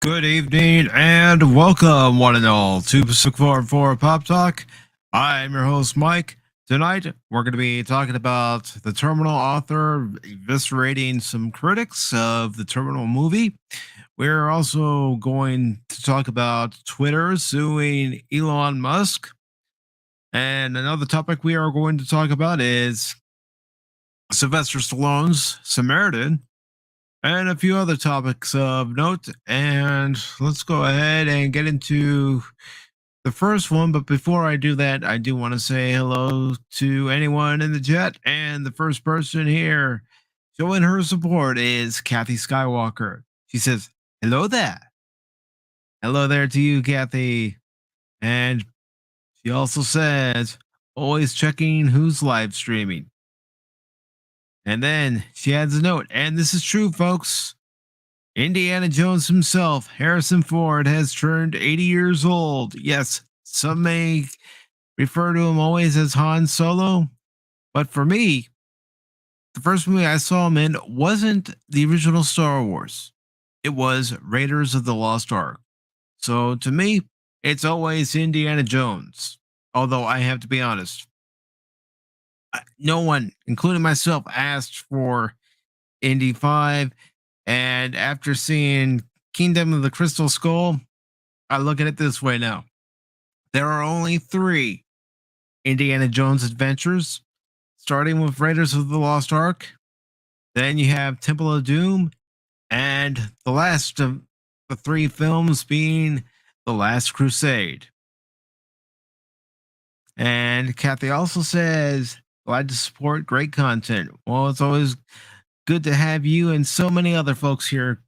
Good evening and welcome, one and all, to PACIFIC414 Pop Talk. I'm your host, Mike. Tonight, we're going to be talking about the Terminal author eviscerating some critics of the Terminal movie. We're also going to talk about Twitter suing Elon Musk. And another topic we are going to talk about is Sylvester Stallone's Samaritan, and a few other topics of note. And let's go ahead and get into the first one. But before I do that, I do want to say hello to anyone in the chat. And the first person here showing her support is Kathy Skywalker. She says, "Hello there." Hello there to you, Kathy. And she also says, "Always checking who's live streaming." And then she adds a note, and this is true, folks. Indiana Jones himself, Harrison Ford, has turned 80 years old. Yes, some may refer to him always as Han Solo, but for me, the first movie I saw him in wasn't the original Star Wars. It was Raiders of the Lost Ark. So to me, it's always Indiana Jones. Although I have to be honest, no one, including myself, asked for Indy 5. And after seeing Kingdom of the Crystal Skull, I look at it this way now. There are only 3 Indiana Jones adventures, starting with Raiders of the Lost Ark. Then you have Temple of Doom, and the last of the 3 films being The Last Crusade. And Kathy also says, "Glad to support great content." Well, it's always good to have you and so many other folks here,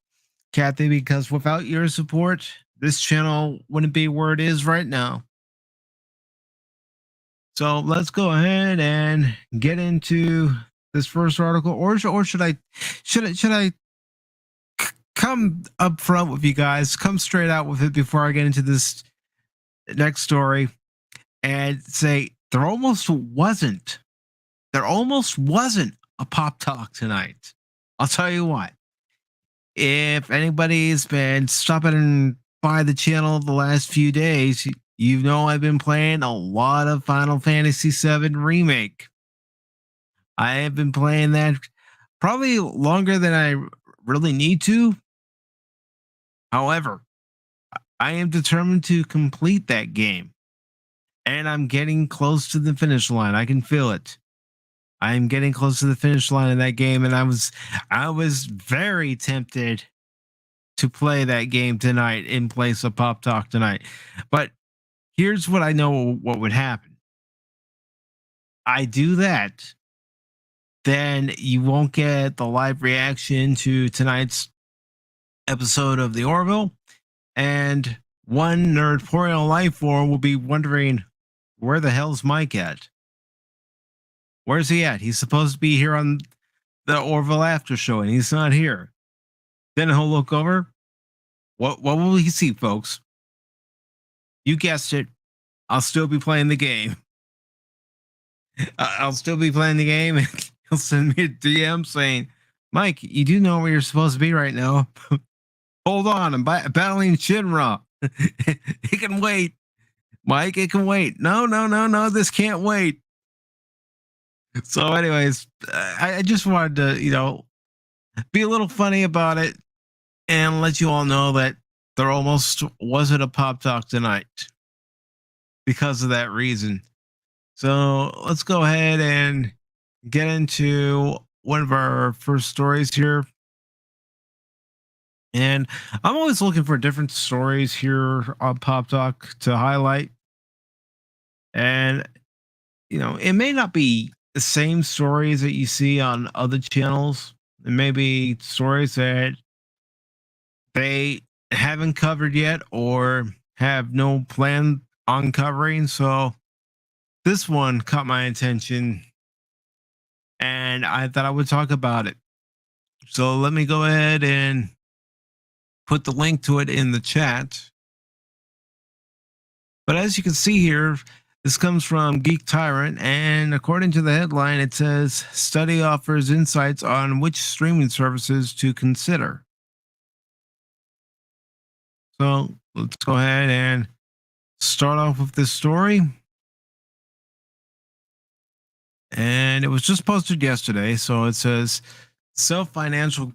Kathy, because without your support, this channel wouldn't be where it is right now. So let's go ahead and get into this first article, or should I come up front with you guys, come straight out with it before I get into this next story and say there almost wasn't a pop talk tonight. I'll tell you what. If anybody's been stopping by the channel the last few days, you know I've been playing a lot of Final Fantasy VII Remake. I have been playing that probably longer than I really need to. However, I am determined to complete that game. And I'm getting close to the finish line. I can feel it. I'm getting close to the finish line in that game, and I was very tempted to play that game tonight in place of Pop Talk tonight. But here's what I know what would happen. I do that, then you won't get the live reaction to tonight's episode of the Orville, and one nerdporial life form will be wondering, where the hell's Mike at? Where's he at? He's supposed to be here on the Orville after show, and he's not here. Then he'll look over. What will he see, folks? You guessed it. I'll still be playing the game. I'll still be playing the game, and he'll send me a DM saying, "Mike, you do know where you're supposed to be right now. Hold on, I'm battling Shinra. It can wait. Mike, it can wait. No, this can't wait." So anyways, I just wanted to, be a little funny about it and let you all know that there almost wasn't a pop talk tonight because of that reason. So let's go ahead and get into one of our first stories here. And I'm always looking for different stories here on Pop Talk to highlight. And, it may not be the same stories that you see on other channels. It may be stories that they haven't covered yet or have no plan on covering. So this one caught my attention and I thought I would talk about it. So let me go ahead and put the link to it in the chat. But as you can see here, this comes from Geek Tyrant, and according to the headline, it says, "Study offers insights on which streaming services to consider." So let's go ahead and start off with this story. And it was just posted yesterday. So it says Self Financial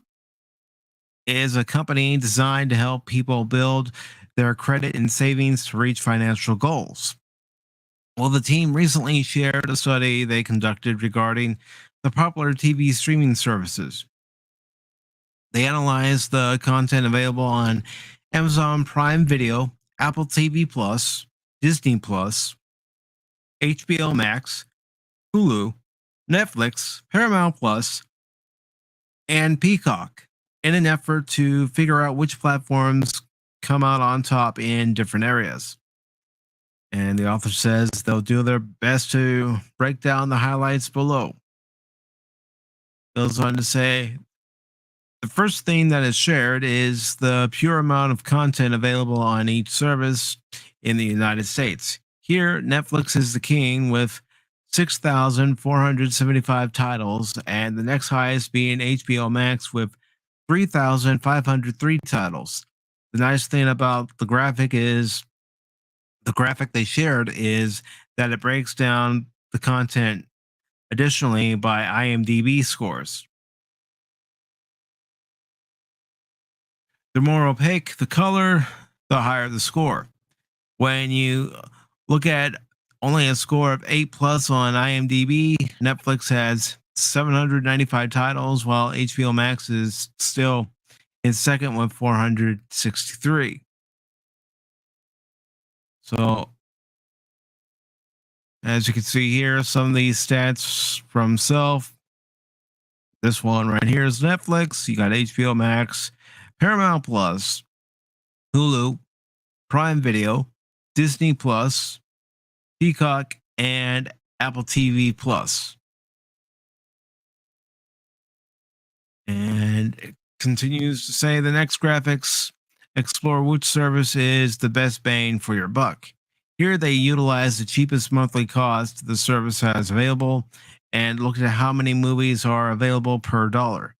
is a company designed to help people build their credit and savings to reach financial goals. Well, the team recently shared a study they conducted regarding the popular TV streaming services. They analyzed the content available on Amazon Prime Video, Apple TV Plus, Disney Plus, HBO Max, Hulu, Netflix, Paramount Plus, and Peacock in an effort to figure out which platforms come out on top in different areas. And the author says they'll do their best to break down the highlights below. Goes on to say the first thing that is shared is the pure amount of content available on each service in the United States. Here, Netflix is the king with 6,475 titles, and the next highest being HBO Max with 3,503 titles. The nice thing about the graphic they shared is that it breaks down the content additionally by IMDb scores. The more opaque the color, the higher the score. When you look at only a score of 8 plus on IMDb, Netflix has 795 titles, while HBO Max is still in second with 463. So, as you can see here, some of these stats from Self. This one right here is Netflix. You got HBO Max, Paramount Plus, Hulu, Prime Video, Disney Plus, Peacock, and Apple TV Plus. And it continues to say the next graphics explore which service is the best bang for your buck. Here they utilize the cheapest monthly cost the service has available and look at how many movies are available per dollar.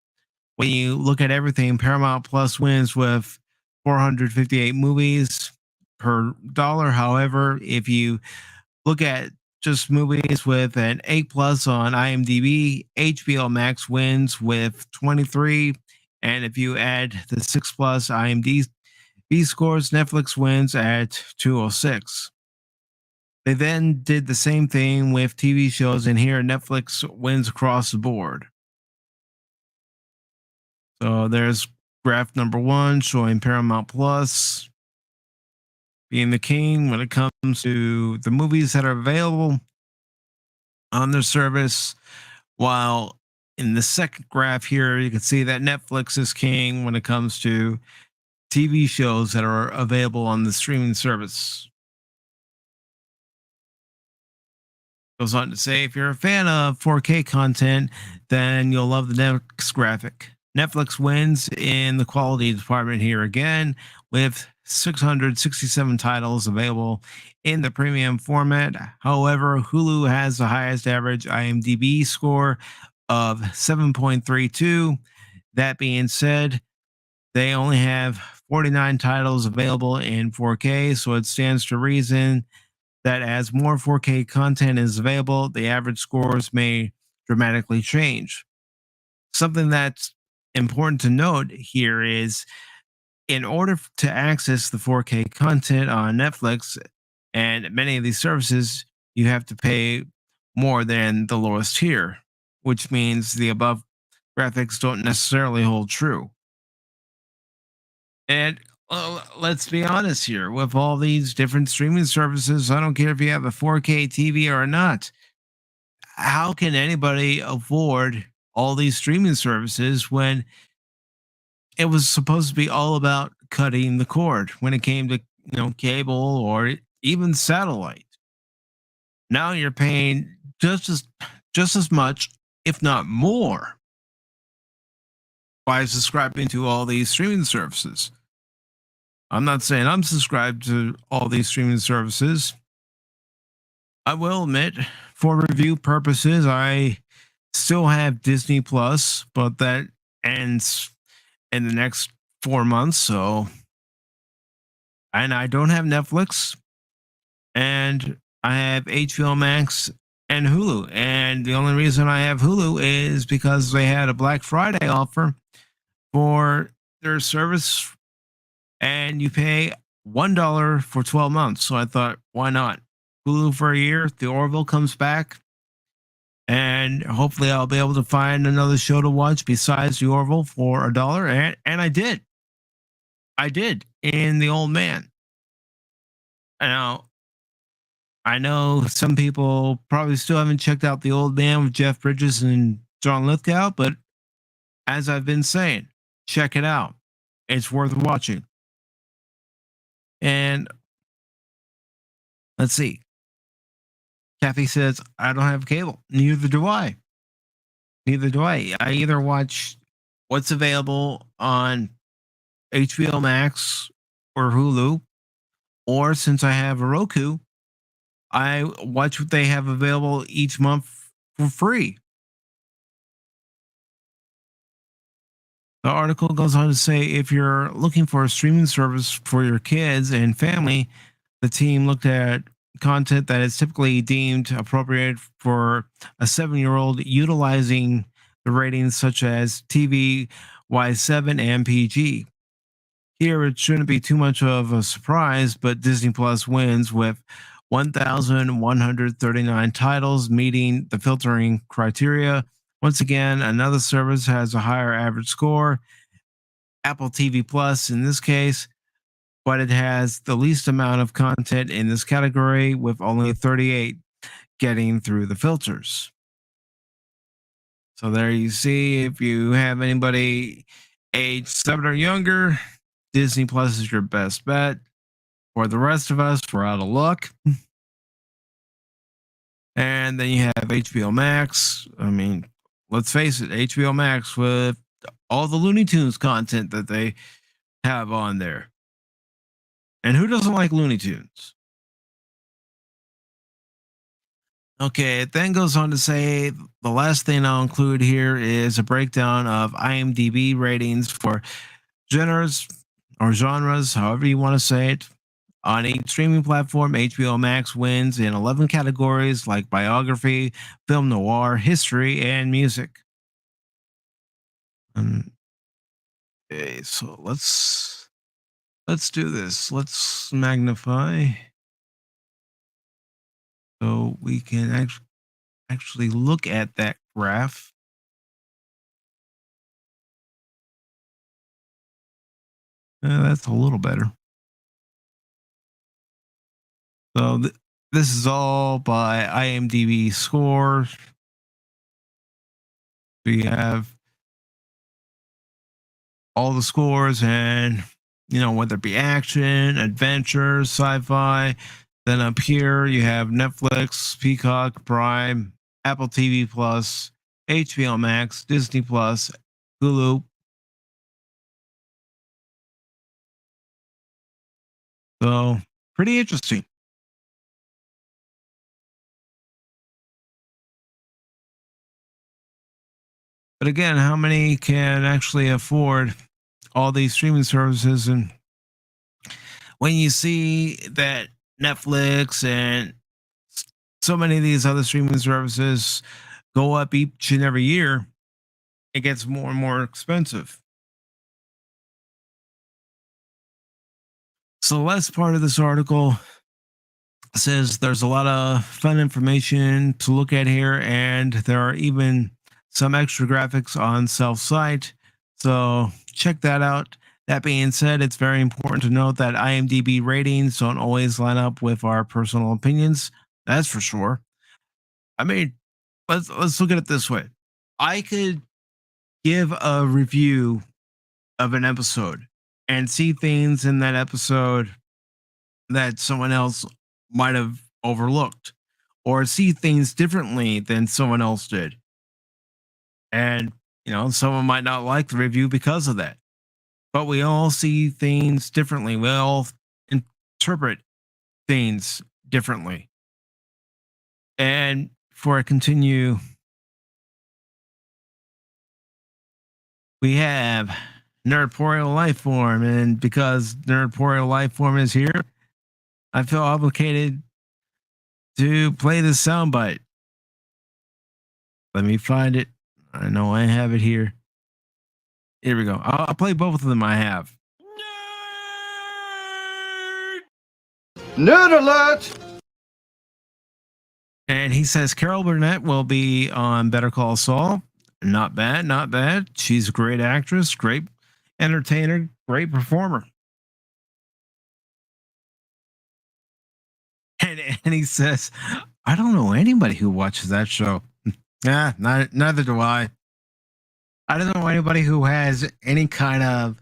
When you look at everything, Paramount Plus wins with 458 movies per dollar. However, if you look at just movies with an 8 plus on IMDb, HBO Max wins with 23. And if you add the 6 plus IMDb scores, Netflix wins at 206. They then did the same thing with TV shows, and here Netflix wins across the board. So there's graph number one showing Paramount Plus being the king when it comes to the movies that are available on their service. While in the second graph here, you can see that Netflix is king when it comes to TV shows that are available on the streaming service. Goes on to say if you're a fan of 4K content, then you'll love the next graphic. Netflix wins in the quality department here again with 667 titles available in the premium format. However, Hulu has the highest average IMDb score of 7.32. That being said, they only have 49 titles available in 4K, so it stands to reason that as more 4K content is available, the average scores may dramatically change. Something that's important to note here is in order to access the 4K content on Netflix and many of these services, you have to pay more than the lowest tier, which means the above graphics don't necessarily hold true. And let's be honest here with all these different streaming services, I don't care if you have a 4K TV or not. How can anybody afford all these streaming services when it was supposed to be all about cutting the cord when it came to cable or even satellite? Now you're paying just as much, if not more, by subscribing to all these streaming services. I'm not saying I'm subscribed to all these streaming services. I will admit, for review purposes, I still have Disney Plus, but that ends in the next 4 months. So and I don't have Netflix, and I have HBO Max and Hulu. And the only reason I have Hulu is because they had a Black Friday offer for their service, and you pay $1 for 12 months. So I thought, why not? Hulu for a year. The Orville comes back, and hopefully I'll be able to find another show to watch besides the Orville for $1. And I did. I did in The Old Man. Now, I know some people probably still haven't checked out The Old Man with Jeff Bridges and John Lithgow, but as I've been saying, check it out. It's worth watching. And let's see. Kathy says, I don't have cable. Neither do I. Neither do I. I either watch what's available on HBO Max or Hulu, or since I have a Roku, I watch what they have available each month for free. The article goes on to say if you're looking for a streaming service for your kids and family, the team looked at content that is typically deemed appropriate for a 7-year-old, utilizing the ratings such as TV Y7 and PG. Here, it shouldn't be too much of a surprise, but Disney Plus wins with 1,139 titles meeting the filtering criteria. Once again, another service has a higher average score, Apple TV Plus in this case, but it has the least amount of content in this category, with only 38 getting through the filters. So there you see, if you have anybody age 7 or younger, Disney Plus is your best bet. For the rest of us, we're out of luck. And then you have HBO Max. I mean, let's face it, HBO Max with all the Looney Tunes content that they have on there. And who doesn't like Looney Tunes? Okay, it then goes on to say the last thing I'll include here is a breakdown of IMDb ratings for genres or genres, however you want to say it. On each streaming platform, HBO Max wins in 11 categories like biography, film noir, history, and music. Okay, so let's do this. Let's magnify so we can actually look at that graph. That's a little better. So this is all by IMDb score. We have all the scores, and whether it be action, adventure, sci-fi. Then up here you have Netflix, Peacock, Prime, Apple TV Plus, HBO Max, Disney Plus, Hulu. So pretty interesting. But again, how many can actually afford all these streaming services? And when you see that Netflix and so many of these other streaming services go up each and every year, it gets more and more expensive. So the last part of this article says there's a lot of fun information to look at here, and there are even some extra graphics on self-site. So check that out. That being said, it's very important to note that IMDb ratings don't always line up with our personal opinions. That's for sure. I mean, let's look at it this way. I could give a review of an episode and see things in that episode that someone else might have overlooked, or see things differently than someone else did. And, someone might not like the review because of that. But we all see things differently. We all interpret things differently. And before I continue, we have Nerdporial Lifeform, and because Nerdporial Lifeform is here, I feel obligated to play this soundbite. Let me find it. I know I have it here. Here we go. I'll play both of them I have. Nerd alert! And he says Carol Burnett will be on Better Call Saul. Not bad, not bad. She's a great actress, great entertainer, great performer. And he says, I don't know anybody who watches that show. Neither do I. I don't know anybody who has any kind of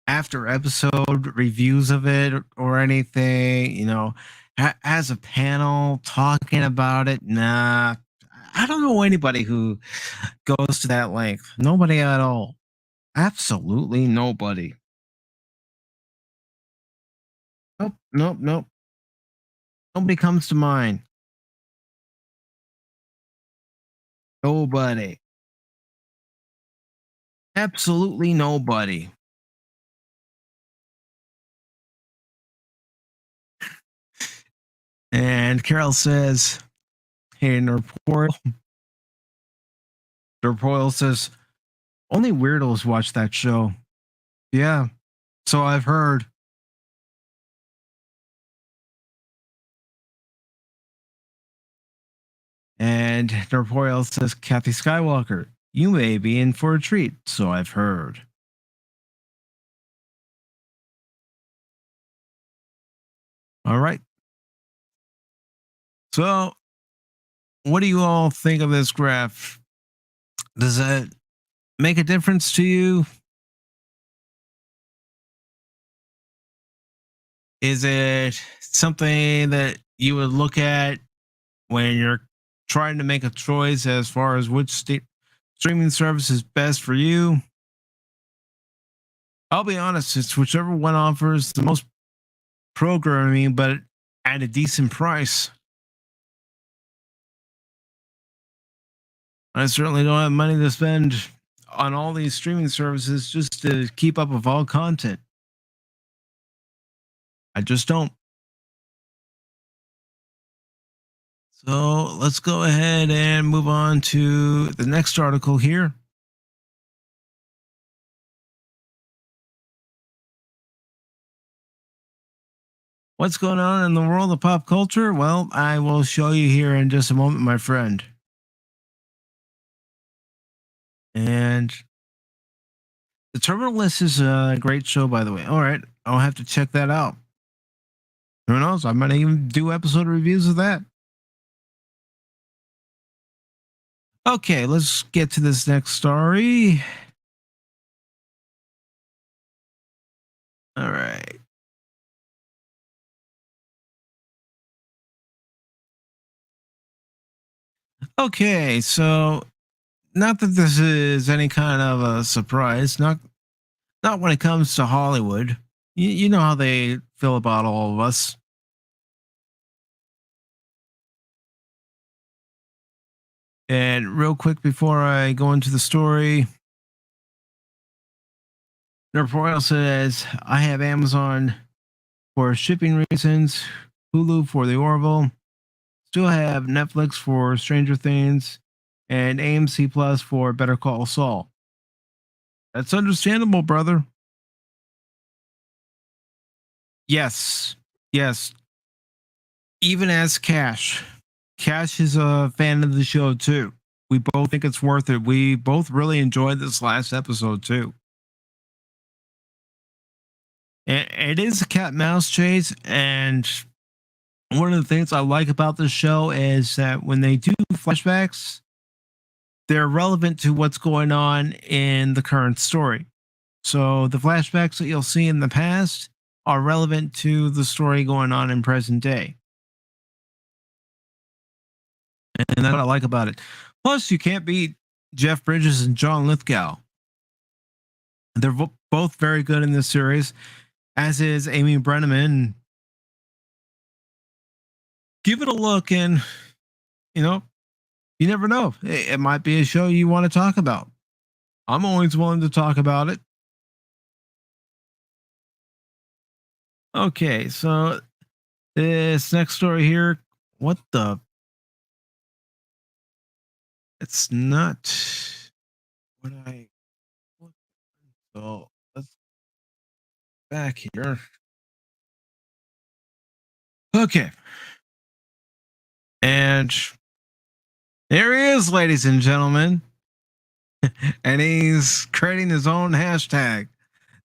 after episode reviews of it or anything, has a panel talking about it. Nah, I don't know anybody who goes to that length. Nobody at all. Absolutely nobody. Nope. Nobody comes to mind. Nobody. Absolutely nobody. And Carol says, hey, Nerdporial says, only weirdos watch that show. Yeah, so I've heard. And Nerdporial says, Kathy Skywalker, you may be in for a treat, so I've heard. All right. So, what do you all think of this graph? Does that make a difference to you? Is it something that you would look at when you're trying to make a choice as far as which streaming service is best for you? I'll be honest, it's whichever one offers the most programming, but at a decent price. I certainly don't have money to spend on all these streaming services just to keep up with all content. I just don't. So let's go ahead and move on to the next article here. What's going on in the world of pop culture? Well, I will show you here in just a moment, my friend. And the Terminal List is a great show, by the way. All right, I'll have to check that out. Who knows? I might even do episode reviews of that. Okay, let's get to this next story. All right. Okay, so not that this is any kind of a surprise, not when it comes to Hollywood. You know how they feel about all of us. And real quick before I go into the story, the report says I have Amazon for shipping reasons, Hulu for the Orville, still have Netflix for Stranger Things, and AMC Plus for Better Call Saul. That's understandable, brother. Yes. Even as Cash is a fan of the show too. We both think it's worth it. We both really enjoyed this last episode too. It is a cat and mouse chase, and one of the things I like about the show is that when they do flashbacks, they're relevant to what's going on in the current story. So the flashbacks that you'll see in the past are relevant to the story going on in present day. And that's what I like about it. Plus, you can't beat Jeff Bridges and John Lithgow. They're both very good in this series, as is Amy Brenneman. Give it a look, and you never know. It might be a show you want to talk about. I'm always willing to talk about it. Okay, so this next story here, what the? It's not what I. So let's back here. Okay, and there he is, ladies and gentlemen, and he's creating his own hashtag,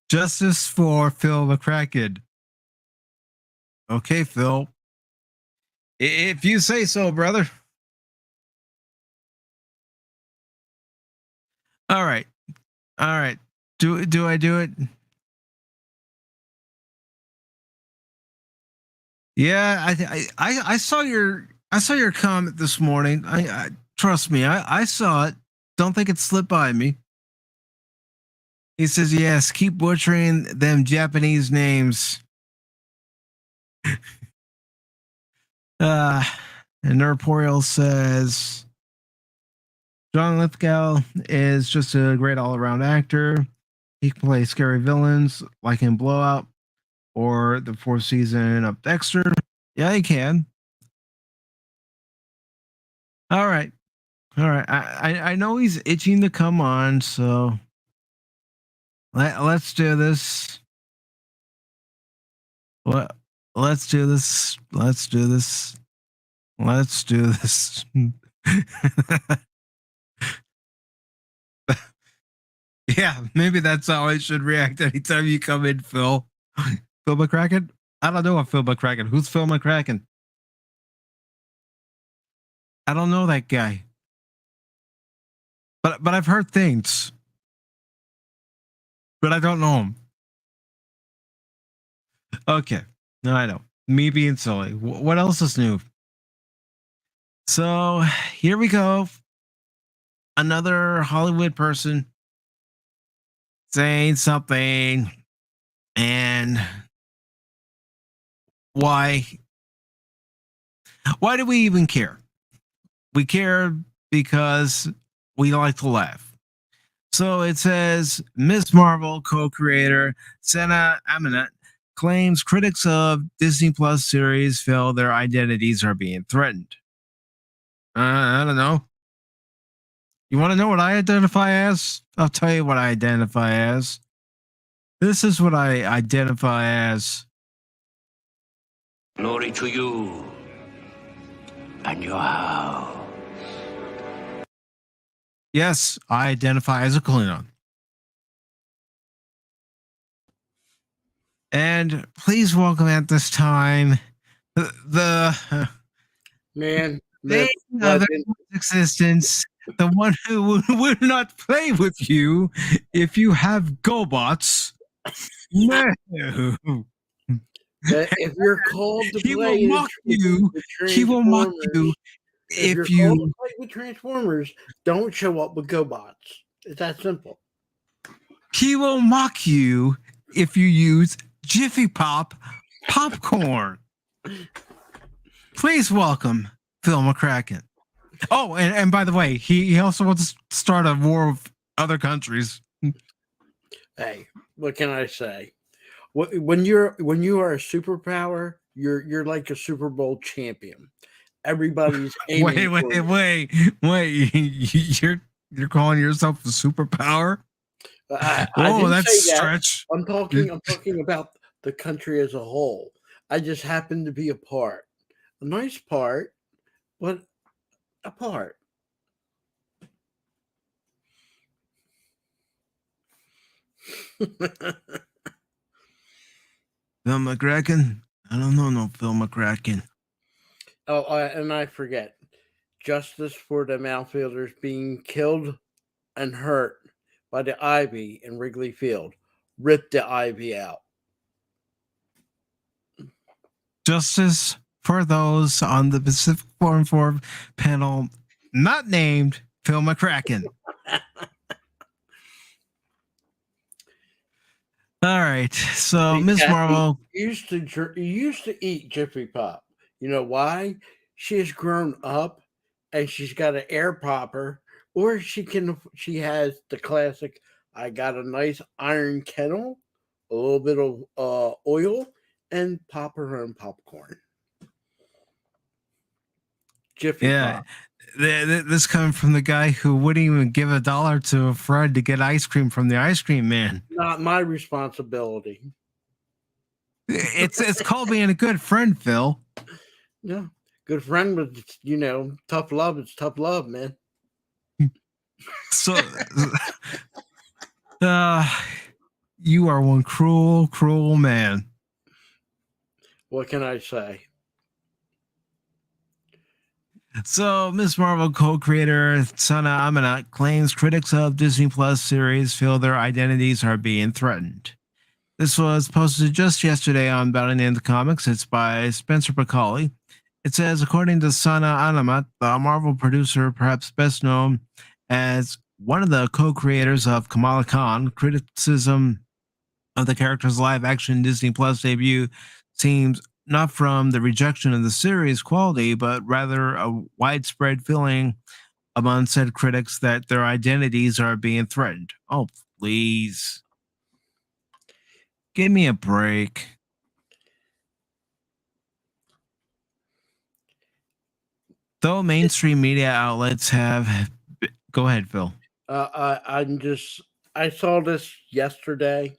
Justice for Phil McCracken. Okay, Phil, if you say so, brother. All right. All right. Do I do it? Yeah, I saw your comment this morning. I trust me, I saw it. Don't think it slipped by me. He says, "Yes, keep butchering them Japanese names." Uh, and Nurporial says, John Lithgow is just a great all-around actor. He can play scary villains like in Blowout or the fourth season of Dexter. Yeah, he can. All right. All right. I know he's itching to come on, so let's do this. Let's do this. Let's do this. Let's do this. Yeah, maybe that's how I should react anytime you come in, Phil. Phil McCracken? I don't know what Phil McCracken. Who's Phil McCracken? I don't know that guy. But I've heard things. But I don't know him. Okay. No, I know. Me being silly. What else is new? So here we go. Another Hollywood person saying something, and why do we even care? We care because we like to laugh. So it says Miss Marvel co-creator Sana Amanat claims critics of Disney Plus series feel their identities are being threatened. I don't know. You want to know what I identify as? I'll tell you what I identify as. This is what I identify as. Glory to you and your house. Yes, I identify as a Klingon. And please welcome at this time the man of their existence, the one who would not play with you if you have GoBots. No. If you're called to He play will mock you. He will mock you if you're called you to play with Transformers, don't show up with GoBots. It's that simple. he will mock you if you use Jiffy Pop popcorn. Please welcome Phil McCracken. Oh, and by the way, he also wants to start a war with other countries. Hey, what can I say? When you are a superpower, you're like a Super Bowl champion. Everybody's aiming wait. You're calling yourself a superpower? I That's a that. stretch. I'm talking about the country as a whole. I just happen to be a part. A nice part, but a part. Phil McCracken? I don't know no Phil McCracken. Oh, and I forget. Justice for the outfielders being killed and hurt by the ivy in Wrigley Field. Rip the ivy out. Justice for those on the PACIFIC414 panel not named Phil McCracken. All right, so Miss Marvel used to eat Jiffy Pop. You know why? She has grown up and she's got an air popper, or she has the classic. I got a nice iron kettle, a little bit of oil, and pop her own popcorn. Jiffy Yeah. Pop. This coming from the guy who wouldn't even give $1 to a friend to get ice cream from the ice cream man. Not my responsibility. It's called being a good friend, Phil. Yeah. Good friend with, tough love. It's tough love, man. So, you are one cruel, cruel man. What can I say? So, Miss Marvel co-creator Sana Amanat claims critics of Disney Plus series feel their identities are being threatened. This was posted just yesterday on Bounding into Comics. It's by Spencer Bacali. It says, according to Sana Amanat, the Marvel producer, perhaps best known as one of the co-creators of Kamala Khan, criticism of the character's live-action Disney Plus debut seems not from the rejection of the series' quality, but rather a widespread feeling among said critics that their identities are being threatened. Oh, please. Give me a break. Though mainstream media outlets have. Go ahead, Phil. I saw this yesterday.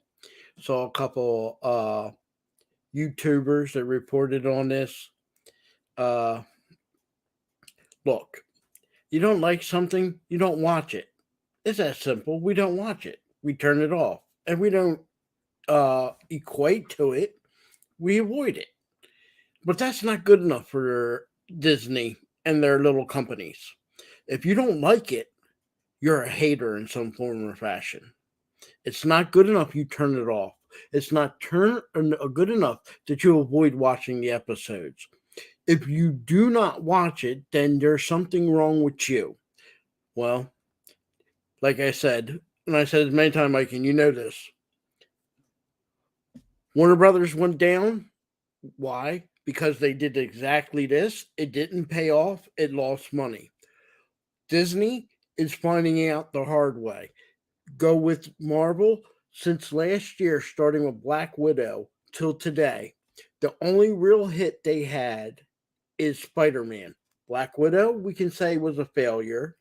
Saw a couple YouTubers that reported on this. Look, you don't like something, you don't watch it. It's that simple. We don't watch it. We turn it off. And we don't equate to it. We avoid it. But that's not good enough for Disney and their little companies. If you don't like it, you're a hater in some form or fashion. It's not good enough you turn it off. It's not good enough that you avoid watching the episodes. If you do not watch it, then there's something wrong with you. Well, like I said, and I said it many times, Mike, and you know this. Warner Brothers went down. Why? Because they did exactly this. It didn't pay off. It lost money. Disney is finding out the hard way. Go with Marvel. Since last year, starting with Black Widow till today, the only real hit they had is Spider-Man. Black Widow, we can say, was a failure.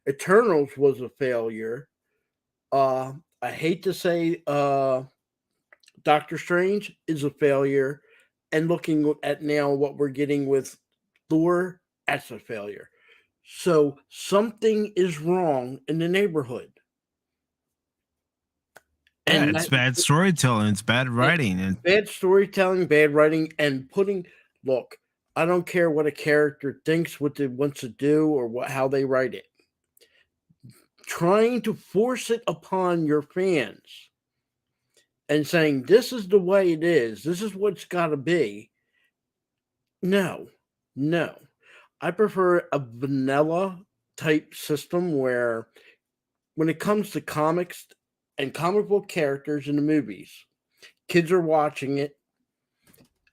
Eternals was a failure. I hate to say Doctor Strange is a failure. And looking at now what we're getting with Thor, that's a failure. So something is wrong in the neighborhood. Yeah, it's bad storytelling. It's bad writing. And bad storytelling, bad writing, and look, I don't care what a character thinks, what they wants to do, or how they write it. Trying to force it upon your fans and saying, this is the way it is, this is what's got to be. No. I prefer a vanilla type system where when it comes to comics and comic book characters in the movies, kids are watching it,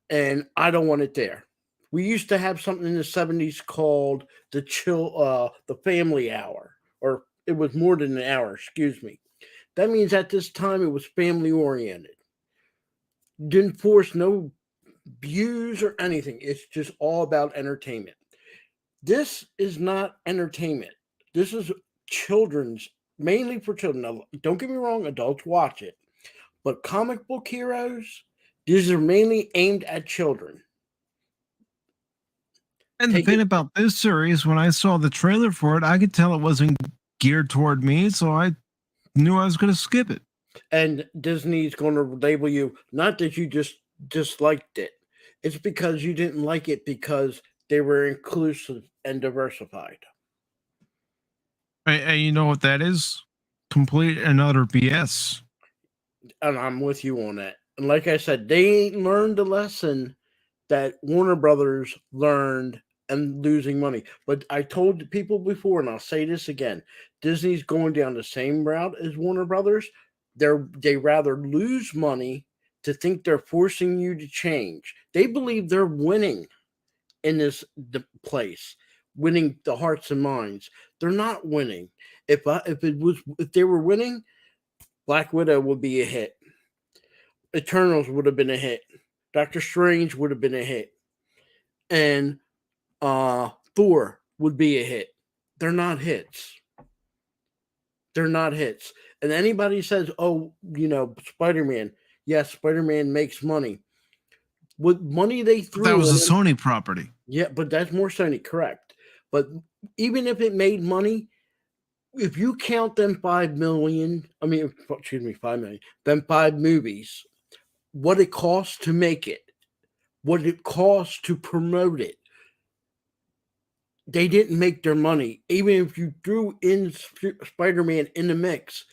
and I don't want it there. We used to have something in the 70s called the family hour, or it was more than an hour, excuse me. That means at this time it was family oriented. Didn't force no views or anything. It's just all about entertainment. This is not entertainment. This is children's, mainly for children. Now, don't get me wrong, adults watch it. But comic book heroes, these are mainly aimed at children. And the thing about this series, when I saw the trailer for it, I could tell it wasn't geared toward me, so I knew I was going to skip it. And Disney's going to label you, not that you just disliked it. It's because you didn't like it because they were inclusive and diversified. And you know what that is? Complete and utter BS. And I'm with you on that. And like I said, they learned the lesson that Warner Brothers learned and losing money. But I told people before, and I'll say this again, Disney's going down the same route as Warner Brothers. They rather lose money to think they're forcing you to change. They believe they're winning in this place, winning the hearts and minds. They're not winning. If they were winning, Black Widow would be a hit. Eternals would have been a hit. Doctor Strange would have been a hit, and Thor would be a hit. They're not hits. They're not hits. And anybody says, "Oh, Spider-Man." Yes, Spider-Man makes money. With money they But that threw was at a him, Sony property. yeah, but that's more Sony, correct. But even if it made money, if you count them 5 million, I mean, excuse me, 5 million, them 5 movies, what it costs to make it, what it costs to promote it, they didn't make their money. Even if you threw in Spider-Man in the mix,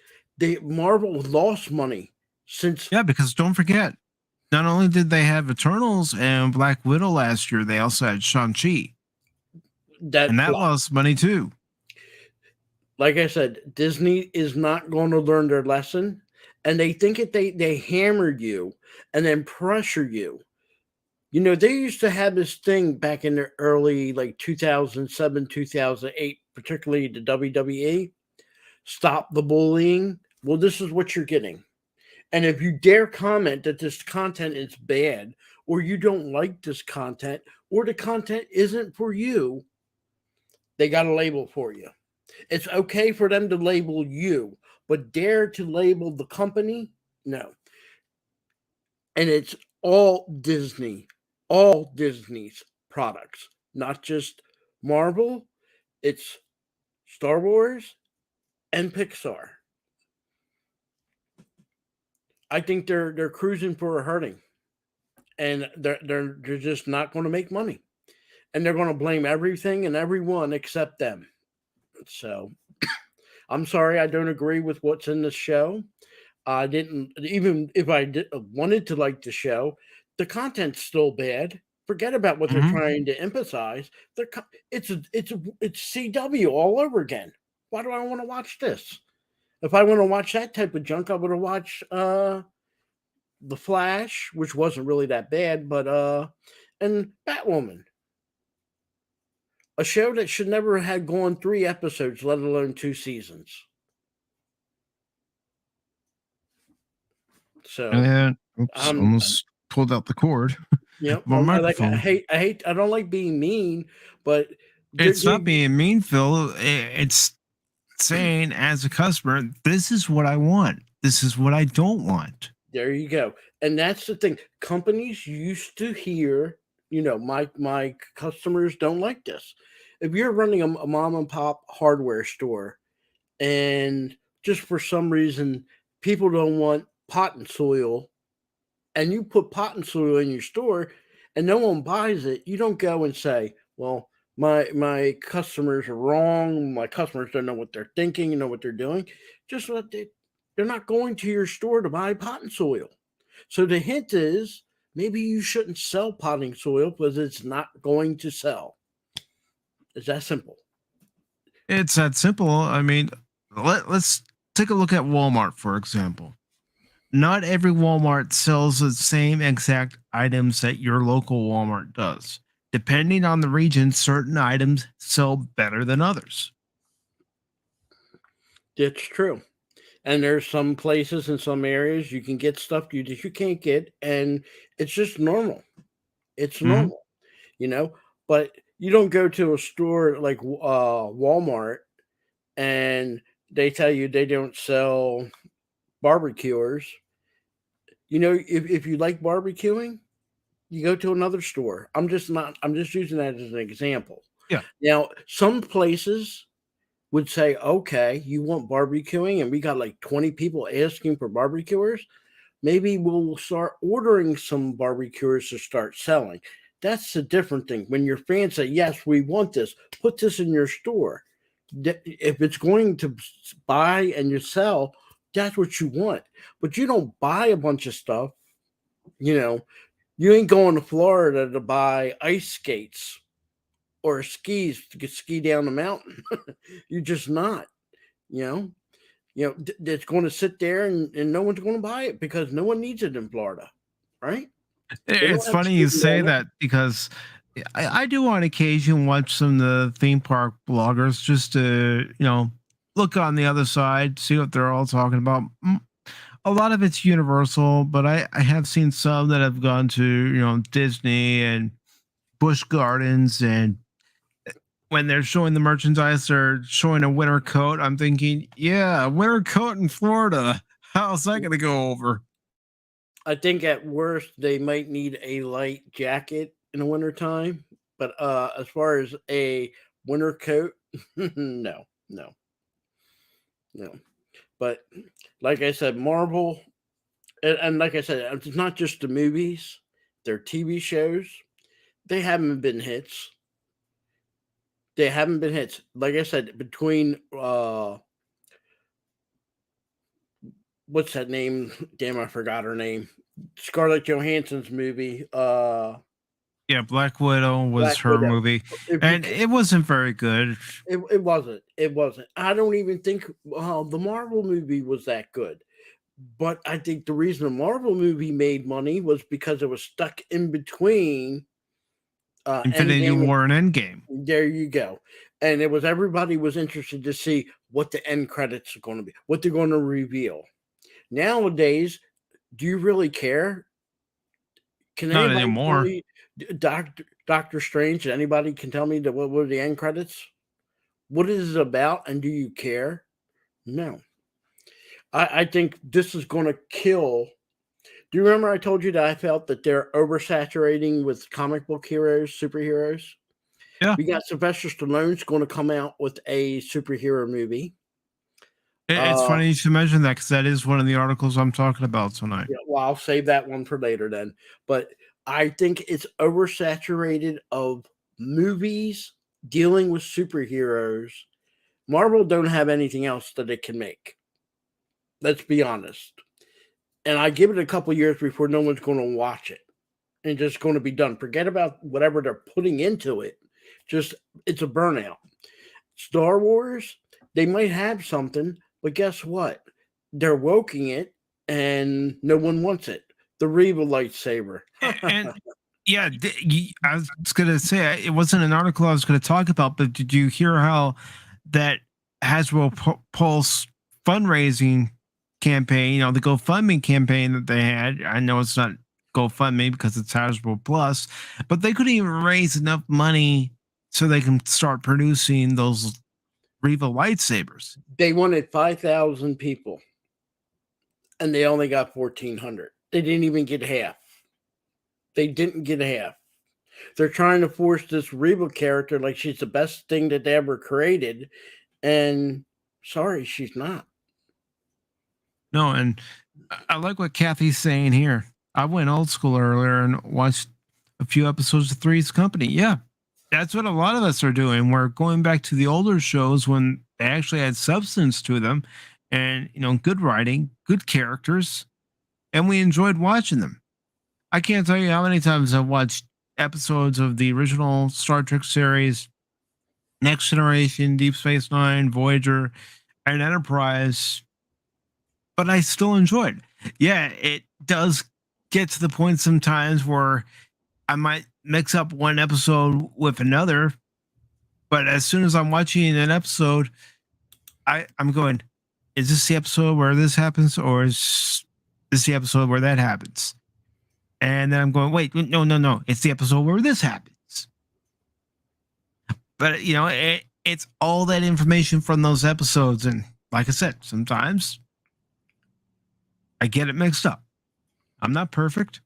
Marvel lost money since Yeah, because don't forget, not only did they have Eternals and Black Widow last year, they also had Shang-Chi. that And that flop. lost money too. Like I said, Disney is not going to learn their lesson, and they think they hammered you and then pressure you. They used to have this thing back in the early, like 2007, 2008, particularly the WWE, stop the bullying. Well, this is what you're getting. And if you dare comment that this content is bad, or you don't like this content, or the content isn't for you, they got a label for you. It's okay for them to label you, but dare to label the company? No. And it's all Disney's products, not just Marvel. It's Star Wars and Pixar. I think they're cruising for a hurting, and they're just not going to make money, and they're going to blame everything and everyone except them. So I'm sorry, I don't agree with what's in the show. I didn't, even if I wanted to like the show, the content's still bad. Forget about what they're trying to emphasize. It's CW all over again. Why do I want to watch this? If I want to watch that type of junk, I would have watched The Flash, which wasn't really that bad, but and Batwoman, a show that should never have gone 3 episodes, let alone 2 seasons. So And oops, I'm almost pulled out the cord. Yep. My I microphone. hate. I don't like being mean, but It's not being mean, Phil. It's saying as a customer, this is what I want. This is what I don't want. there you go. And that's the thing. Companies used to hear, my customers don't like this. If you're running a mom and pop hardware store, and just for some reason people don't want pot and soil, and you put pot and soil in your store, and no one buys it, you don't go and say, "Well, my customers are wrong. My customers don't know what they're thinking, what they're doing." Just let they're not going to your store to buy pot and soil. So the hint is maybe you shouldn't sell potting soil because it's not going to sell. It's that simple. It's that simple. I mean, let's take a look at Walmart, for example. Not every Walmart sells the same exact items that your local Walmart does. Depending on the region, certain items sell better than others. It's true. And there's some places in some areas you can get stuff that you can't get, and it's just normal. It's Mhm. normal, you know. But you don't go to a store like Walmart and they tell you they don't sell barbecuers. If you like barbecuing, you go to another store. I'm just using that as an example. Yeah. Now, some places would say, okay, you want barbecuing, and we got like 20 people asking for barbecuers. Maybe we'll start ordering some barbecuers to start selling. That's a different thing. When your fans say, yes, we want this, put this in your store. If it's going to buy and you sell, that's what you want. But you don't buy a bunch of stuff. You ain't going to Florida to buy ice skates or skis to ski down the mountain. You're just not, you know. It's going to sit there and no one's going to buy it because no one needs it in Florida, right? They don't It's have funny you ski say down there. that because I do on occasion watch some of the theme park bloggers just to, look on the other side, see what they're all talking about. a lot of it's Universal, but I have seen some that have gone to, Disney and Busch Gardens, and when they're showing the merchandise, they're showing a winter coat. I'm thinking, yeah, a winter coat in Florida. How's that going to go over? I think at worst they might need a light jacket in the wintertime. But as far as a winter coat, no, no, no. But like I said, Marvel, and like I said, it's not just the movies, their TV shows. They haven't been hits. They haven't been hits. Like I said, between what's that name? Damn, I forgot her name. Scarlett Johansson's movie, Yeah, Black Widow was Black her Widow. movie, If you and can, it wasn't very good. it wasn't. It wasn't. I don't even think the Marvel movie was that good. But I think the reason the Marvel movie made money was because it was stuck in between Infinity Endgame. War and Endgame. There you go. And it was everybody was interested to see what the end credits are going to be, what they're going to reveal. Nowadays, do you really care? Can Not anybody tell anymore. me Doctor Strange? Anybody can tell me what were the end credits? What is it about? And do you care? No. I think this is going to kill. Do you remember I told you that I felt that they're oversaturating with comic book heroes, superheroes? Yeah, We got Sylvester Stallone's going to come out with a superhero movie. it's Uh, funny you should mention that because that is one of the articles I'm talking about tonight. yeah, well, I'll save that one for later then. But I think it's oversaturated of movies dealing with superheroes. Marvel don't have anything else that it can make. Let's be honest. And I give it a couple years before no one's going to watch it and just going to be done. Forget about whatever they're putting into it. Just it's a burnout. Star Wars, they might have something, but guess what? They're woking it and no one wants it. The Reva lightsaber. And yeah, I was gonna say it wasn't an article I was gonna talk about, but did you hear how that Hasbro Pulse fundraising campaign, the GoFundMe campaign that they had? I know it's not GoFundMe because it's Hasbro Plus, but they couldn't even raise enough money so they can start producing those Reva lightsabers. They wanted 5,000 people and they only got 1,400. They didn't even get half. They didn't get half. They're trying to force this Reva character like she's the best thing that they ever created. And sorry, she's not. No, and I like what Kathy's saying here. I went old school earlier and watched a few episodes of Three's Company. Yeah, that's what a lot of us are doing. We're going back to the older shows when they actually had substance to them and, good writing, good characters, and we enjoyed watching them. I can't tell you how many times I've watched episodes of the original Star Trek series, Next Generation, Deep Space Nine, Voyager, and Enterprise, but I still enjoyed. Yeah, it does get to the point sometimes where I might mix up one episode with another, but as soon as I'm watching an episode, I'm going, is this the episode where this happens, or is this the episode where that happens? And then I'm going, wait, no, no, no, it's the episode where this happens. But it's all that information from those episodes, and like I said, sometimes I get it mixed up. I'm not perfect.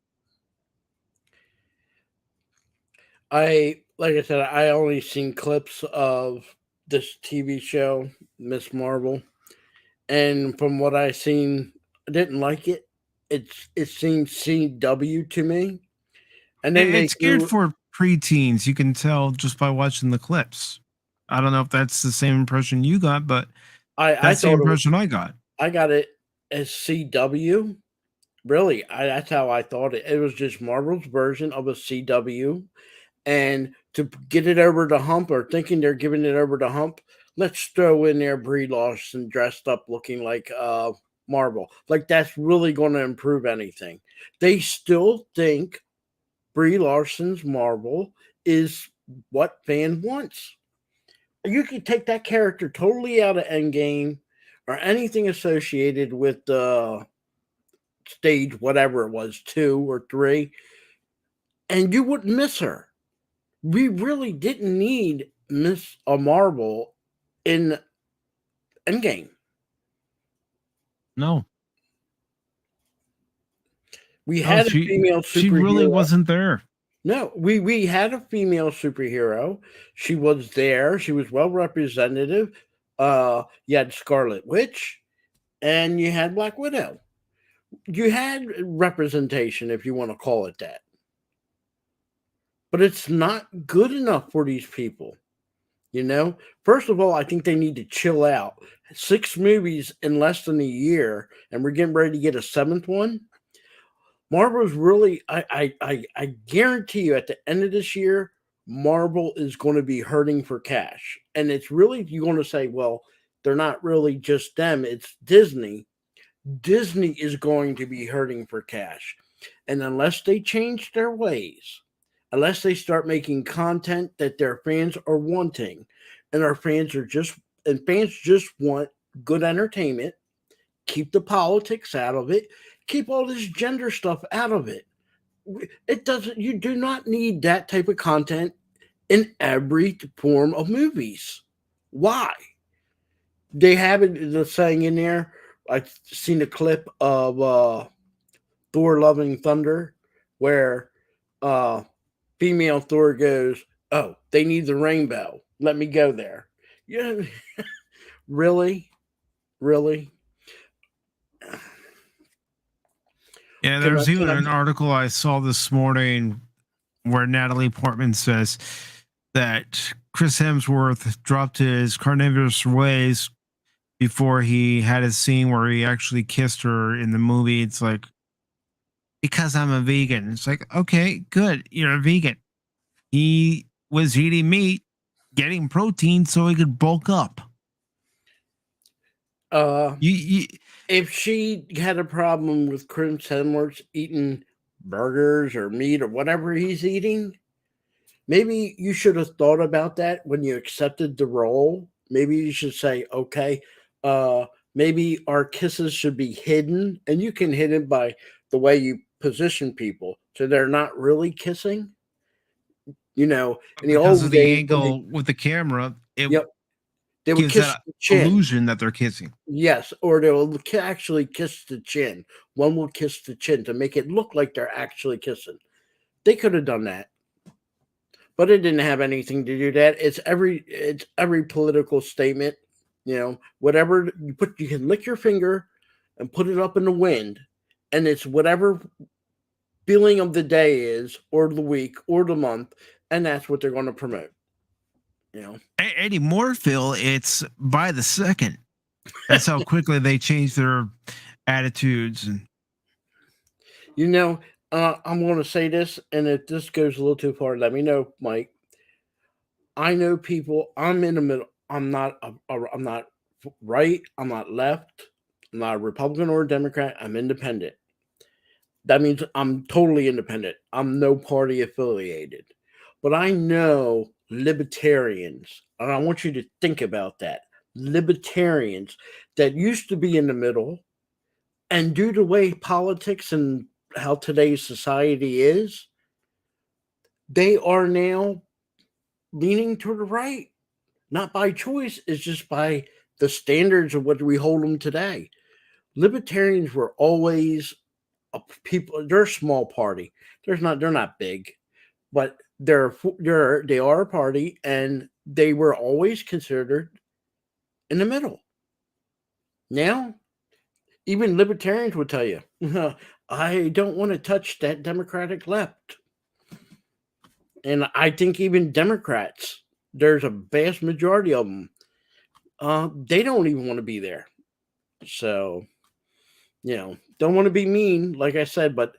Like I said, I only seen clips of this TV show, Miss Marvel, and from what I seen, I didn't like it. It seemed CW to me, and then they It's geared threw. for preteens. You can tell just by watching the clips. I don't know if that's the same impression you got, but I that's the thought it was. impression I got. I got it as CW. Really, that's how I thought it. It was just Marvel's version of a CW. And to get it over the hump, or thinking they're giving it over the hump, let's throw in there Brie Larson dressed up looking like Marvel. Like that's really going to improve anything. They still think Brie Larson's Marvel is what fan wants. You could take that character totally out of Endgame or anything associated with stage, whatever it was, 2 or 3, and you wouldn't miss her. We really didn't need Miss Marvel in Endgame. No. We had a female superhero. She really wasn't there. No, we had a female superhero. She was there. She was well representative. You had Scarlet Witch, and you had Black Widow. You had representation, if you want to call it that. But it's not good enough for these people. You know, first of all, I think they need to chill out. 6 movies in less than a year, and we're getting ready to get a 7th one. Marvel's really, I guarantee you, at the end of this year, Marvel is going to be hurting for cash. And it's really, you're going to say, well, they're not really just them, it's Disney. Disney is going to be hurting for cash. And unless they change their ways, unless they start making content that their fans are wanting, and fans just want good entertainment, keep the politics out of it, keep all this gender stuff out of it. You do not need that type of content in every form of movies. Why? They have the saying in there. I've seen a clip of Thor Loving Thunder where female Thor goes, "Oh, they need the rainbow. Let me go there." Yeah, really? Yeah, there's even an article I saw this morning where Natalie Portman says that Chris Hemsworth dropped his carnivorous ways before he had a scene where he actually kissed her in the movie. It's like, because I'm a vegan. It's like, okay, good. You're a vegan. He was eating meat, getting protein so he could bulk up. If she had a problem with Chris Hemsworth eating burgers or meat or whatever he's eating, maybe you should have thought about that when you accepted the role. Maybe you should say, okay, maybe our kisses should be hidden, and you can hide it by the way you position people so they're not really kissing. You know, in the because old of the days, angle with the camera, they would gives kiss that the chin. illusion that they're kissing. Yes, or they will actually kiss the chin. One will kiss the chin to make it look like they're actually kissing. They could have done that, but it didn't have anything to do with that. It's every political statement. You know, whatever you put, you can lick your finger and put it up in the wind, and it's whatever feeling of the day is, or the week, or the month, and that's what they're going to promote. You know, anymore, Phil, it's by the second. That's how quickly they change their attitudes. And you know, I'm going to say this, and if this goes a little too far, let me know, Mike. I know people. I'm in the middle. I'm not right. I'm not left. I'm not a Republican or a Democrat. I'm independent. That means I'm totally independent. I'm no party affiliated. But I know libertarians, and I want you to think about that. Libertarians that used to be in the middle, and due to the way politics and how today's society is, they are now leaning to the right. Not by choice, it's just by the standards of what we hold them today. Libertarians were always they're a small party. They're not big, but they are a party, and they were always considered in the middle. Now, even libertarians would tell you, I don't want to touch that Democratic left. And I think even Democrats, there's a vast majority of them, they don't even want to be there. So, you know, don't want to be mean, like I said, but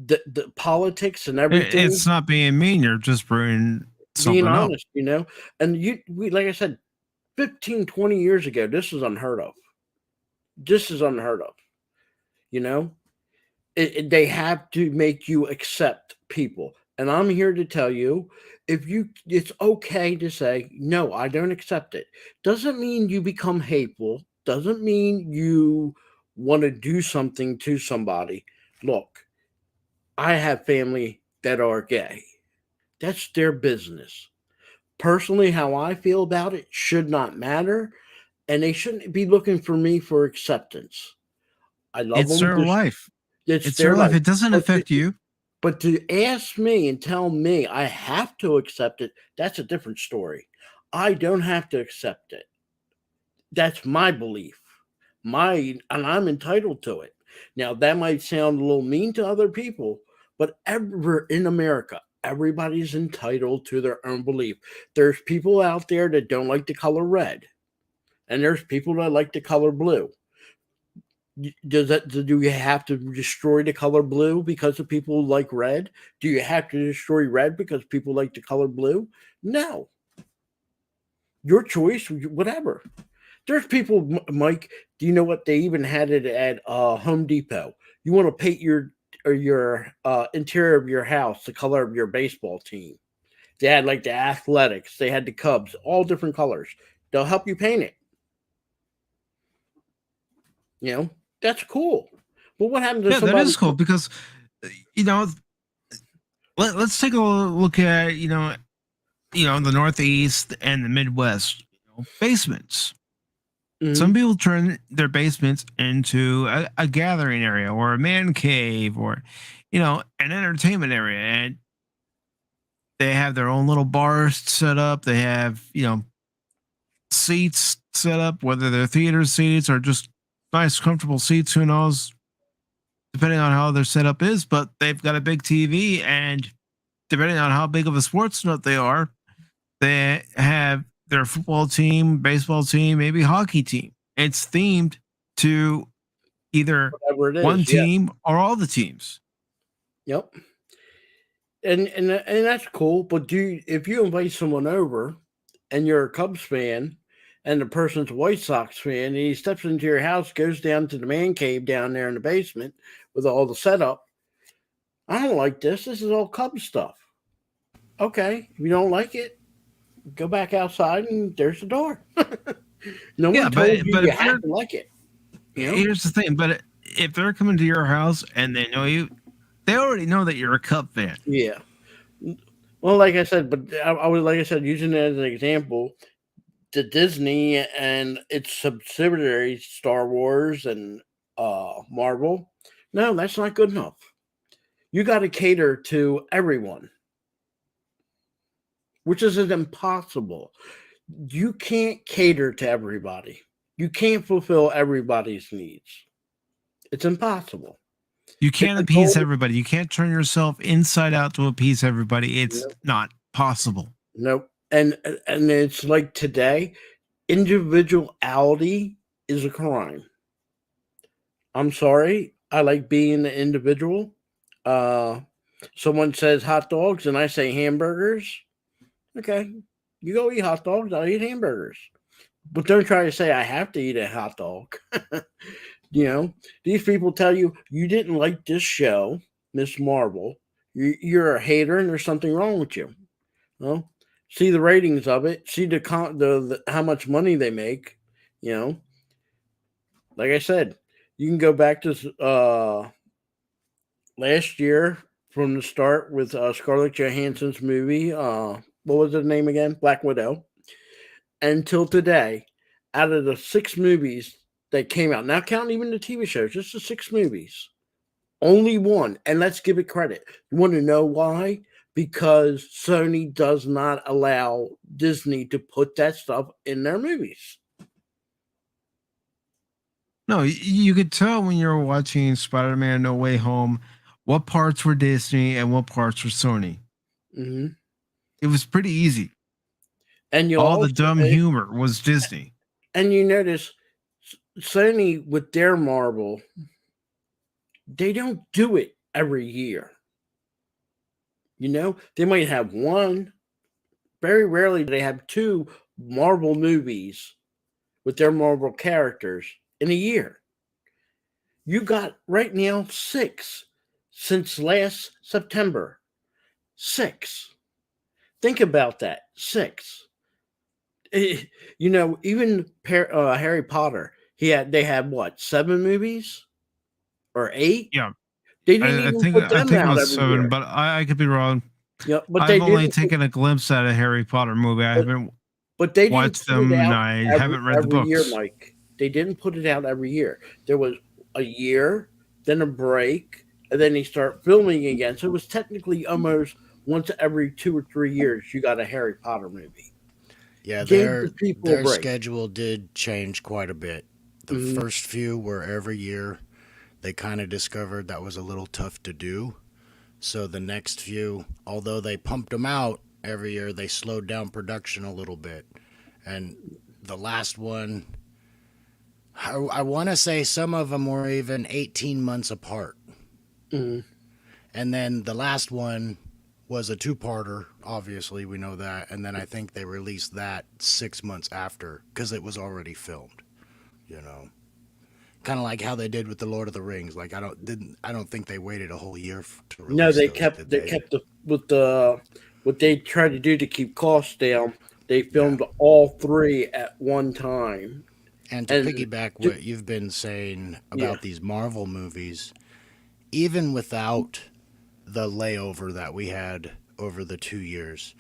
the politics and everything. it's not being mean. You're just bringing something being honest, up. you know. And we like I said, 15, 20 years ago, this was unheard of. This is unheard of. You know, they have to make you accept people. And I'm here to tell you, it's okay to say, no, I don't accept it. Doesn't mean you become hateful. Doesn't mean you want to do something to somebody. Look, I have family that are gay. That's their business. Personally, how I feel about it should not matter, and they shouldn't be looking for me for acceptance. I love It's them. their life. It's It's their their life. life. It doesn't But affect you. but to ask me and tell me I have to accept it, that's a different story. I don't have to accept it. That's my belief. And I'm entitled to it. Now that might sound a little mean to other people, but ever in America, everybody's entitled to their own belief. There's people out there that don't like the color red, and there's people that like the color blue. Do you have to destroy the color blue because of people like red? Do you have to destroy red because people like the color blue? No. Your choice, whatever. There's people, Mike. Do you know what they even had it at Home Depot? You want to paint your interior of your house the color of your baseball team. They had like the Athletics, they had the Cubs, all different colors. They'll help you paint it. That's cool. But what happens to Yeah, that somebody? is cool because, you know, let's take a look at, the Northeast and the Midwest, basements. Mhm. Some people turn their basements into a gathering area or a man cave or, an entertainment area. And they have their own little bars set up. They have, seats set up, whether they're theater seats or just nice, comfortable seats. Who knows? Depending on how their setup is, but they've got a big TV, and depending on how big of a sports nut they are, they have their football team, baseball team, maybe hockey team. It's themed to either Whatever it one is, yeah. team or all the teams. Yep. And that's cool. But if you invite someone over and you're a Cubs fan and the person's a White Sox fan and he steps into your house, goes down to the man cave down there in the basement with all the setup, I don't like this. This is all Cubs stuff. Okay, if you don't like it, go back outside and there's the door. No Yeah, one told you but you if have to like it. here's the thing, but if they're coming to your house and they know you, they already know that you're a Cub fan. Yeah. Well, like I said, but I was like I said, using it as an example, the Disney and its subsidiaries, Star Wars and Marvel. No, that's not good enough. You got to cater to everyone, which is impossible. You can't cater to everybody. You can't fulfill everybody's needs. It's impossible. You can't The appease goal- everybody. You can't turn yourself inside out to appease everybody. It's Nope. not possible. Nope. And it's like today, individuality is a crime. I'm sorry. I like being an individual. Someone says hot dogs and I say hamburgers. Okay. You go eat hot dogs, I'll eat hamburgers. But don't try to say I have to eat a hot dog. These people tell you you didn't like this show, Miss Marvel. You're a hater and there's something wrong with you. Well, see the ratings of it, see the how much money they make, Like I said, you can go back to last year from the start with Scarlett Johansson's movie. What was the name again? Black Widow. Until today, out of the 6 movies that came out, not counting even the TV shows, just the 6 movies, only one. And let's give it credit. You want to know why? Because Sony does not allow Disney to put that stuff in their movies. No, you could tell when you're watching Spider-Man No Way Home what parts were Disney and what parts were Sony. Mm-hmm. It was pretty easy. And you All the dumb humor was Disney. And you notice Sony with their Marvel, they don't do it every year. They might have one. Very rarely do they have 2 Marvel movies with their Marvel characters in a year. You got right now 6 since last September. 6. Think about that. 6. Even Harry Potter, They had what, 7 movies or 8? Yeah, They didn't even put I them think it out was every 7, year. but I could be wrong. Yeah, but they I've only didn't. taken a glimpse at a Harry Potter movie. I But haven't they didn't watched put it them, and out I every haven't read the year, books. Mike. They didn't put it out every year. There was a year, then a break, and then they start filming again. So it was technically almost once every 2 or 3 years you got a Harry Potter movie. Yeah, Gave the people a their break. schedule did change quite a bit. The Mhm. first few were every year. They kind of discovered that was a little tough to do. So the next few, although they pumped them out every year, they slowed down production a little bit. And the last one, I want to say some of them were even 18 months apart. Mhm. And then the last one was a two-parter, obviously, we know that. And then I think they released that 6 months after because it was already filmed, you know. Kind of like how they did with the Lord of the Rings. Like I don't think they waited a whole year to release No, they those, kept did they they? kept what they tried to do to keep costs down. They Yeah. filmed all 3 at one time. And to And piggyback ju- what you've been saying yeah. about these Marvel movies, even without the layover that we had over the 2 years,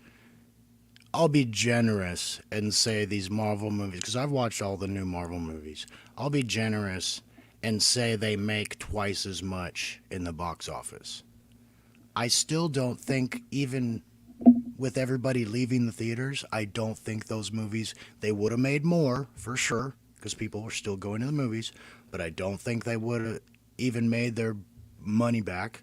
I'll be generous and say these Marvel movies, because I've watched all the new Marvel movies. I'll be generous and say they make twice as much in the box office. I still don't think, even with everybody leaving the theaters, I don't think those movies, they would have made more for sure, because people were still going to the movies, but I don't think they would have even made their money back.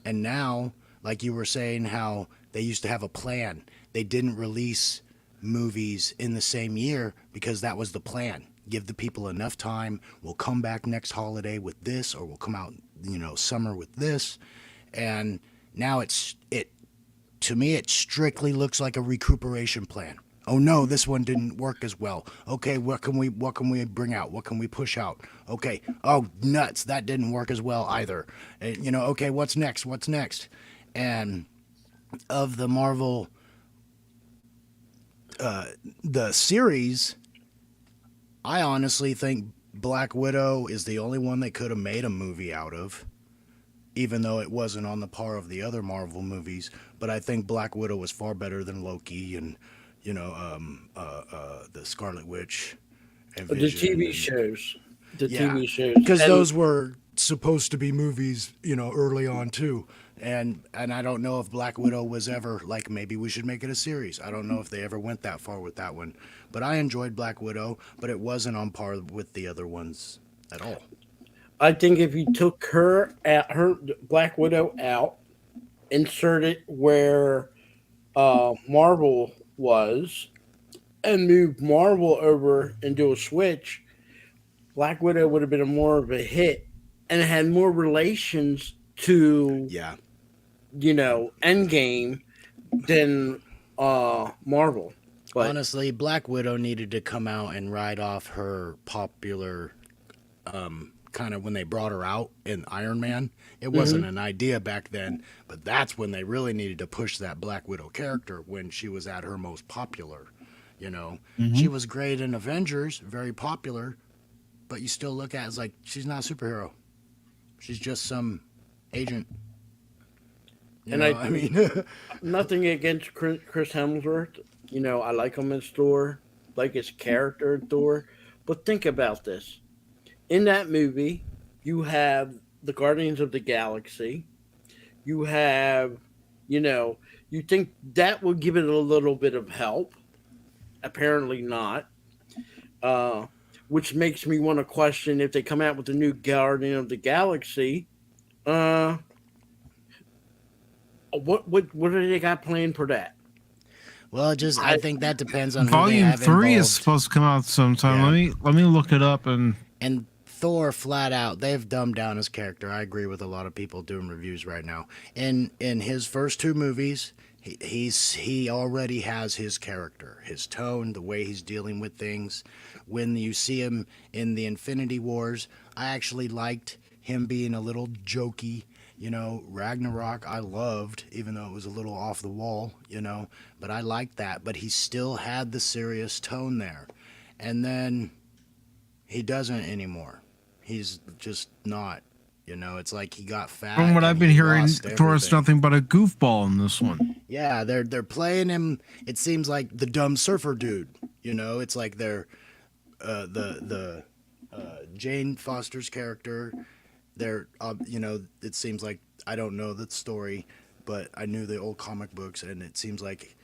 And now, like you were saying, how they used to have a plan. They didn't release movies in the same year because that was the plan. Give the people enough time. We'll come back next holiday with this, or we'll come out, summer with this. And now it to me it strictly looks like a recuperation plan. Oh no, this one didn't work as well. Okay, what can we bring out? What can we push out? Okay, oh nuts, that didn't work as well either. Okay, what's next? What's next? And of the Marvel the series, I honestly think Black Widow is the only one they could have made a movie out of, even though it wasn't on the par of the other Marvel movies. But I think Black Widow was far better than Loki and, the Scarlet Witch and The Vision. TV And shows. The yeah, TV shows. because And those were supposed to be movies, early on too. And I don't know if Black Widow was ever like, maybe we should make it a series. I don't know if they ever went that far with that one. But I enjoyed Black Widow, but it wasn't on par with the other ones at all. I think if you took her Black Widow out, insert it where Marvel was, and move Marvel over and do a switch, Black Widow would have been more of a hit, and it had more relations to Yeah. Endgame than Marvel. But Honestly, Black Widow needed to come out and ride off her popular kind of when they brought her out in Iron Man. It wasn't mhm. an idea back then, but that's when they really needed to push that Black Widow character when she was at her most popular. She Hmm. was great in Avengers, very popular, but you still look at it as like she's not a superhero. She's just some agent. And I I mean, nothing against Chris Hemsworth. I like him in Thor, like his character in Thor. But think about this: in that movie, you have the Guardians of the Galaxy. You have, you know, you think that would give it a little bit of help. Apparently not. Uh, which makes me want to question if they come out with a new Guardian of the Galaxy. Uh, what do they got planned for that? well, just I I think that depends on who they Volume have 3 is involved. supposed to come out sometime. Yeah. Let me look it up. And And Thor, flat out, they've dumbed down his character. I agree with a lot of people doing reviews right now. In his first two movies, he already has his character, his tone, the way he's dealing with things. When you see him in the Infinity Wars, I actually liked him being a little jokey. Ragnarok I loved, even though it was a little off the wall, but I liked that. But he still had the serious tone there. And then He doesn't anymore. He's just not. You know, it's like he got fat. From what and I've been he hearing, lost Thor's everything. nothing but a goofball in this one. Yeah, they're playing him. It seems like the dumb surfer dude. You know, it's like they're the Jane Foster's character. They're you know, it seems like I don't know the story, but I knew the old comic books, and it seems like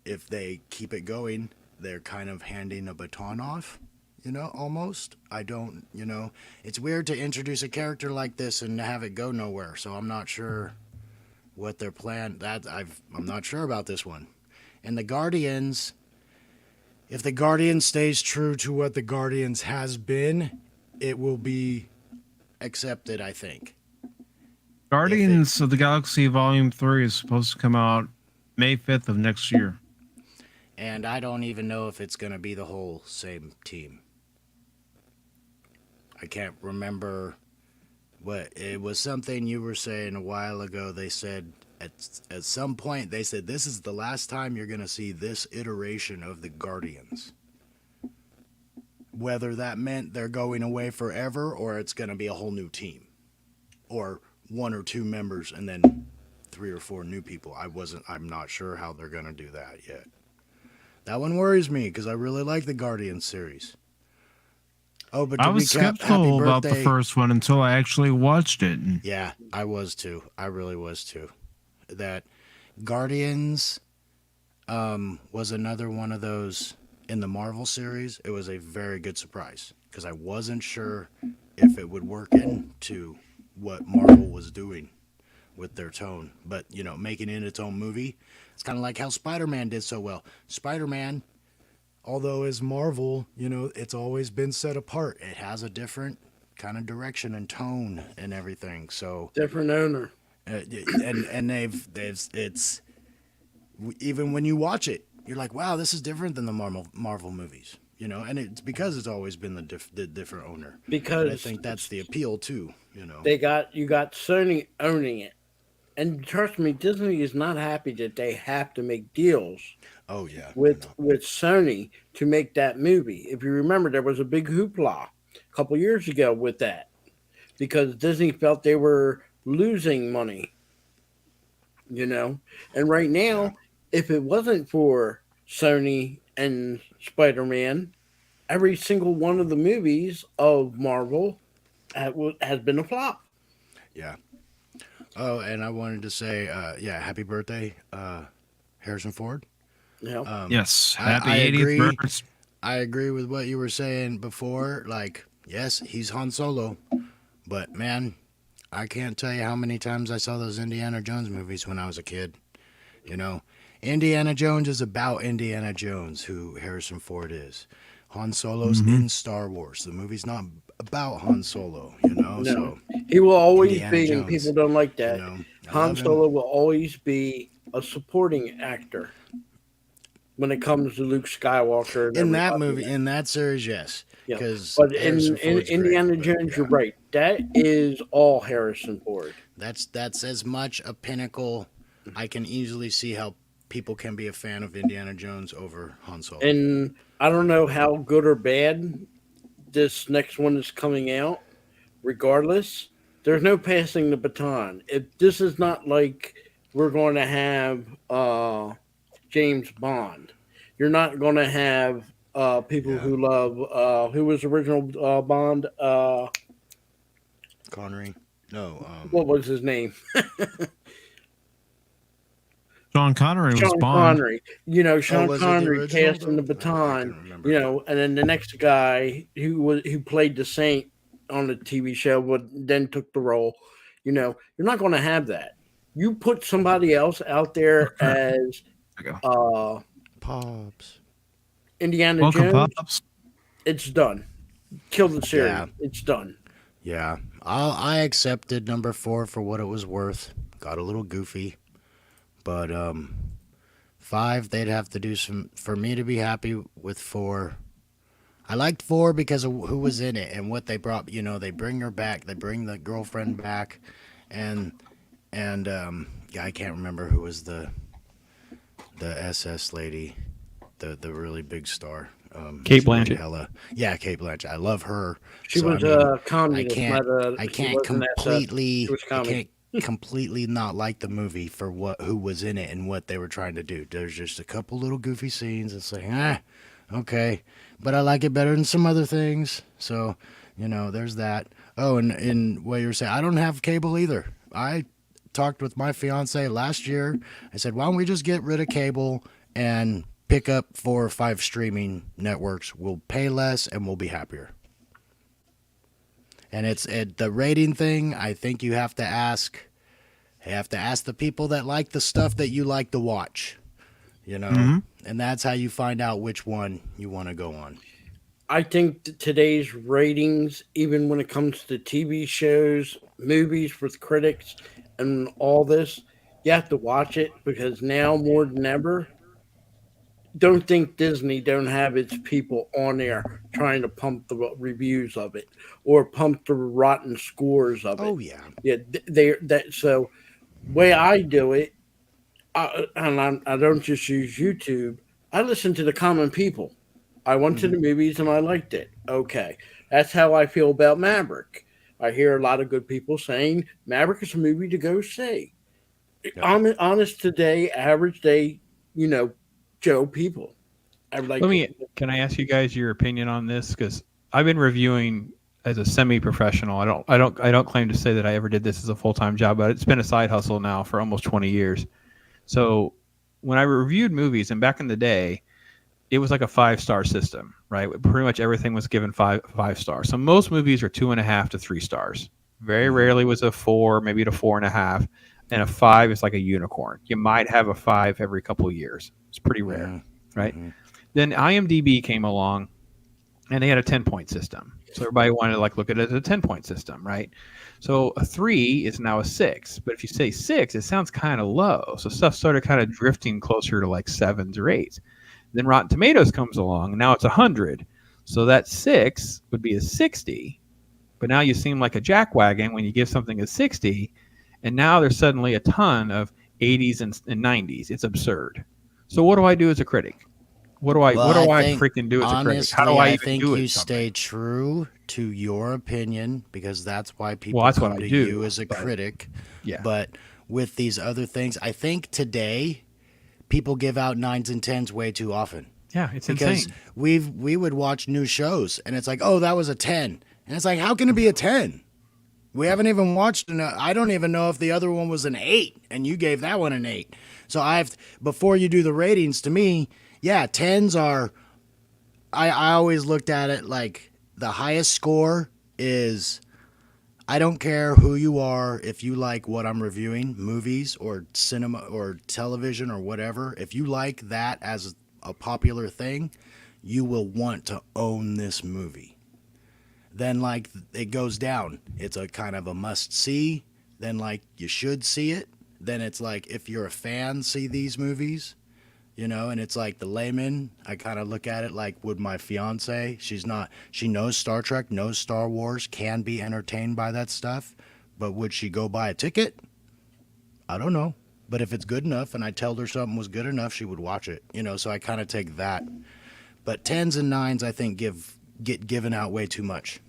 if they keep it going, they're kind of handing a baton off. You know, almost. I don't. You know, it's weird to introduce a character like this and have it go nowhere. So I'm not sure what their plan. I'm not sure about this one. And the Guardians, if the Guardians stays true to what the Guardians has been, it will be accepted, I think. Guardians of the Galaxy Volume 3 is supposed to come out May 5th of next year. And I don't even know if it's going to be the whole same team. I can't remember what it was. Something you were saying a while ago. They said at some point, they said this is the last time you're going to see this iteration of the Guardians. Whether that meant they're going away forever or it's going to be a whole new team. Or one or two members and then 3 or 4 new people. I'm not sure how they're going to do that yet. That one worries me because I really like the Guardians series. Oh, but I was skeptical about the first one until I actually watched it. Yeah, I was too. I really was too. That Guardians was another one of those in the Marvel series. It was a very good surprise because I wasn't sure if it would work into what Marvel was doing with their tone. But, you know, making it its own movie, it's kind of like how Spider-Man did so well. Spider-Man, although is Marvel, you know, it's always been set apart. It has a different kind of direction and tone and everything. So different owner. And it's even when you watch it, you're like, wow, this is different than the Marvel movies, you know. And it's because it's always been the different owner. Because but I think that's the appeal too, you know. You got Sony owning it, and trust me, Disney is not happy that they have to make deals. Oh yeah, with Sony to make that movie. If you remember, there was a big hoopla a couple years ago with that because Disney felt they were losing money, you know. And right now, if it wasn't for Sony and Spider-Man, every single one of the movies of Marvel has been a flop. Yeah. Oh, and I wanted to say, happy birthday, Harrison Ford. Yeah. Yes. Happy I 80th birthday. I agree with what you were saying before. Like, yes, he's Han Solo, but man, I can't tell you how many times I saw those Indiana Jones movies when I was a kid. You know, Indiana Jones is about Indiana Jones, who Harrison Ford is. Han Solo's in Star Wars. The movie's not about Han Solo, you know? No. So he will always Indiana be, Jones, and people don't like that. you know, Han Solo will always be a supporting actor when it comes to Luke Skywalker. And in that movie, in that series, yes. Yeah. Because But in Indiana Jones, you're right. That is all Harrison Ford. That's as much a pinnacle. I can easily see how people can be a fan of Indiana Jones over Han Solo. And I don't know how good or bad this next one is coming out. Regardless, there's no passing the baton. If this is not like we're going to have James Bond, you're not going to have people who love who was original Bond. Connery. No. What was his name? Sean Connery was Bond. Connery. You know, Sean Connery passing the baton. You know, and then the next guy who played the Saint on the TV show then took the role. You know, you're not going to have that. You put somebody else out there as Pops. Indiana Welcome, Jones. Pops. It's done. Kill the series. Yeah. It's done. Yeah, I accepted number 4 for what it was worth. Got a little goofy, but 5 they'd have to do some for me to be happy with 4. I liked 4 because of who was in it and what they brought. You know, they bring her back, they bring the girlfriend back, and I can't remember who was the SS lady, the really big star. Kate she's really Blanchett. Yeah, Kate Blanchett. I love her. She So, was I mean, a communist. I She can't wasn't completely, she was I communist. can't completely not like the movie for who was in it and what they were trying to do. There's just a couple little goofy scenes. It's like, okay, but I like it better than some other things. So, there's that. Oh, and what you were saying, I don't have cable either. I talked with my fiance last year. I said, why don't we just get rid of cable and pick up 4 or 5 streaming networks? We'll pay less and we'll be happier. And it's the rating thing. I think you have to ask. You have to ask the people that like the stuff that you like to watch. And that's how you find out which one you want to go on. I think today's ratings, even when it comes to TV shows, movies with critics, and all this, you have to watch it because now more than ever, don't think Disney don't have its people on there trying to pump the reviews of it or pump the rotten scores of it. Oh yeah, So way I do it, and I don't just use YouTube. I listen to the common people. I went to the movies and I liked it. Okay, that's how I feel about Maverick. I hear a lot of good people saying Maverick is a movie to go see. I'm honest today, average day, Joe people. Can I ask you guys your opinion on this? Because I've been reviewing as a semi-professional. I don't claim to say that I ever did this as a full-time job, but it's been a side hustle now for almost 20 years. So when I reviewed movies, and back in the day, it was like a 5-star system, right? Pretty much everything was given five stars. So most movies are 2.5 to 3 stars. Very rarely was a 4, maybe to 4.5, and a 5 is like a unicorn. You might have a 5 every couple of years. It's pretty rare, right? Then IMDb came along, and they had a 10-point system. So everybody wanted to look at it as a 10-point system, right? So a 3 is now a 6, but if you say 6, it sounds kind of low. So stuff started kind of drifting closer to like 7s or 8s. Then Rotten Tomatoes comes along, and now it's 100. So that 6 would be a 60, but now you seem like a jackwagon when you give something a 60, and now there's suddenly a ton of 80s and 90s. It's absurd. So what do I do as a critic? What do I freaking do as a critic? How do I even do it? You stay true to your opinion because that's why people that's come what I to do, you as a critic. Yeah. But with these other things, I think today people give out 9s and 10s way too often. Yeah, it's because insane. We would watch new shows and it's like, oh, that was a 10, and it's like, how can it be a 10? We haven't even watched. I don't even know if the other one was an 8, and you gave that one an 8. So before you do the ratings, to me, yeah, 10s are. I always looked at it like the highest score is. I don't care who you are, if you like what I'm reviewing, movies or cinema or television or whatever, if you like that as a popular thing, you will want to own this movie. Then it goes down. It's a kind of a must see. Then you should see it. Then it's like if you're a fan, see these movies. And it's like the layman, I kind of look at it like with my fiance. She knows Star Trek, knows Star Wars, can be entertained by that stuff. But would she go buy a ticket? I don't know. But if it's good enough and I told her something was good enough, she would watch it. So I kind of take that. But 10s and 9s, I think, get given out way too much.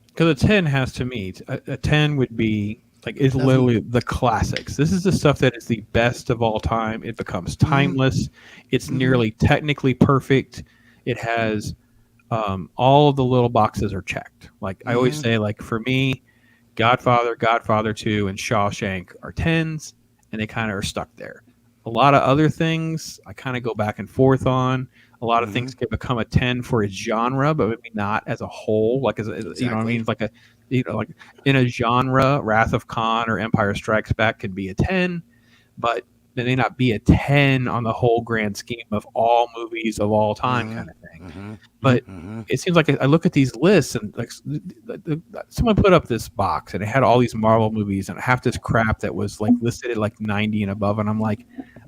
Because a 10 has to meet. A 10 would be it's literally the classics. This is the stuff that is the best of all time. It becomes timeless. It's nearly technically perfect. It has all of the little boxes are checked. I always say, for me, Godfather, Godfather 2, and Shawshank are 10s, and they kind of are stuck there. A lot of other things I kind of go back and forth on. A lot of things can become a 10 for its genre, but maybe not as a whole. You know what I mean? In a genre, Wrath of Khan or Empire Strikes Back could be a 10, but they may not be a 10 on the whole grand scheme of all movies of all time kind of thing. But it seems like I look at these lists and someone put up this box and it had all these Marvel movies and half this crap that was listed at 90 and above, and I'm like,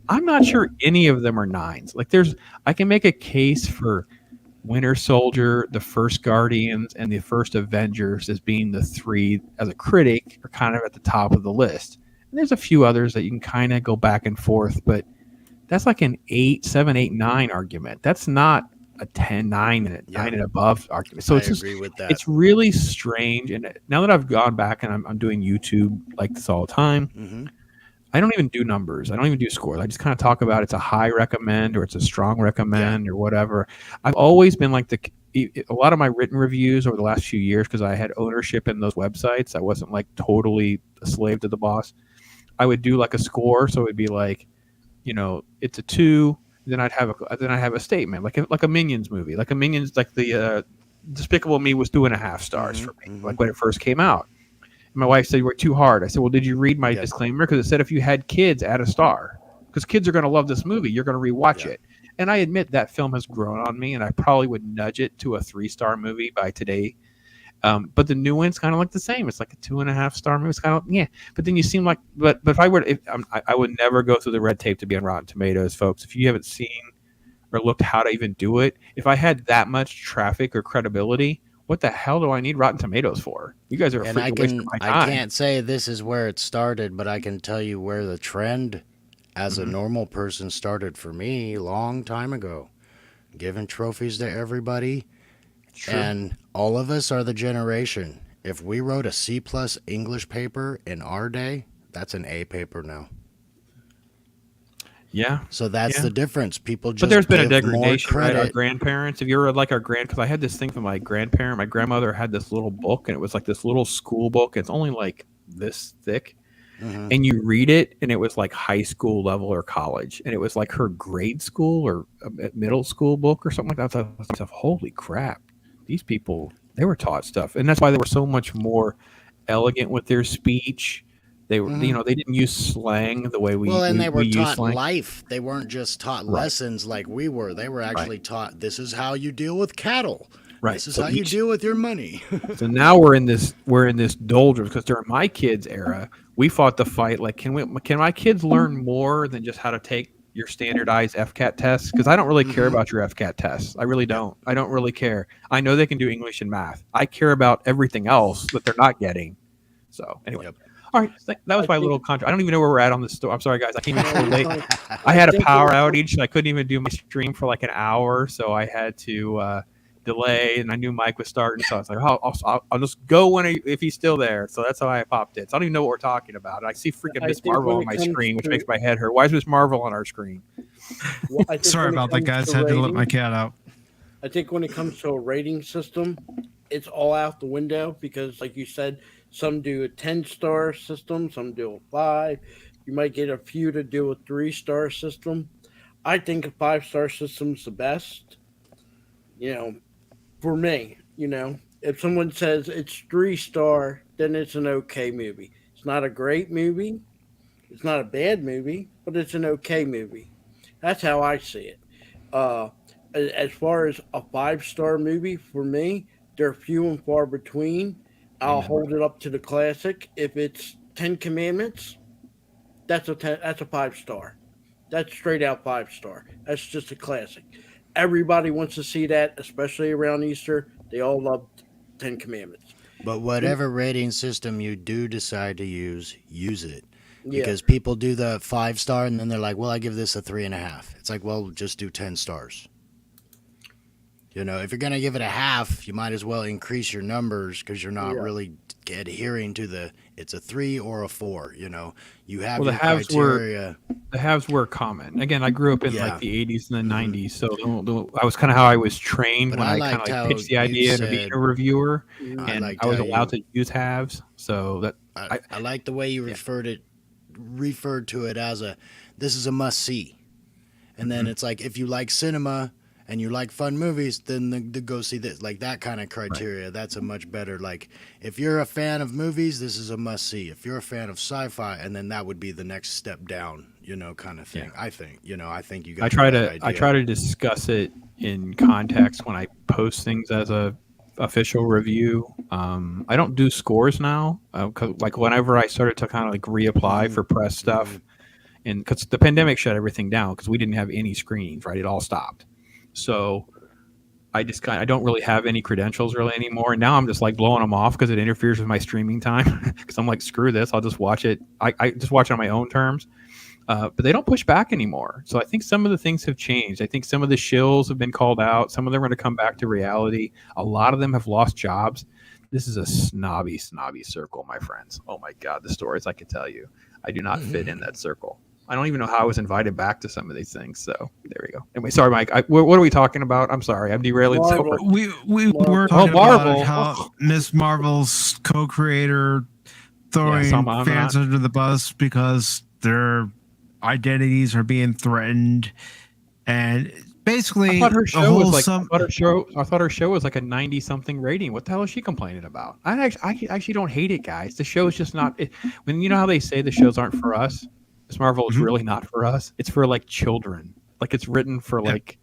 I'm not sure any of them are 9s. I can make a case for Winter Soldier, the first Guardians, and the first Avengers as being the 3 as a critic are kind of at the top of the list. And there's a few others that you can kind of go back and forth, but that's like an 8, 7, 8, 9 argument. That's not a 10, 9, and Yeah. 9 and above argument. So I it's just, agree with that. it's really strange. And now that I've gone back and I'm doing YouTube like this all the time, Mm-hmm. I don't even do numbers. I don't even do scores. I just kind of talk about it's a high recommend or it's a strong recommend or whatever. I've always been like a lot of my written reviews over the last few years, because I had ownership in those websites. I wasn't like totally a slave to the boss. I would do like a score. So it'd be like, it's a 2. Then I'd have a statement like a Minions movie, like the Despicable Me was 2.5 stars for me, like when it first came out. My wife said, "You were too hard." I said, "Well, did you read my disclaimer? Because it said if you had kids, add a star. Because kids are going to love this movie. You're going to rewatch it." And I admit that film has grown on me, and I probably would nudge it to a 3-star movie by today. But the new one's kind of like the same. It's like a 2.5-star movie. It's kind of But then you seem like, but if I were, I would never go through the red tape to be on Rotten Tomatoes, folks. If you haven't seen or looked how to even do it, if I had that much traffic or credibility, what the hell do I need Rotten Tomatoes for? You guys are a freaking waste of my time. I can't say this is where it started, but I can tell you where the trend as a normal person started for me a long time ago. Giving trophies to everybody. True. And all of us are the generation. If we wrote a C+ English paper in our day, that's an A paper now. Yeah. So that's the difference. People just But there's been a give more degradation, right? credit. Our grandparents, if you're like our because I had this thing from my grandparent. My grandmother had this little book, and it was like this little school book. It's only like this thick. And you read it, and it was like high school level or college. And it was like her grade school or middle school book or something like that. I thought, holy crap. These people, they were taught stuff. And that's why they were so much more elegant with their speech. They were, they didn't use slang the way we use. Well, and they were taught slang. life. They weren't just taught lessons like we were. They were actually taught, this is how you deal with cattle. Right. This is how you deal with your money. So now we're in this doldrums, because during my kids' era, we fought the fight. Like, can my kids learn more than just how to take your standardized FCAT tests? Because I don't really care about your FCAT tests. I really don't. I don't really care. I know they can do English and math. I care about everything else that they're not getting. So anyway. Yep. All right, that was my little contra. I don't even know where we're at on this story. I'm sorry, guys. I came in so late. I had a power outage. I couldn't even do my stream for like an hour, so I had to delay. And I knew Mike was starting, so I was like, I'll just go if he's still there. So that's how I popped in. So I don't even know what we're talking about. I see freaking Miss Marvel on my screen, which makes my head hurt. Why is Miss Marvel on our screen? Well, Sorry about that, guys. Had to let my cat out. I think when it comes to a rating system, it's all out the window because, like you said, some do a 10-star system, some do a 5. You might get a few to do a 3-star system. I think a 5-star system's the best. For me, if someone says it's 3-star, then it's an okay movie. It's not a great movie. It's not a bad movie, but it's an okay movie. That's how I see it. As far as a 5-star movie, for me, they're few and far between. I'll hold it up to the classic. If it's 10 Commandments, that's a 5-star. That's straight out 5-star. That's just a classic. Everybody wants to see that, especially around Easter. They all love 10 Commandments. But whatever rating system you do decide to use it. Because people do the 5-star and then they're like, well, I give this a 3.5. It's like, well, just do 10 stars. If you're going to give it a half, you might as well increase your numbers because you're not really adhering to it's a 3 or a 4. You have your criteria. The halves were common. Again, I grew up in like the 80s and the 90s, so I was kind of how I was trained when I kind of pitched the idea to being a reviewer, and I was allowed to use halves. So that I like the way you referred to it as this is a must see, and then it's like if you like cinema and you like fun movies, then go see this. Like that kind of criteria, that's a much better. Like if you're a fan of movies, this is a must see. If you're a fan of sci-fi, and then that would be the next step down, kind of thing. Yeah. I think you guys. I try to discuss it in context when I post things as a official review. I don't do scores now, 'cause like whenever I started to kind of like reapply for press stuff, and because the pandemic shut everything down because we didn't have any screenings, right? It all stopped. So I just I don't really have any credentials really anymore. And now I'm just like blowing them off because it interferes with my streaming time. Because I'm like, screw this, I'll just watch it. I just watch it on my own terms. But they don't push back anymore. So I think some of the things have changed. I think some of the shills have been called out. Some of them are going to come back to reality. A lot of them have lost jobs. This is a snobby circle, my friends. Oh my God, the stories I could tell you. I do not fit in that circle. I don't even know how I was invited back to some of these things. So there we go. Anyway, sorry, Mike. What are we talking about? I'm sorry. I'm derailing. Marvel. We were talking about how Miss Marvel's co-creator throwing fans under the bus because their identities are being threatened, and basically, I thought her show was like I thought her show was like a 90-something rating. What the hell is she complaining about? I actually don't hate it, guys. The show is just not. When you know how they say the shows aren't for us, Miss Marvel is really not for us. It's for like children. Like it's written for like.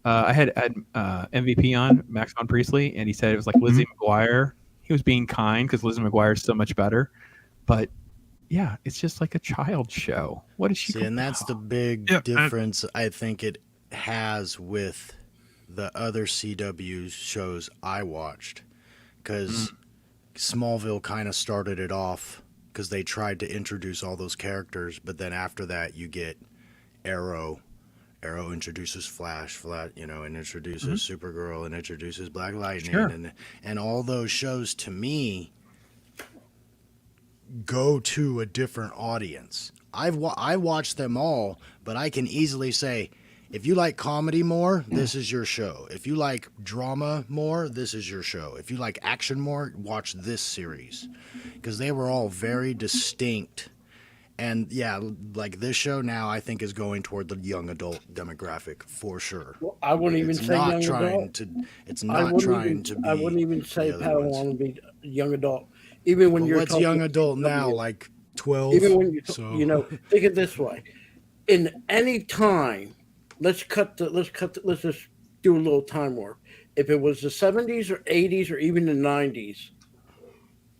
I had MVP on Max von Priestley, and he said it was like Lizzie McGuire. He was being kind because Lizzie McGuire is so much better, but. Yeah, it's just like a child show. What is she? See, and that's the big difference I think it has with the other CW shows I watched, because Smallville kind of started it off because they tried to introduce all those characters, but then after that you get Arrow. Arrow introduces Flash, and introduces Supergirl and introduces Black Lightning, and all those shows to me go to a different audience. I watched them all, but I can easily say, if you like comedy more, this is your show. If you like drama more, this is your show. If you like action more, watch this series. Because they were all very distinct. And yeah, like this show now I think is going toward the young adult demographic for sure. Well, I wouldn't even say young adult. It's not trying to be. I wouldn't even say Padawan would be young adult. Even when you're what's young adult now, like 12. Even when think it this way: in any time, let's just do a little time warp. If it was the 70s or 80s or even the 90s,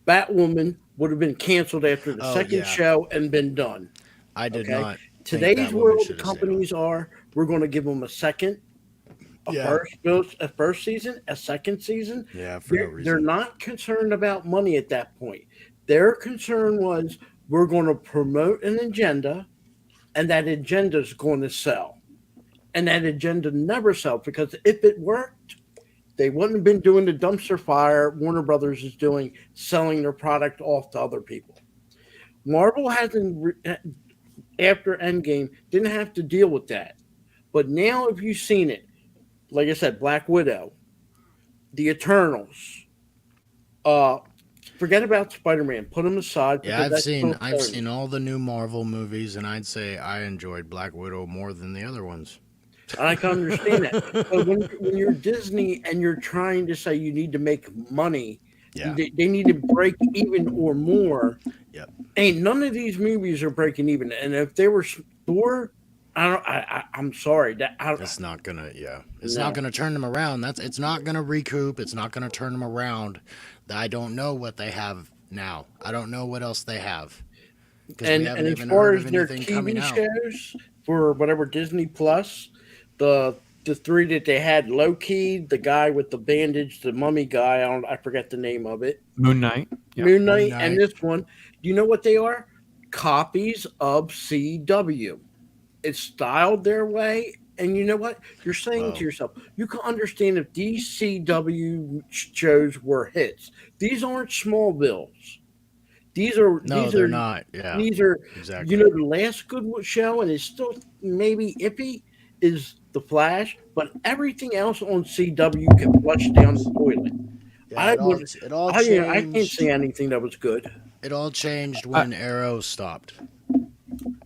Batwoman would have been canceled after the second show and been done. I did not. Today's world, the companies are. We're going to give them a second. A first season, a second season. Yeah, for no reason. They're not concerned about money at that point. Their concern was we're going to promote an agenda, and that agenda is going to sell. And that agenda never sells, because if it worked, they wouldn't have been doing the dumpster fire Warner Brothers is doing, selling their product off to other people. Marvel hasn't, after Endgame, didn't have to deal with that. But now, if you've seen it, like I said, Black Widow, the Eternals. Forget about Spider-Man. Put them aside. Yeah, I've seen all the new Marvel movies, and I'd say I enjoyed Black Widow more than the other ones. I can understand that. But when you're Disney and you're trying to say you need to make money, they need to break even or more. Yep. Ain't none of these movies are breaking even. And if they were Thor, I'm sorry. It's not gonna. Yeah, it's not gonna turn them around. It's not gonna recoup. It's not gonna turn them around. I don't know what they have now. I don't know what else they have. And as far as their TV shows for whatever Disney Plus, the three that they had, Loki, the guy with the bandage, the mummy guy, I forget the name of it. Moon Knight. Yeah. Moon Knight, and this one. Do you know what they are? Copies of CW. It's styled their way, and you know what? You're saying to yourself, you can understand if these CW shows were hits. These aren't Smallvilles. They're not. Yeah, these are exactly. The last good show, and it's still maybe iffy, is The Flash, but everything else on CW can flush down the toilet. Yeah, I can't say anything that was good. It all changed when Arrow stopped.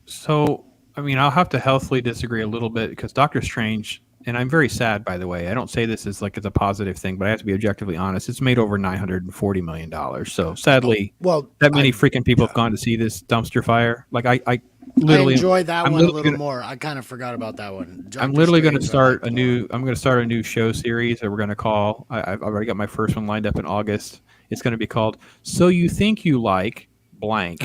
So, I mean, I'll have to healthily disagree a little bit, because Doctor Strange, and I'm very sad, by the way. I don't say this as like it's a positive thing, but I have to be objectively honest. It's made over $940 million. So sadly, that many freaking people have gone to see this dumpster fire. Like I literally enjoyed that one a little more. I kind of forgot about that one. I'm literally going to start a new show series that we're going to call. I've already got my first one lined up in August. It's going to be called "So You Think You Like Blank,"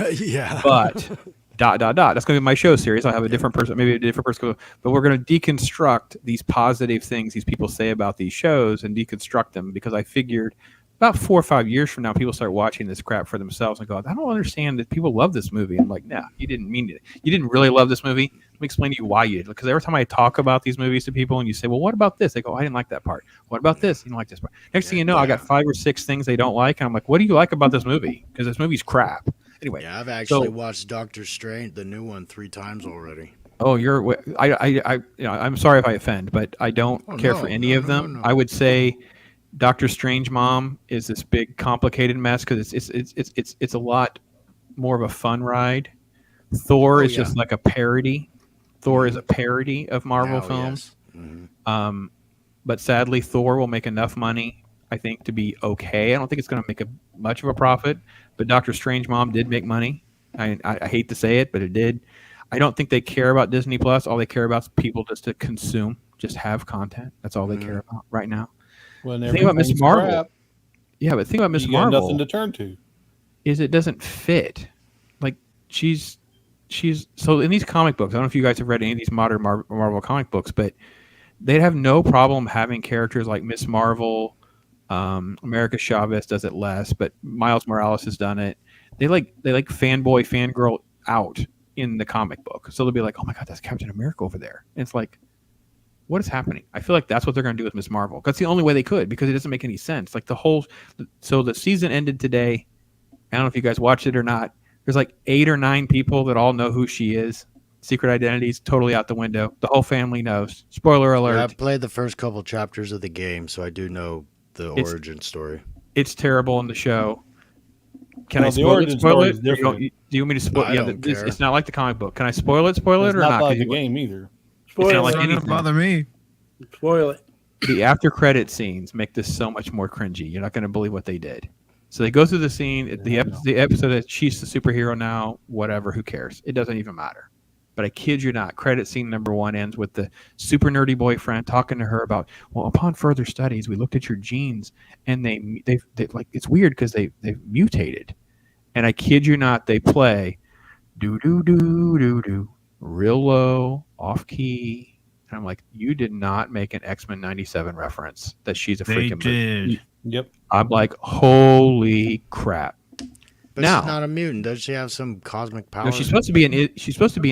but. ... That's going to be my show series. I'll have a different person, maybe a different person, but we're going to deconstruct these positive things these people say about these shows and deconstruct them, because I figured, about 4 or 5 years from now, people start watching this crap for themselves and go, I don't understand that people love this movie. I'm like, no, you didn't mean it. You didn't really love this movie. Let me explain to you why you did. Because every time I talk about these movies to people and you say, well, what about this? They go, I didn't like that part. What about this? You didn't like this part. Next thing you know, I got 5 or 6 things they don't like. And I'm like, what do you like about this movie? Because this movie's crap. Anyway. Yeah, I've actually watched Doctor Strange, the new one, 3 times already. Oh, I'm sorry if I offend, but I don't care for any of them. I would say Doctor Strange Mom is this big complicated mess because it's a lot more of a fun ride. Thor is just like a parody. Thor is a parody of Marvel films. Yes. Mm-hmm. But sadly, Thor will make enough money, I think, to be okay. I don't think it's going to make much of a profit. But Doctor Strange Mom did make money. I hate to say it, but it did. I don't think they care about Disney Plus. All they care about is people just to consume, just have content. That's all they care about right now. Well, think about Miss Marvel. Crap. Yeah, but think about Miss Marvel. Nothing to turn to. Is it doesn't fit. Like she's so in these comic books. I don't know if you guys have read any of these modern Marvel comic books, but they'd have no problem having characters like Miss Marvel. America Chavez does it less, but Miles Morales has done it. They like fanboy, fangirl out in the comic book. So they'll be like, oh my God, that's Captain America over there. And it's like, what is happening? I feel like that's what they're going to do with Miss Marvel. That's the only way they could, because it doesn't make any sense. Like so the season ended today. I don't know if you guys watched it or not. There's like 8 or 9 people that all know who she is. Secret identities totally out the window. The whole family knows. Spoiler alert. Yeah, I've played the first couple chapters of the game, so I do know the origin story. It's terrible in the show. Can I spoil it? Do you want me to spoil it? It's not like the comic book. Can I spoil it? Spoil it or not? It's not like the game either. Spoil it's it. not like anything. Doesn't bother me. Spoil it. The after credit scenes make this so much more cringy. You're not going to believe what they did. So they go through the scene. The episode that she's the superhero now. Whatever. Who cares? It doesn't even matter. But I kid you not, credit scene number 1 ends with the super nerdy boyfriend talking to her about, well, upon further studies, we looked at your genes, and they like, it's weird because they've mutated. And I kid you not, they play do do do do do real low, off key. And I'm like, you did not make an X-Men 97 reference that she's a freaking. They did. Yep. I'm like, holy crap. But now, she's not a mutant. Does she have some cosmic power? No, she's supposed to be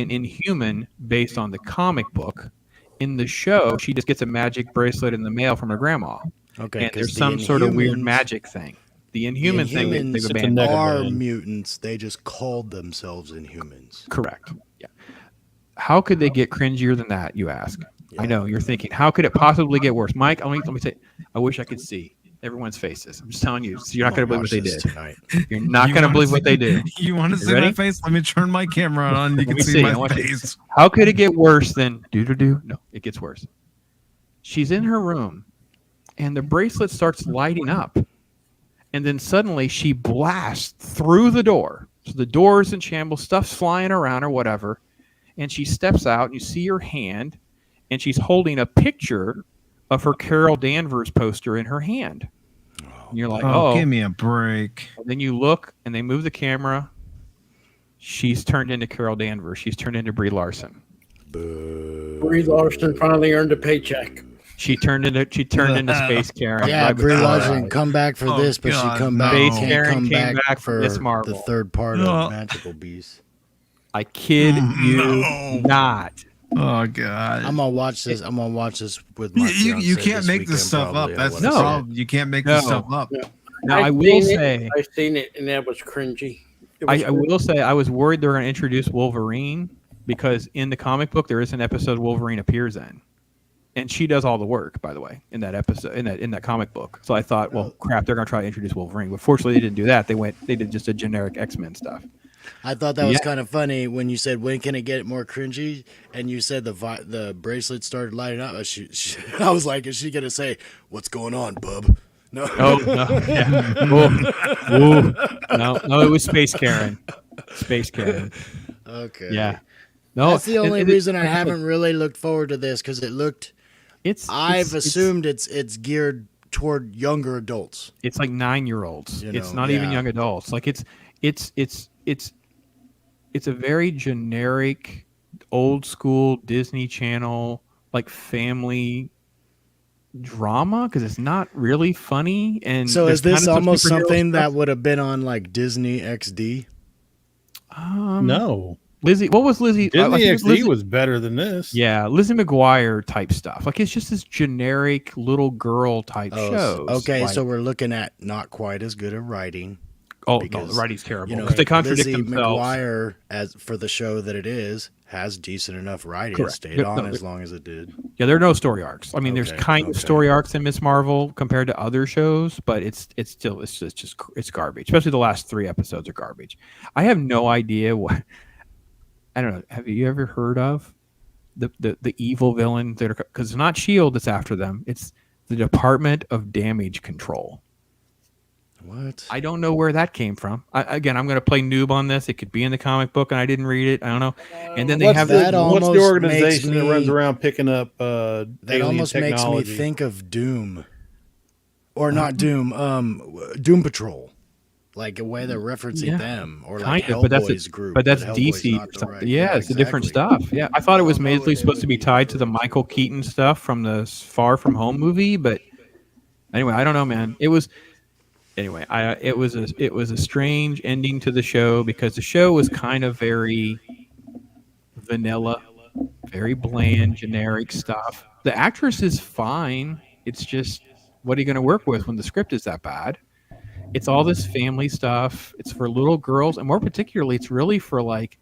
an Inhuman based on the comic book. In the show, she just gets a magic bracelet in the mail from her grandma. Okay, and there's some sort of weird magic thing. The Inhuman thing they've abandoned. Are mutants. They just called themselves Inhumans. Correct. Yeah. How could they get cringier than that, you ask? Yeah. I know, you're thinking, how could it possibly get worse? Mike, let me say, I wish I could see everyone's faces. I'm just telling you, so you're not going to believe what they did. Tonight. You're not going to believe what they did. You want to see my face? Let me turn my camera on. You can see my face. How could it get worse than do-do-do? No, it gets worse. She's in her room, and the bracelet starts lighting up. And then suddenly she blasts through the door. So the door's in shambles, stuff's flying around or whatever. And she steps out, and you see her hand, and she's holding a picture of her Carol Danvers poster in her hand. And you're like, oh, give me a break. And then you look, and they move the camera. She's turned into Carol Danvers. She's turned into Brie Larson. Brie Larson finally earned a paycheck. She turned into Space Karen. Yeah, right, Brie Larson didn't come back for this, but she come back. Space Karen came back for Miss Marvel. The third part of Magical Beasts. I kid you not. Oh God! I'm gonna watch this. I'm gonna watch this with my fiance. You can't make this stuff up. That's the problem. You can't make this stuff up. Now I will say I've seen it, and that was cringy. I will say I was worried they were going to introduce Wolverine, because in the comic book there is an episode Wolverine appears in. And she does all the work, by the way, in that episode, in that comic book. So I thought, well, crap, they're going to try to introduce Wolverine. But fortunately, they didn't do that. They did just a generic X-Men stuff. I thought that was kind of funny when you said, when can it get more cringy? And you said the bracelet started lighting up. I was like, is she going to say, what's going on, bub? No. Oh, no. Yeah. No, it was Space Karen. Space Karen. Okay. Yeah. No, that's the only reason I haven't really looked forward to this, because it looked... I've assumed it's geared toward younger adults. It's like 9-year-olds. It's not even young adults. Like it's a very generic, old school Disney Channel, like family drama because it's not really funny. And So there's is this kind of some almost superhero something that stuff. would have been on like Disney XD? No, Lizzie, what was Lizzie? I Disney think XD Lizzie, was better than this. yeah, Lizzie McGuire type stuff. Like it's just this generic little girl type Oh, shows. okay. Like, So we're looking at not quite as good at writing. oh no, because, the writing's terrible You know, because they contradict Lizzie themselves. McGuire, as for the show that it is, has decent enough writing. Correct. It stayed Yeah, on no, as long as it did. Yeah, there are no story arcs. I mean, there's Okay, kind of okay. story arcs in Miss Marvel compared to other shows, but it's just garbage. Especially the last 3 episodes are garbage. I have no idea what. I don't know. Have you ever heard of the evil villain? Because it's not Shield that's after them. It's the Department of Damage Control. What? I don't know where that came from. Again, I'm going to play noob on this. It could be in the comic book, and I didn't read it. I don't know. And then they What's have that the, what's the almost organization makes that runs me- around picking up That alien almost technology? makes me think of Doom, or not Doom. Doom Patrol, like a way they're referencing Yeah, them, or like kind of, but that's Hellboy's group. But that's Hellboy's DC not or the something. right- Yeah, it's a different exactly. stuff. Yeah, I thought it was mainly supposed to be tied to the Michael Keaton stuff from the Far From Home movie, but anyway, I don't know, man. It was anyway. It was a strange ending to the show because the show was kind of very vanilla, very bland, generic stuff. The actress is fine. It's just what are you going to work with when the script is that bad? It's all this family stuff. It's for little girls, and more particularly, it's really for like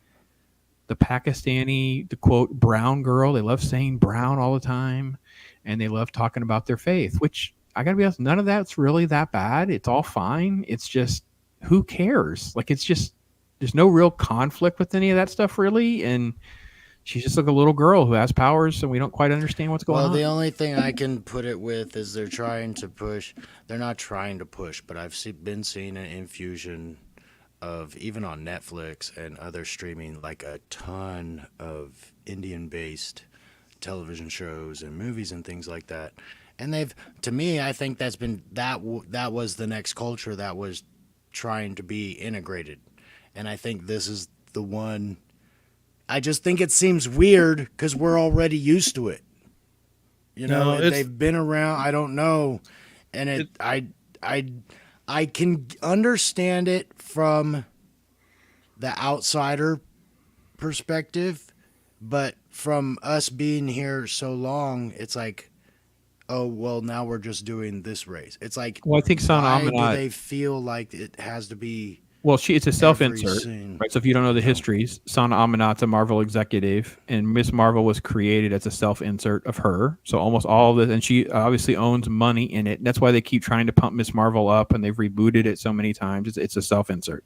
the Pakistani, the quote brown girl. They love saying brown all the time, and they love talking about their faith. Which I gotta be honest, none of that's really that bad. It's all fine. It's just who cares? Like it's just there's no real conflict with any of that stuff really, and she's just like a little girl who has powers, and we don't quite understand what's going Well, on. the only thing I can put it with is they're trying to push. They're not trying to push, but I've been seeing an infusion of, even on Netflix and other streaming, like a ton of Indian-based television shows and movies and things like that. And they've, to me, I think that's been that was the next culture that was trying to be integrated. And I think this is the one. I just think it seems weird because we're already used to it. You know, No, it's- they've been around. I don't know, and I can understand it from the outsider perspective, but from us being here so long, it's like, oh well, now we're just doing this race. It's like, Well, I think Sana why do Amanat. they feel like it has to be? Well, it's a self-insert, scene. right? So if you don't know the histories, Sana Amanat's a Marvel executive, and Miss Marvel was created as a self-insert of her. So almost all of this, and she obviously owns money in it. That's why they keep trying to pump Miss Marvel up, and they've rebooted it so many times. It's a self-insert,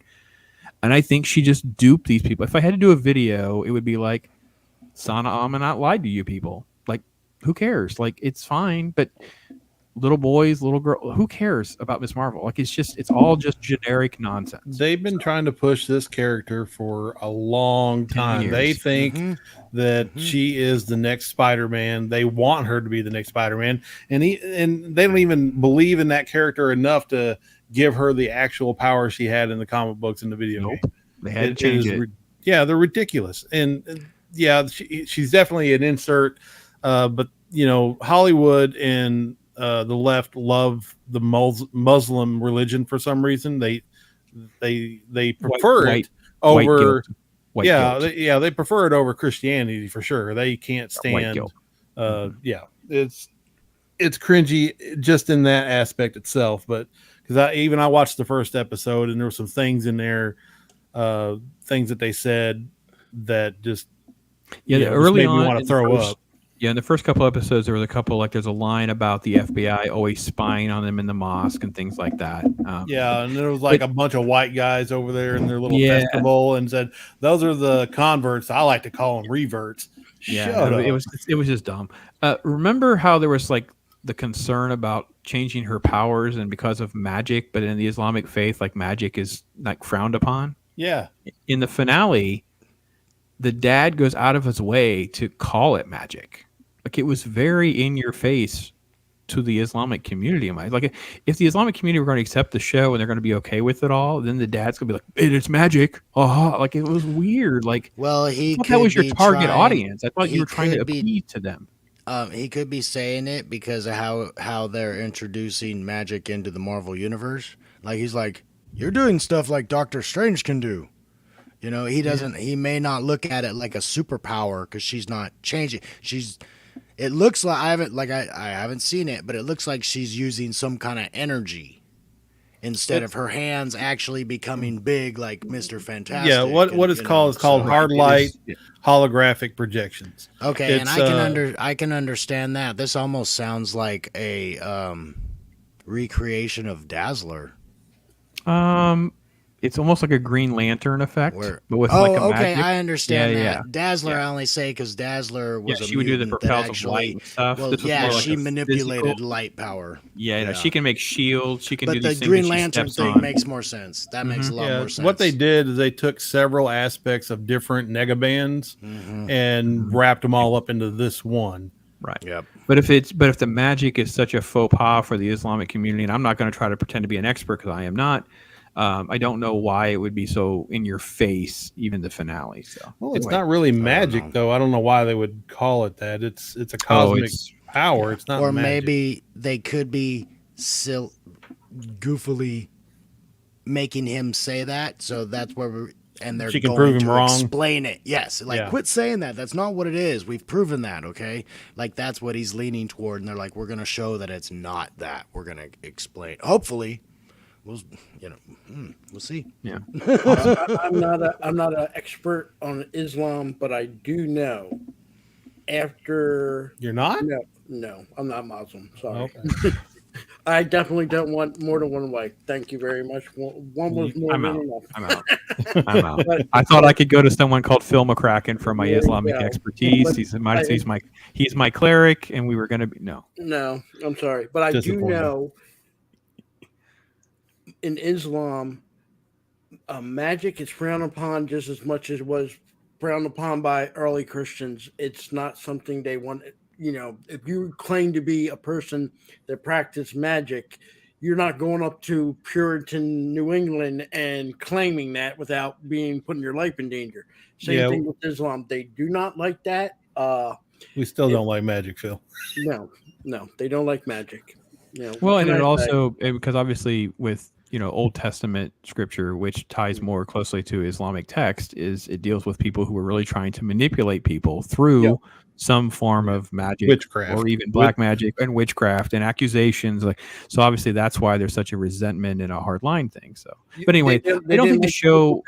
and I think she just duped these people. If I had to do a video, it would be like, Sana Amanat lied to you people. Like, who cares? Like, it's fine, but little boys, little girl, who cares about Miss Marvel? Like, it's all just generic nonsense. They've been trying to push this character for a long 10 time. years. They think that she is the next Spider-Man. They want her to be the next Spider-Man, and they don't even believe in that character enough to give her the actual power she had in the comic books and the video game. They had to change it. Yeah, they're ridiculous, and yeah, she's definitely an insert. But you know, Hollywood and the left love the Muslim religion for some reason. They prefer it over. White guilt. They prefer it over Christianity for sure. They can't stand. guilt. It's cringy just in that aspect itself. But because I watched the first episode and there were some things in there, things that they said that just early made on me want to throw up. Yeah, in the first couple episodes, there was a couple there's a line about the FBI always spying on them in the mosque and things like that. And there was like a bunch of white guys over there in their little festival and said, those are the converts. I like to call them reverts. Yeah, it was just dumb. Remember how there was like the concern about changing her powers and because of magic, but in the Islamic faith, like magic is like frowned upon. Yeah. In the finale, the dad goes out of his way to call it magic. Like, it was very in your face to the Islamic community. Like, if the Islamic community were going to accept the show and they're going to be okay with it all, then the dad's going to be like, it's magic. Like, it was weird. Like, well, that was your target audience. I thought you were trying to appease to them. He could be saying it because of how they're introducing magic into the Marvel universe. Like he's like, you're doing stuff like Doctor Strange can do. You know, he doesn't. He may not look at it like a superpower because she's not changing. She's. It looks like I haven't seen it, but it looks like she's using some kind of energy instead of her hands actually becoming big like Mr. Fantastic. Yeah, what it's called is called hard light holographic projections. Okay, and I can understand that. This almost sounds like a recreation of Dazzler. It's almost like a Green Lantern effect, but with okay, magic. I understand that. Yeah. Dazzler, I only say because Dazzler was she would do the propels of light and stuff. Well, she manipulated light power. Yeah, she can make shields. She can do these things. But the Green Lantern thing makes more sense. That makes a lot more sense. What they did is they took several aspects of different negabands and wrapped them all up into this one. Right. Yep. But if the magic is such a faux pas for the Islamic community, and I'm not going to try to pretend to be an expert because I am not. I don't know why it would be so in your face, even the finale. So, well, it's not really magic, though. I don't know why they would call it that. It's a cosmic power. Yeah. It's not. Or magic. Maybe they could be goofily making him say that, so that's where they're she can going prove him to wrong. Explain it. Yes, quit saying that. That's not what it is. We've proven that. Okay, like that's what he's leaning toward, and they're like, we're going to show that it's not that. We're going to explain. Hopefully. We'll see. Yeah, I'm not an expert on Islam, but I do know. After you're not? No, I'm not Muslim. Sorry. Okay. I definitely don't want more than one wife. Thank you very much. One was more than enough. I'm out. I thought I could go to someone called Phil McCracken for my Islamic expertise. But he's my cleric, and we were going to be no. No, I'm sorry, but I do know. In Islam, magic is frowned upon just as much as it was frowned upon by early Christians. It's not something they want. You know, if you claim to be a person that practiced magic, you're not going up to Puritan New England and claiming that without putting your life in danger. Same thing with Islam. They do not like that. We still don't like magic, Phil. No, they don't like magic. You know, well, and it also because obviously with Old Testament scripture, which ties more closely to Islamic text, is it deals with people who are really trying to manipulate people through some form of magic, witchcraft, or even black magic and witchcraft and accusations. So obviously that's why there's such a resentment and a hard line thing. So, but anyway, I don't think the show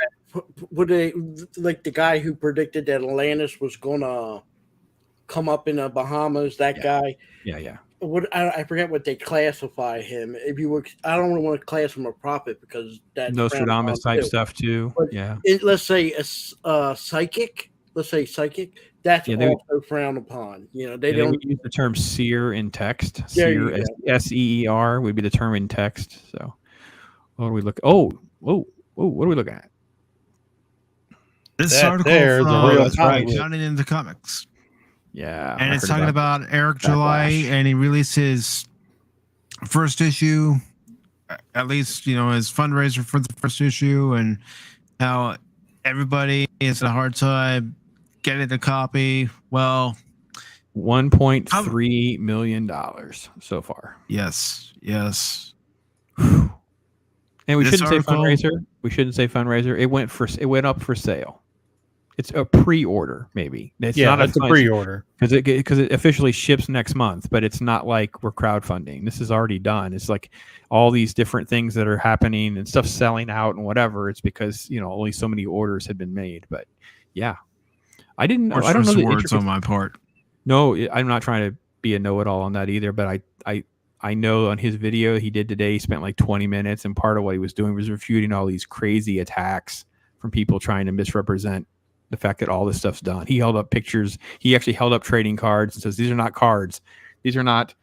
would they like the guy who predicted that Atlantis was gonna come up in the Bahamas. That guy, yeah. I forget what they classify him. If you were, I don't want to class him a prophet because that's Nostradamus type stuff too. But let's say a psychic. Let's say psychic. That's also frowned upon. They don't would use the term seer in text. Seer, SEER would be the term in text. So, what do we look? Oh, what are we looking at? This article from Counting in the Comics. Yeah, and it's talking about Eric July, and he released his first issue, at least his fundraiser for the first issue, and how everybody is a hard time getting a copy. Well, $1.3 million so far. Yes. And we shouldn't say fundraiser. It went up for sale. It's a pre-order, maybe. It's not a pre-order because it officially ships next month. But it's not like we're crowdfunding. This is already done. It's like all these different things that are happening and stuff selling out and whatever. It's because only so many orders had been made. But yeah, I don't know the words on my part. No, I'm not trying to be a know-it-all on that either. But I know on his video he did today, he spent like 20 minutes, and part of what he was doing was refuting all these crazy attacks from people trying to misrepresent the fact that all this stuff's done. He held up pictures. He actually held up trading cards and says, these are not cards. These are not.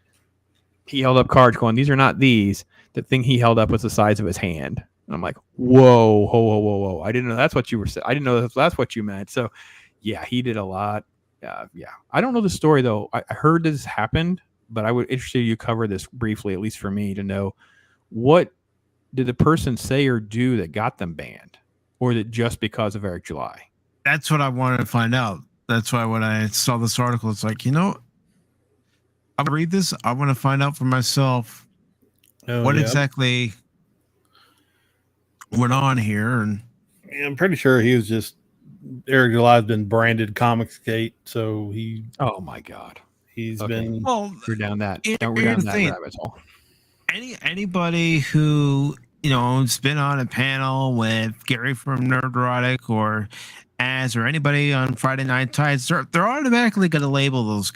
He held up cards going, these are not these. The thing he held up was the size of his hand. And I'm like, whoa. I didn't know that's what you were saying. I didn't know that's what you meant. So yeah, he did a lot. Yeah. I don't know the story though. I heard this happened, but I would interested you cover this briefly, at least for me to know what did the person say or do that got them banned, or is it just because of Eric July? That's what I wanted to find out. That's why when I saw this article, it's like, I'm gonna read this. I want to find out for myself what exactly went on here. And I'm pretty sure he was just Eric July's been branded Comicsgate, so he. Oh my God, he's been. Well, we're down that. We're down that rabbit hole. Anybody who has been on a panel with Gary from Nerdrotic or or anybody on Friday Night Tides, they're automatically going to label those.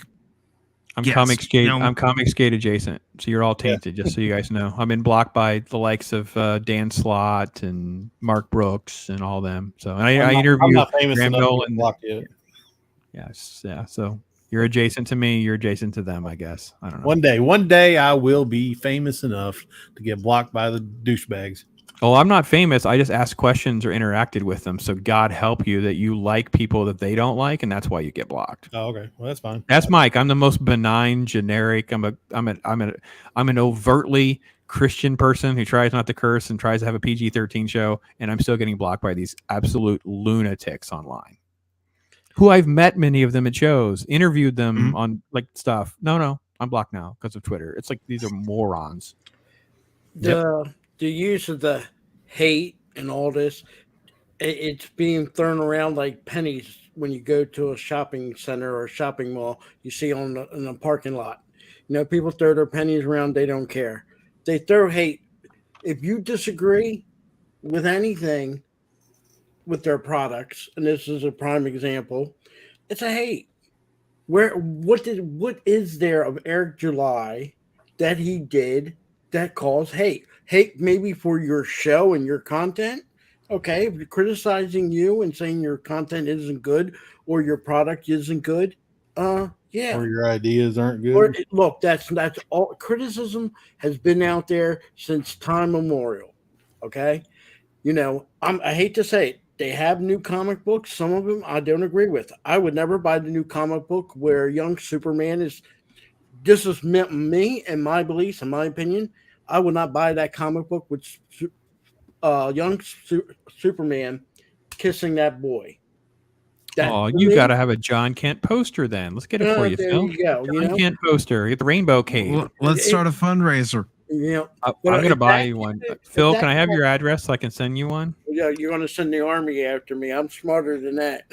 I'm Comicsgate. I'm Comicsgate adjacent, so you're all tainted. Just so you guys know, I've been blocked by the likes of Dan Slott and Mark Brooks and all them. So I interviewed. I'm not famous Graham enough Nolan. to get blocked yet. Yes, yeah. So you're adjacent to me. You're adjacent to them, I guess. I don't know. One day, I will be famous enough to get blocked by the douchebags. Oh, I'm not famous. I just asked questions or interacted with them. So God help you that you like people that they don't like, and that's why you get blocked. Oh, okay. Well, that's fine. That's Mike. I'm the most benign, generic. I'm an overtly Christian person who tries not to curse and tries to have a PG-13 show, and I'm still getting blocked by these absolute lunatics online. Who I've met many of them at shows, interviewed them on like stuff. No, I'm blocked now because of Twitter. It's like these are morons. The use of the hate and all this, it's being thrown around like pennies when you go to a shopping center or a shopping mall. You see in the parking lot, people throw their pennies around. They don't care. They throw hate. If you disagree with anything with their products, and this is a prime example, it's a hate. What is there of Eric July that he did that caused hate? Hate maybe for your show and your content. Okay, if you're criticizing you and saying your content isn't good or your product isn't good, yeah. Or your ideas aren't good. Look, that's all. Criticism has been out there since time immemorial. Okay, I hate to say it. They have new comic books. Some of them I don't agree with. I would never buy the new comic book where young Superman is. This is me and my beliefs and my opinion. I would not buy that comic book with young Superman kissing that boy. You got to have a John Kent poster then. Let's get it for you, Phil. You go, John Kent poster. Get the Rainbow Cave. Let's start a fundraiser. I'm going to buy you one. Phil, can I have your address so I can send you one? Yeah, you're going to send the army after me. I'm smarter than that.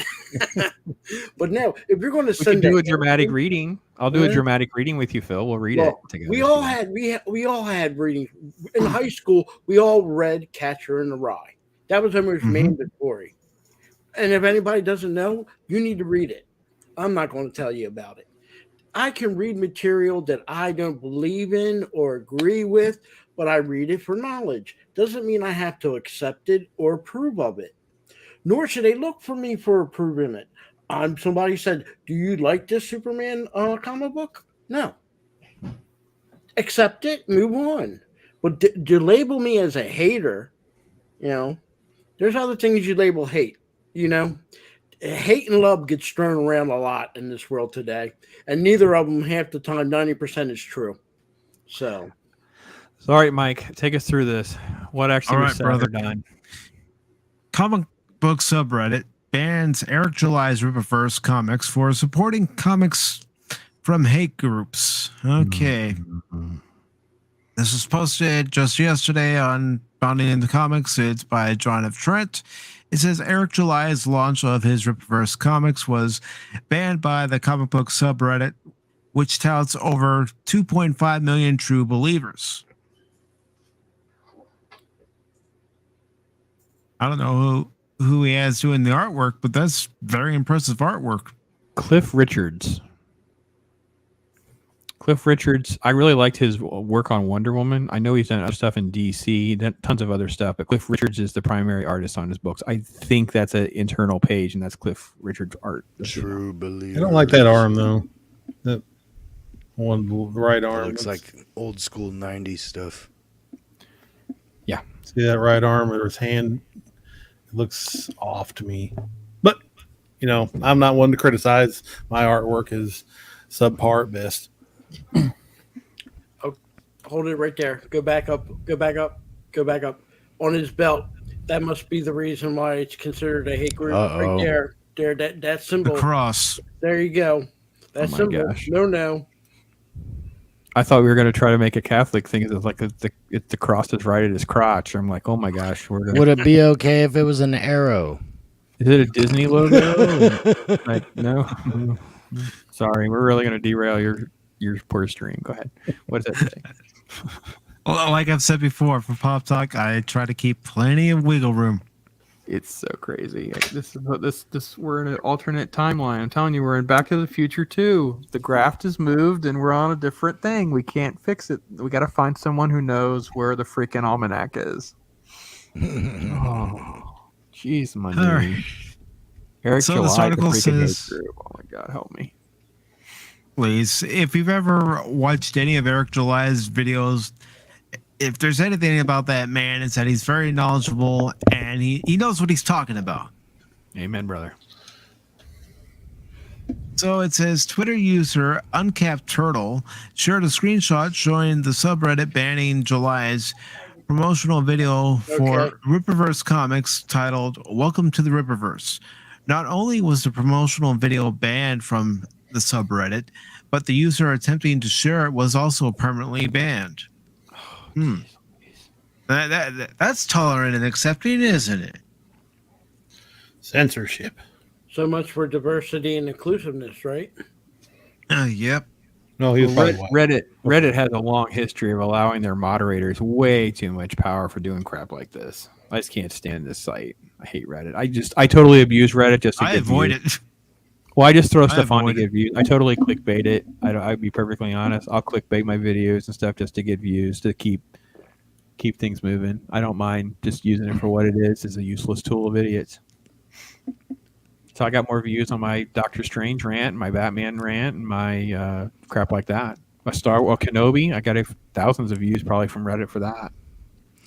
But no, if you're going to send, do a dramatic reading. I'll do a dramatic reading with you, Phil. We'll read it together. We all had reading in high school. We all read Catcher in the Rye. That was almost mandatory. And if anybody doesn't know, you need to read it. I'm not going to tell you about it. I can read material that I don't believe in or agree with, but I read it for knowledge. Doesn't mean I have to accept it or approve of it. Nor should they look for me for approving it. Somebody said, "Do you like this Superman comic book?" No. Accept it, move on. But to label me as a hater, there's other things you label hate. Hate and love gets thrown around a lot in this world today, and neither of them half the time 90% is true. So, all right, Mike, take us through this. What actually was said or done? Comic book subreddit bans Eric July's Rippaverse comics for supporting comics from hate groups. Okay. This was posted just yesterday on Bounding in the Comics. It's by John F. Trent. It says Eric July's launch of his Rippaverse comics was banned by the comic book subreddit, which touts over 2.5 million true believers. I don't know who he has doing the artwork, but that's very impressive artwork. Cliff Richards. I really liked his work on Wonder Woman. I know he's done other stuff in DC, tons of other stuff, but Cliff Richards is the primary artist on his books. I think that's an internal page, and that's Cliff Richards' art. True believer. I don't like that arm, though. That one right arm. It looks like old school 90s stuff. Yeah. See that right arm or his hand? It looks off to me. But, I'm not one to criticize. My artwork is subpar at best. Oh, hold it right there. Go back up. On his belt. That must be the reason why it's considered a hate group. Right there. That symbol. The cross. There you go. That symbol. Gosh. No. I thought we were going to try to make a Catholic thing. It's like the cross is right at his crotch. I'm like, oh my gosh, Would it be okay if it was an arrow? Is it a Disney logo? Like, no. Sorry, we're really going to derail your poor stream. Go ahead. What does that say? Well, like I've said before, for Pop Talk, I try to keep plenty of wiggle room. It's so crazy. This we're in an alternate timeline. I'm telling you, we're in Back to the Future 2. The graft is moved and we're on a different thing. We can't fix it. We got to find someone who knows where the freaking almanac is. Oh, jeez, my knee. Eric So July, this article the freaking says, hate group. Oh my God, help me. Please, if you've ever watched any of Eric July's videos, if there's anything about that man, it's that he's very knowledgeable and he knows what he's talking about. Amen, brother. So it says Twitter user Uncapped Turtle shared a screenshot showing the subreddit banning July's promotional video for Rippaverse Comics titled Welcome to the Rippaverse. Not only was the promotional video banned from the subreddit, but the user attempting to share it was also permanently banned. That's tolerant and accepting, isn't it? Censorship. So much for diversity and inclusiveness, right? Yep. No, he was probably white. Reddit has a long history of allowing their moderators way too much power for doing crap like this. I just can't stand this site. I hate Reddit. I totally abuse Reddit just to I get avoid views. it. Well, I just throw stuff on to avoid it. get views. I totally clickbait it. I'd be perfectly honest. I'll clickbait my videos and stuff just to get views, to keep things moving. I don't mind just using it for what it is, as a useless tool of idiots. So I got more views on my Doctor Strange rant, my Batman rant, and my crap like that. My Kenobi, I got thousands of views probably from Reddit for that.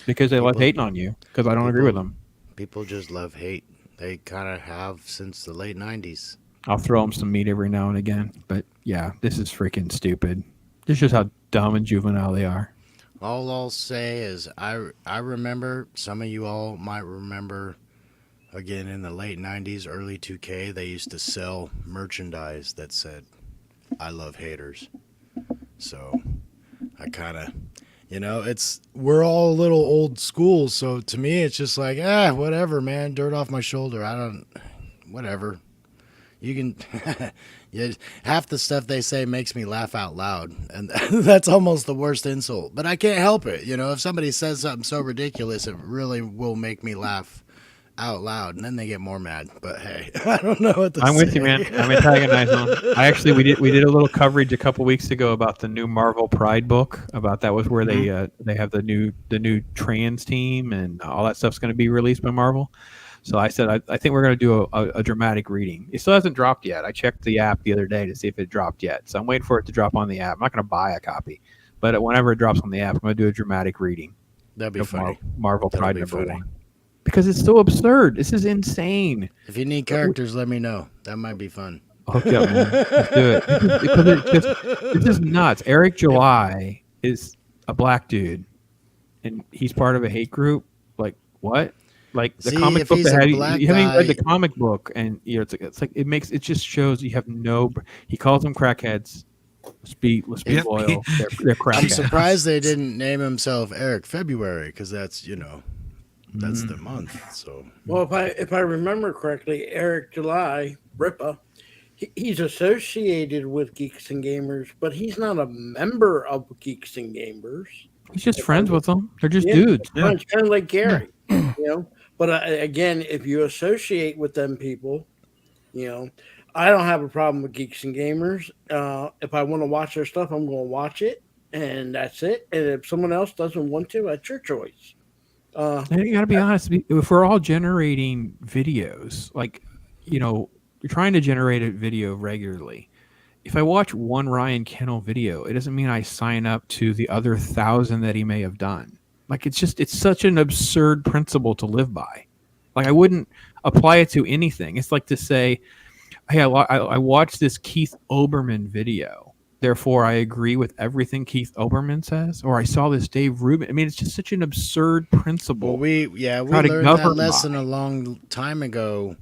Because they love hating on you, because I don't agree with them. People just love hate. They kind of have since the late 90s. I'll throw them some meat every now and again. But yeah, this is freaking stupid. This is just how dumb and juvenile they are. All I'll say is I remember, some of you all might remember, again, in the late 90s, early 2K, they used to sell merchandise that said, I love haters. So I kind of, we're all a little old school. So to me, it's just like, whatever, man, dirt off my shoulder. Whatever. You can, half the stuff they say makes me laugh out loud. And that's almost the worst insult. But I can't help it. If somebody says something so ridiculous, it really will make me laugh out loud. And then they get more mad. But hey, I don't know what to say. I'm with you, man. I'm antagonizing them. We did a little coverage a couple weeks ago about the new Marvel Pride book. About that was where they have the new trans team and all that stuff's going to be released by Marvel. So I said, I think we're going to do a dramatic reading. It still hasn't dropped yet. I checked the app the other day to see if it dropped yet. So I'm waiting for it to drop on the app. I'm not going to buy a copy. But whenever it drops on the app, I'm going to do a dramatic reading. That'd be funny. Marvel Pride number 1. Because it's so absurd. This is insane. If you need characters, let me know. That might be fun. Hook up, man. Let's do it. Because it's just nuts. Eric July is a black dude. And he's part of a hate group. Like, what? Like the comic book that had you haven't even read the comic book, and it's like it just shows you have no. He calls them crackheads. Let's be loyal. They're crackheads. I'm surprised they didn't name himself Eric February, because that's that's the month. So well, if I remember correctly, Eric July Rippa, he's associated with Geeks and Gamers, but he's not a member of Geeks and Gamers. He's just friends with them. They're just dudes. Friends, kind of like Gary, But again, if you associate with them people, I don't have a problem with Geeks and Gamers. If I want to watch their stuff, I'm going to watch it, and that's it. And if someone else doesn't want to, that's your choice. You got to be honest. If we're all generating videos, you're trying to generate a video regularly. If I watch one Ryan Kennel video, it doesn't mean I sign up to the other 1,000 that he may have done. It's such an absurd principle to live by. I wouldn't apply it to anything. It's like to say, hey, I watched this Keith Olbermann video, therefore I agree with everything Keith Olbermann says, or I saw this Dave Rubin. I mean, it's just such an absurd principle. Well, we learned that lesson a long time ago,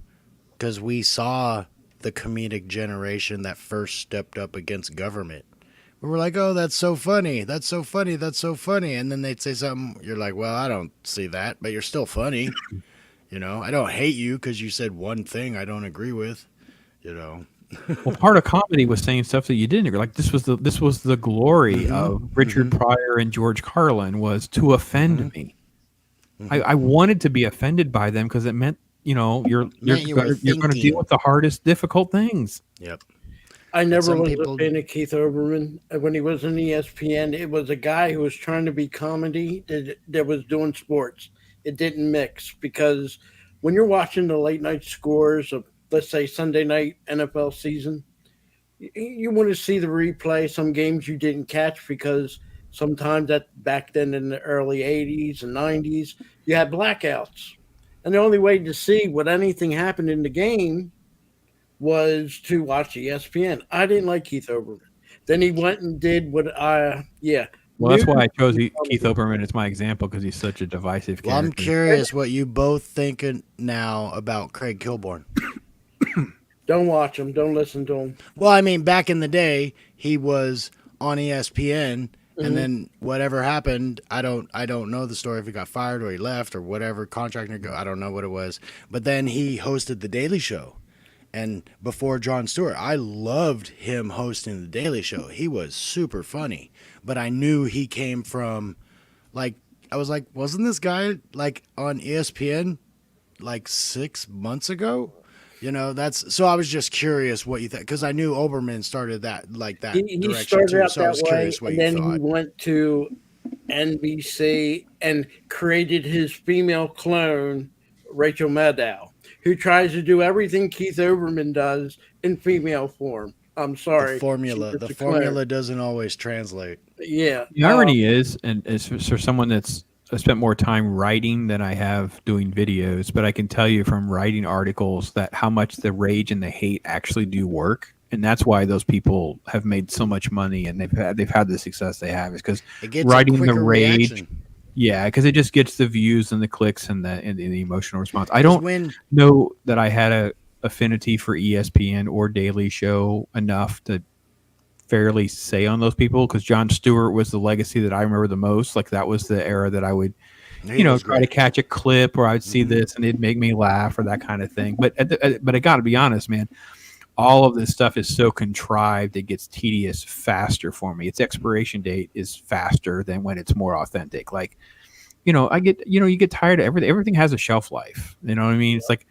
because we saw the comedic generation that first stepped up against government. we're like, oh, that's so funny. That's so funny. That's so funny. And then they'd say something. You're like, well, I don't see that, but you're still funny. You know, I don't hate you because you said one thing I don't agree with. You know. Well, part of comedy was saying stuff that you didn't agree. Like this was the glory of Richard Pryor and George Carlin, was to offend me. I wanted to be offended by them because it meant, you know, you're going to deal with the hardest, difficult things. Yep. I never was a fan of Keith Olbermann. When he was in ESPN, it was a guy who was trying to be comedy that was doing sports. It didn't mix, because when you're watching the late night scores of, let's say, Sunday night NFL season, you want to see the replay. Some games you didn't catch because sometimes back then in the early 80s and 90s, you had blackouts. And the only way to see what anything happened in the game was to watch ESPN. I didn't like Keith Olbermann. Then he went and did what Well, that's why I chose Keith Olbermann as my example, because he's such a divisive character. Well, I'm curious what you both think now about Craig Kilborn. Don't watch him. Don't listen to him. Well, I mean, back in the day, he was on ESPN, and then whatever happened, I don't know the story, if he got fired or he left or whatever, contract, I don't know what it was. But then he hosted The Daily Show. And before Jon Stewart, I loved him hosting The Daily Show. He was super funny. But I knew he came from, like, I was like, wasn't this guy, like, on ESPN, like, 6 months ago? You know, so I was just curious what you think, because I knew Olbermann started that, like, that he direction started too. out So I was that curious way, what and you then thought. he went to NBC and created his female clone, Rachel Maddow, who tries to do everything Keith Olbermann does in female form. I'm sorry. The formula doesn't always translate. Yeah. The irony is, and it's for someone that's spent more time writing than I have doing videos, but I can tell you from writing articles that how much the rage and the hate actually do work. And that's why those people have made so much money and they've had the success they have, is because writing the rage. Reaction. Yeah, because it just gets the views and the clicks and the emotional response. I don't know that I had a affinity for ESPN or Daily Show enough to fairly say on those people, because Jon Stewart was the legacy that I remember the most. Like, that was the era that I would, try to catch a clip, or I'd see this and it'd make me laugh, or that kind of thing. But I got to be honest, man. All of this stuff is so contrived, it gets tedious faster for me. Its expiration date is faster than when it's more authentic. Like, you get tired of everything. Everything has a shelf life. You know what I mean? It's like,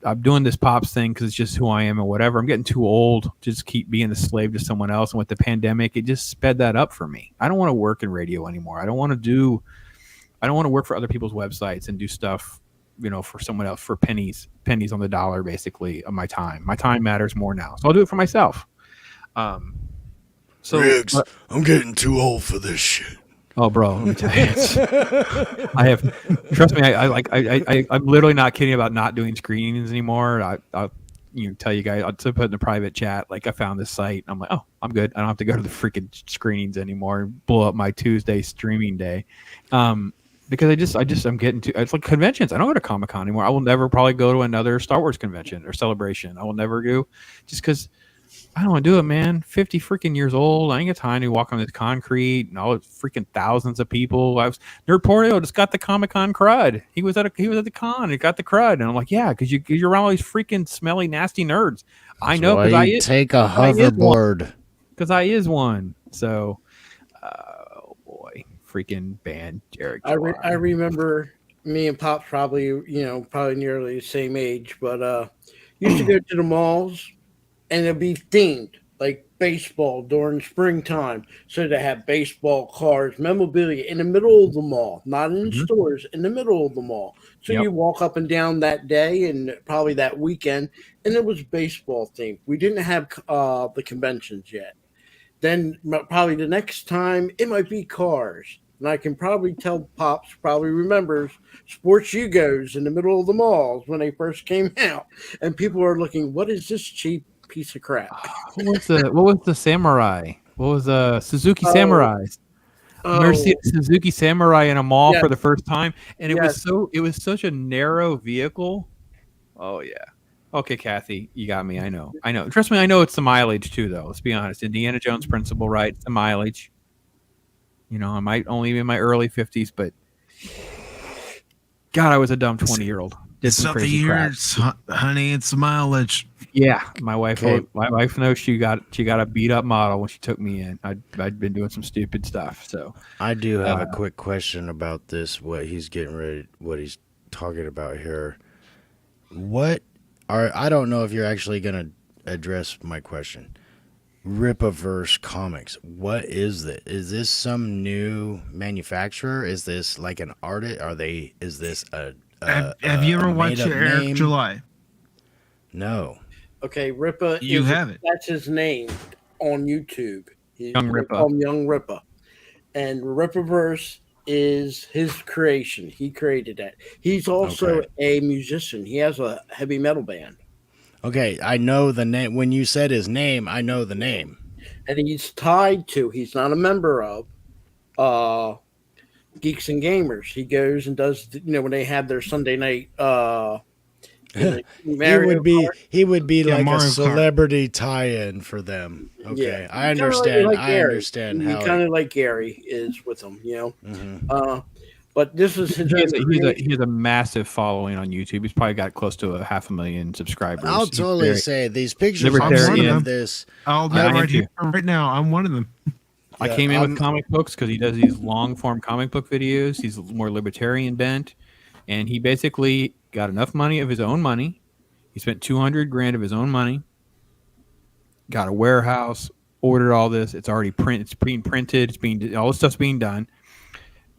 I'm doing this pops thing because it's just who I am or whatever. I'm getting too old to just keep being a slave to someone else. And with the pandemic, it just sped that up for me. I don't want to work in radio anymore. I don't want to work for other people's websites and do stuff, for someone else for pennies on the dollar, basically, of my time. My time matters more now. So I'll do it for myself. Riggs, I'm getting too old for this shit. Oh, bro, let me tell you, trust me, I'm literally not kidding about not doing screenings anymore. I'll tell you guys, I'll put in the private chat, like, I found this site. I'm like, oh, I'm good. I don't have to go to the freaking screenings anymore and blow up my Tuesday streaming day. Because I'm getting to, it's like conventions. I don't go to Comic-Con anymore. I will never probably go to another Star Wars convention or celebration. I will never go, just because I don't want to do it, man. 50 freaking years old. I ain't got time to walk on this concrete and all the freaking thousands of people. Nerd Portio just got the Comic-Con crud. He was at the con. He got the crud, and I'm like, yeah, because you're around all these freaking smelly, nasty nerds. I know, because I take a hoverboard. Because I is one. So, oh boy, freaking banned Eric. I remember me and Pop's probably nearly the same age, but used to go to the malls. And it'd be themed, like baseball during springtime. So they have baseball cards, memorabilia in the middle of the mall, not in stores, in the middle of the mall. So you walk up and down that day and probably that weekend, and it was baseball themed. We didn't have the conventions yet. Then probably the next time, it might be cars. And I can probably tell Pops probably remembers Sports Yugos in the middle of the malls when they first came out. And people are looking, what is this cheap piece of crap? What was the Samurai? What was Suzuki Samurai? Never seen a Suzuki Samurai in a mall for the first time, and it was such a narrow vehicle. Oh yeah, Okay, Kathy, you got me. I know. Trust me, I know it's the mileage too, though. Let's be honest. Indiana Jones principle, right? It's the mileage. I might only be in my early 50s, but God, I was a dumb 20-year-old. Did It's some not the crazy crap. years, honey. It's the mileage. Yeah, my wife. Okay. My wife knows she got a beat up model when she took me in. I'd been doing some stupid stuff. So I do have a quick question about this. What he's talking about here. I don't know if you're actually gonna address my question. Ripaverse Comics. What is this? Is this some new manufacturer? Is this like an artist? Is this Have you ever watched made-up Eric name? July? No. Okay, Ripa. You have it. That's his name on YouTube. Young Ripa. Call him Young Ripa. And Ripaverse is his creation. He created that. He's also a musician. He has a heavy metal band. Okay, I know the name. When you said his name, I know the name. And he's tied to, he's not a member of Geeks and Gamers. He goes and does, when they have their Sunday night He would be like Mario a Kart. celebrity tie-in for them. Okay, Yeah. I understand. Like I Gary. understand He how. kind of like Gary is with him, Mhm. But this is his. he has a massive following on YouTube. He's probably got close to 500,000 subscribers. I'll He's totally very- say these pictures libertarian. of this. I'll Yeah, bet I right am here, right now. I'm one of them. I came in with comic books because he does these long form comic book videos. He's more libertarian bent, and he basically got enough money of his own money. He spent $200,000 of his own money. Got a warehouse, ordered all this. It's already It's being printed. All this stuff's being done.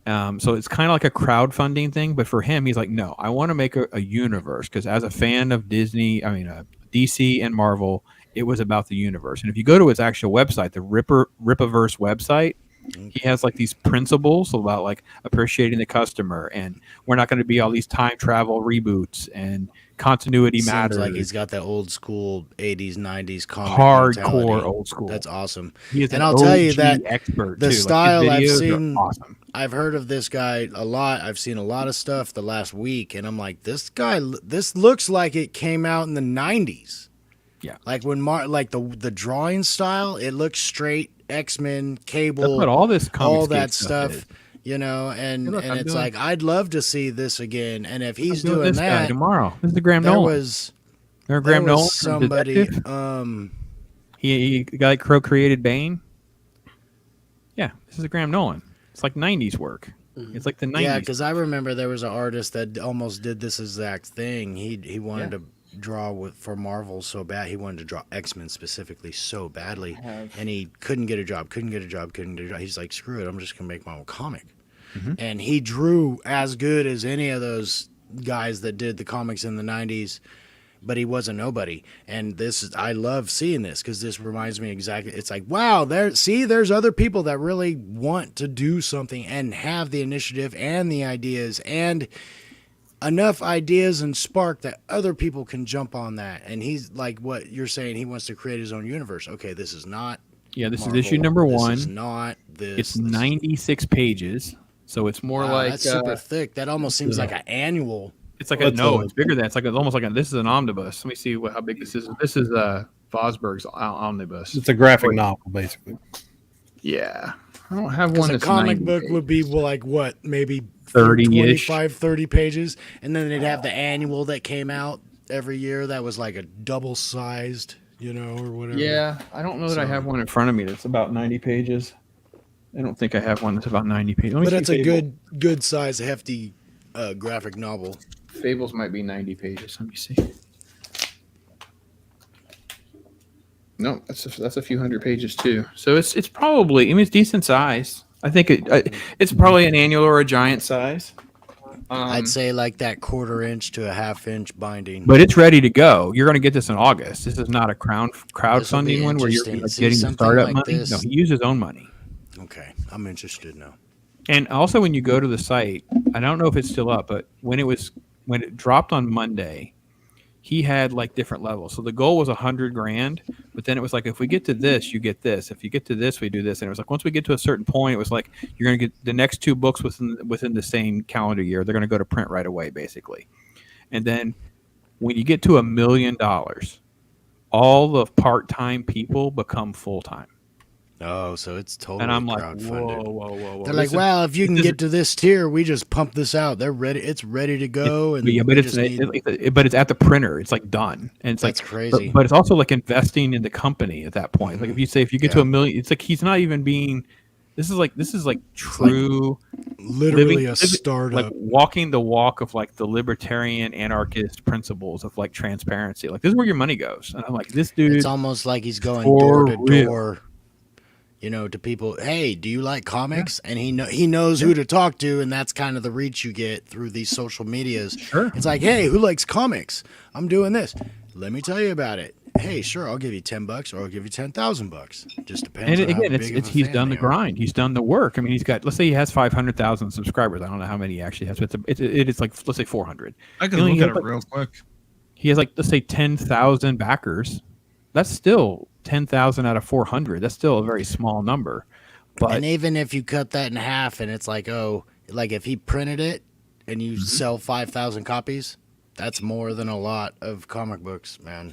So it's kind of like a crowdfunding thing, but for him, he's like, no, I want to make a universe because as a fan of DC and Marvel, it was about the universe. And if you go to his actual website, the Ripaverse website, he has like these principles about like appreciating the customer, and we're not going to be all these time travel reboots and continuity Seems matters. like he's got that old school 80s, 90s comic hardcore mentality. old school. That's awesome. He is And an I'll tell you OG that expert the too. style like his I've videos are seen, awesome. I've heard of this guy a lot. I've seen a lot of stuff the last week, and I'm like, this looks like it came out in the 90s. Yeah. Like when the drawing style, it looks straight X-Men, Cable, That's what all this all Comicscape that stuff. is. And Hey, look, I'm it's doing- like I'd love to see this again. And if he's I'm doing doing this guy that, tomorrow. This is the Graham there Nolan. was Remember Graham there Nolan? was from somebody. Detective? He guy created Bane. Yeah, this is a Graham Nolan. It's like 90s work. It's like the 90s. Yeah, because I remember there was an artist that almost did this exact thing. He wanted to draw for Marvel so bad. He wanted to draw X-Men specifically so badly, and he couldn't get a job. He's like, screw it, I'm just gonna make my own comic. And he drew as good as any of those guys that did the comics in the 90s, but he was a nobody. And I love seeing this because this reminds me exactly. It's like, wow, there's other people that really want to do something and have the initiative and the ideas and enough ideas and spark that other people can jump on that. And he's like what you're saying, he wants to create his own universe. Okay, this is not this Marvel. is issue number 1. This is not this. It's 96 pages, so it's more like that's super thick. That almost seems like an annual. It's like it's bigger than. It's like almost like this is an omnibus. Let me see how big this is. This is Fosberg's omnibus. It's a graphic novel, basically. Yeah, I don't have one. A That's comic 90 book pages. would be like what, maybe 30-ish. 25, 30 pages, and then they'd have the annual that came out every year that was like a double sized, or whatever. Yeah, I don't know that I have one in front of me that's about 90 pages. I don't think I have one that's about 90 pages. But it's a good size, hefty graphic novel. Fables might be 90 pages. Let me see. No, that's a few hundred pages too. So it's probably, it's decent size. I think it's probably an annual or a giant size. I'd say like that 1/4 inch to a 1/2 inch binding. But it's ready to go. You're going to get this in August. This is not a crowdfunding one where you're interesting. like See, getting the something startup like money. this- No, he used his own money. Okay, I'm interested now. And also, when you go to the site, I don't know if it's still up, but when it dropped on Monday, he had like different levels. So the goal was $100,000, but then it was like, if we get to this, you get this. If you get to this, we do this. And it was like, once we get to a certain point, it was like, you're going to get the next 2 books within the same calendar year. They're going to go to print right away, basically. And then when you get to $1 million, all the part-time people become full-time. Oh, so it's totally And I'm like, crowdfunded. whoa. They're like, well, if you can get to this tier, we just pump this out. They're ready. It's ready to go. And but it's at the printer. It's like done, and it's that's like crazy. But it's also like investing in the company at that point. Like if you get to $1 million, it's like he's not even being. This is like true, literally a startup, like walking the walk of like the libertarian anarchist principles of like transparency. Like this is where your money goes, and I'm like, this dude. It's almost like he's going door to door. To people, hey, do you like comics? Yeah. And he knows who to talk to, and that's kind of the reach you get through these social medias. Sure. It's like, hey, who likes comics? I'm doing this. Let me tell you about it. Hey, sure, I'll give you $10 or I'll give you $10,000. Just depends. And again, he's done the grind. He's done the work. I mean, he's got. Let's say he has 500,000 subscribers. I don't know how many he actually has, but it's like let's say 400. I can look at it real quick. He has like let's say 10,000 backers. That's still 10,000 out of 400. That's still a very small number. But and even if you cut that in half, and it's like, like if he printed it and you sell 5,000 copies, that's more than a lot of comic books, man.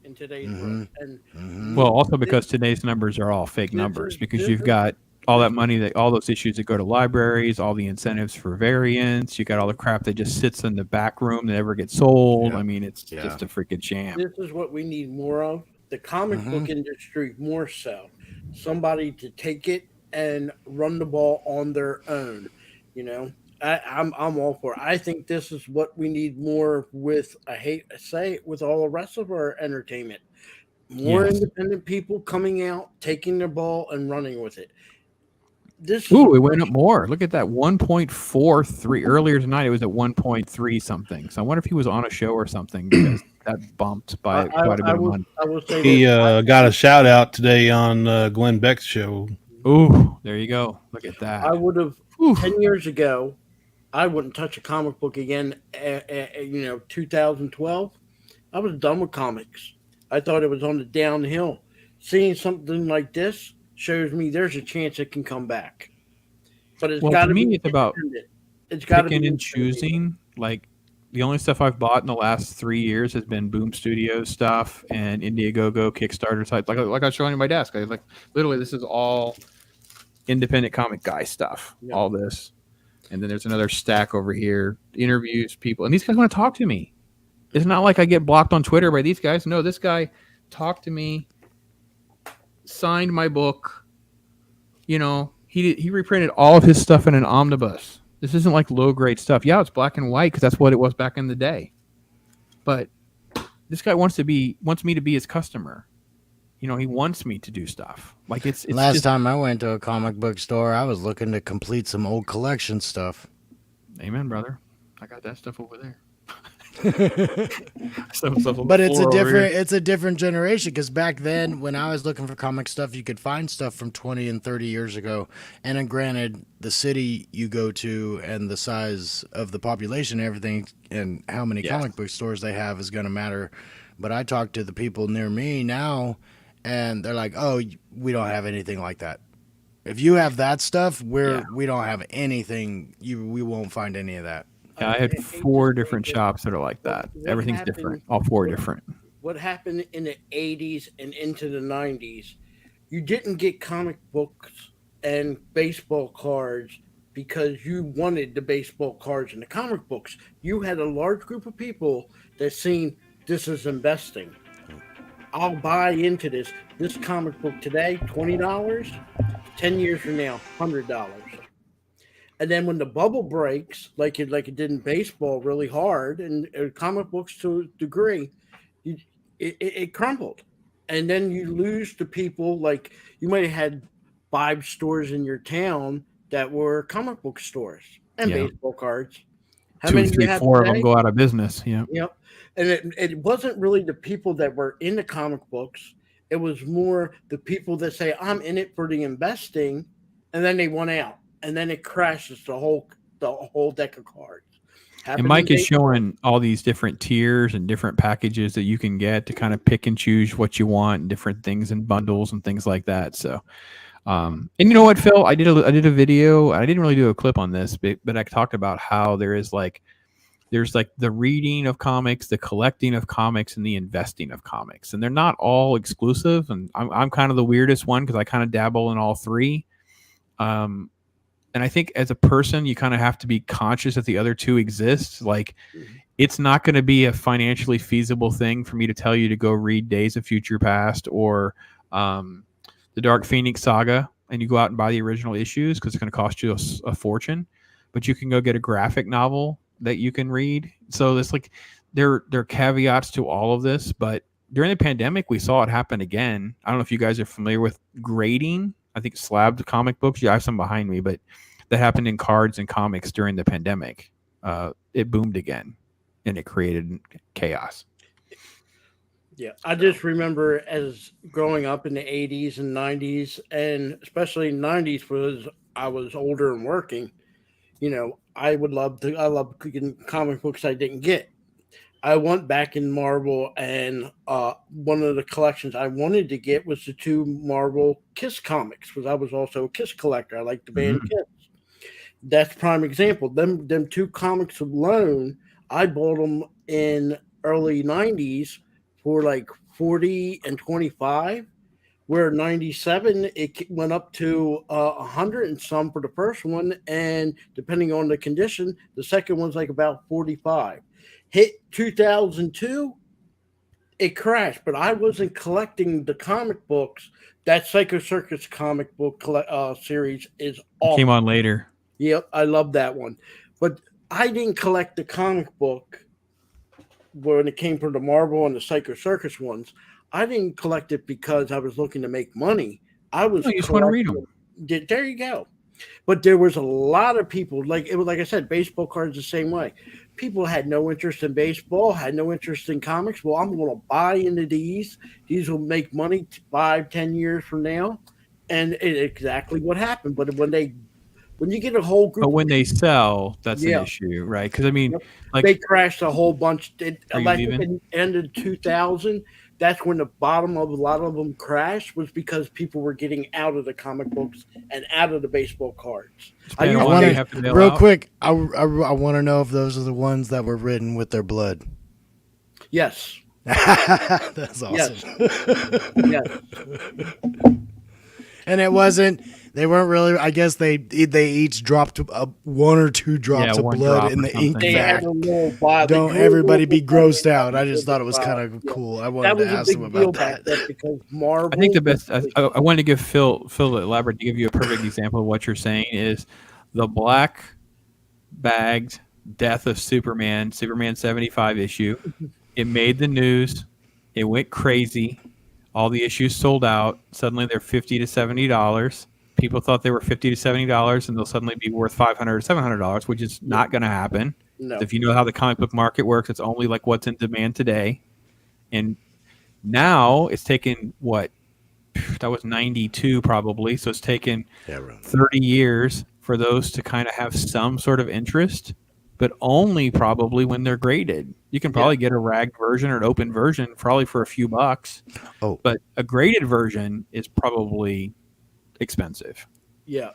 In today's world. And well, also because today's numbers are all fake numbers because you've got all that money all those issues that go to libraries, all the incentives for variants, you got all the crap that just sits in the back room that never gets sold. I mean, it's just a freaking sham. This is what we need more of. The comic book industry more so. Somebody to take it and run the ball on their own. I'm all for it. I think this is what we need more with. I hate to say it, with all the rest of our entertainment. More independent people coming out, taking their ball and running with it. It went up more. Look at that, 1.43 earlier tonight. It was at 1.3 something. So I wonder if he was on a show or something because that bumped by quite a bit of money. I will say he got a shout out today on Glenn Beck's show. Ooh, there you go. Look at that. I would have 10 years ago. I wouldn't touch a comic book again. 2012. I was done with comics. I thought it was on the downhill. Seeing something like this shows me there's a chance it can come back. But it's got to be. It's about picking and choosing. Like the only stuff I've bought in the last 3 years has been Boom Studios stuff and Indiegogo, Kickstarter sites. Like I was showing you my desk. Literally, this is all independent comic guy stuff. Yeah. All this, and then there's another stack over here. Interviews, people, and these guys want to talk to me. It's not like I get blocked on Twitter by these guys. No, this guy talked to me. Signed my book. He reprinted all of his stuff in an omnibus. This isn't like low grade stuff. Yeah, it's black and white because that's what it was back in the day. But this guy wants me to be his customer. He wants me to do stuff. Like it's last time I went to a comic book store, I was looking to complete some old collection stuff. Amen, brother. I got that stuff over there. But it's a different generation because back then when I was looking for comic stuff you could find stuff from 20 and 30 years ago, and then granted the city you go to and the size of the population and everything and how many comic book stores they have is going to matter. But I talk to the people near me now and they're like, oh, we don't have anything like that. If you have that stuff, we don't have anything. We won't find any of that. Yeah, I had 4 different shops that are like that. Everything's different. All 4 different. What happened in the 80s and into the 90s, you didn't get comic books and baseball cards because you wanted the baseball cards and the comic books. You had a large group of people that seen this as investing. I'll buy into this. This comic book today, $20. 10 years from now, $100. And then when the bubble breaks, like it did in baseball really hard, and comic books to a degree, it crumbled. And then you lose to people like you might have had 5 stores in your town that were comic book stores and baseball cards. How 2, 3, 4 of them go out of business. Yeah. Yep. And it wasn't really the people that were in the comic books. It was more the people that say, I'm in it for the investing, and then they went out. And then it crashes the whole deck of cards. And Mike is showing all these different tiers and different packages that you can get to kind of pick and choose what you want and different things and bundles and things like that. So, and you know what, Phil, I did a video. I didn't really do a clip on this, but I talked about how there is like there's like the reading of comics, the collecting of comics, and the investing of comics, and they're not all exclusive. And I'm kind of the weirdest one because I kind of dabble in all three. And I think as a person, you kind of have to be conscious that the other two exist. Like, it's not going to be a financially feasible thing for me to tell you to go read Days of Future Past or the Dark Phoenix Saga, and you go out and buy the original issues because it's going to cost you a fortune. But you can go get a graphic novel that you can read. So it's like there are caveats to all of this. But during the pandemic, we saw it happen again. I don't know if you guys are familiar with grading. I think slabbed comic books. Yeah, I have some behind me, but that happened in cards and comics during the pandemic. It boomed again, and it created chaos. Yeah, I just remember as growing up in the 80s and 90s, and especially 90s was I was older and working. You know, I love getting comic books I didn't get. I went back in Marvel, and one of the collections I wanted to get was the 2 Marvel Kiss comics, because I was also a Kiss collector. I like the band Kiss. That's prime example. Them 2 comics alone, I bought them in early 90s for like 40 and 25, where 97 it went up to 100 and some for the first one, and depending on the condition, the second one's like about 45. Hit 2002, it crashed, but I wasn't collecting the comic books. That Psycho Circus comic book series is awesome. Came on later. Yep, I love that one. But I didn't collect the comic book when it came from the Marvel and the Psycho Circus ones. I didn't collect it because I was looking to make money. I was you just want to read them. There you go. But there was a lot of people, like I said, baseball cards the same way. People had no interest in baseball, had no interest in comics. Well, I'm going to buy into these. These will make money 5-10 years from now. And exactly what happened. But when you get a whole group, but when they sell, that's an issue, right? Because I mean, like, they crashed a whole bunch. Like in the end of 2000, that's when the bottom of a lot of them crashed, was because people were getting out of the comic books and out of the baseball cards. Real quick, I want to know if those are the ones that were written with their blood. Yes. That's awesome. Yes. And it wasn't. They weren't really. I guess they each dropped 1 or 2 drops of blood in the ink vat. Don't everybody be grossed out. I just thought it was kind of cool. I wanted to ask them about that. Because Marvel, I think the best. I wanted to give Phil elaborate to give you a perfect example of what you're saying is the black bagged Death of Superman 75 issue. It made the news. It went crazy. All the issues sold out. Suddenly they're $50 to $70. People thought they were $50 to $70, and they'll suddenly be worth $500 to $700, which is not going to happen. No. If you know how the comic book market works, it's only like what's in demand today. And now it's taken that was 92 probably. So it's taken 30 years for those to kind of have some sort of interest, but only probably when they're graded. You can probably get a ragged version or an open version probably for a few bucks. Oh, but a graded version is probably expensive. Yeah,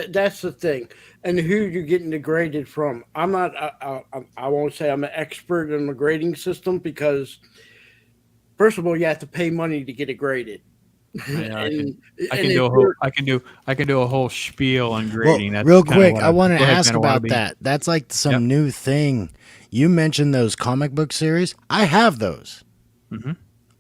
that's the thing. And who you're getting the graded from. I'm not, I won't say I'm an expert in the grading system, because first of all, you have to pay money to get it graded. I can do a whole spiel on grading. Well, real quick, I want to ask about that. That's like some new thing. You mentioned those comic book series. I have those. Mm-hmm.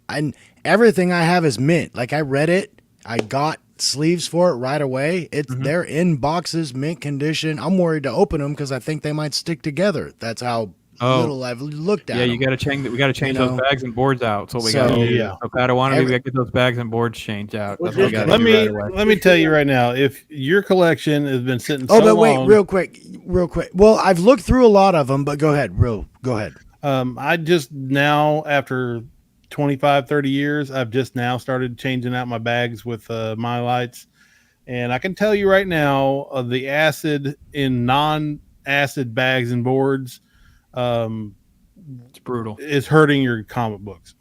And everything I have is mint. Like, I read it. I got sleeves for it right away. They're in boxes, mint condition. I'm worried to open them because I think they might stick together. That's how little I've looked at them. You got to change. We got to change those bags and boards out. So we got to do. Yeah. So Padawan, we got to get those bags and boards changed out. That's what we got to do right away. Let me tell you right now, if your collection has been sitting wait, real quick. Well, I've looked through a lot of them, but go ahead. Go ahead. I just now, after 25, 30 years, I've just now started changing out my bags with my lights. And I can tell you right now, the acid in non-acid bags and boards, it's brutal. It's hurting your comic books.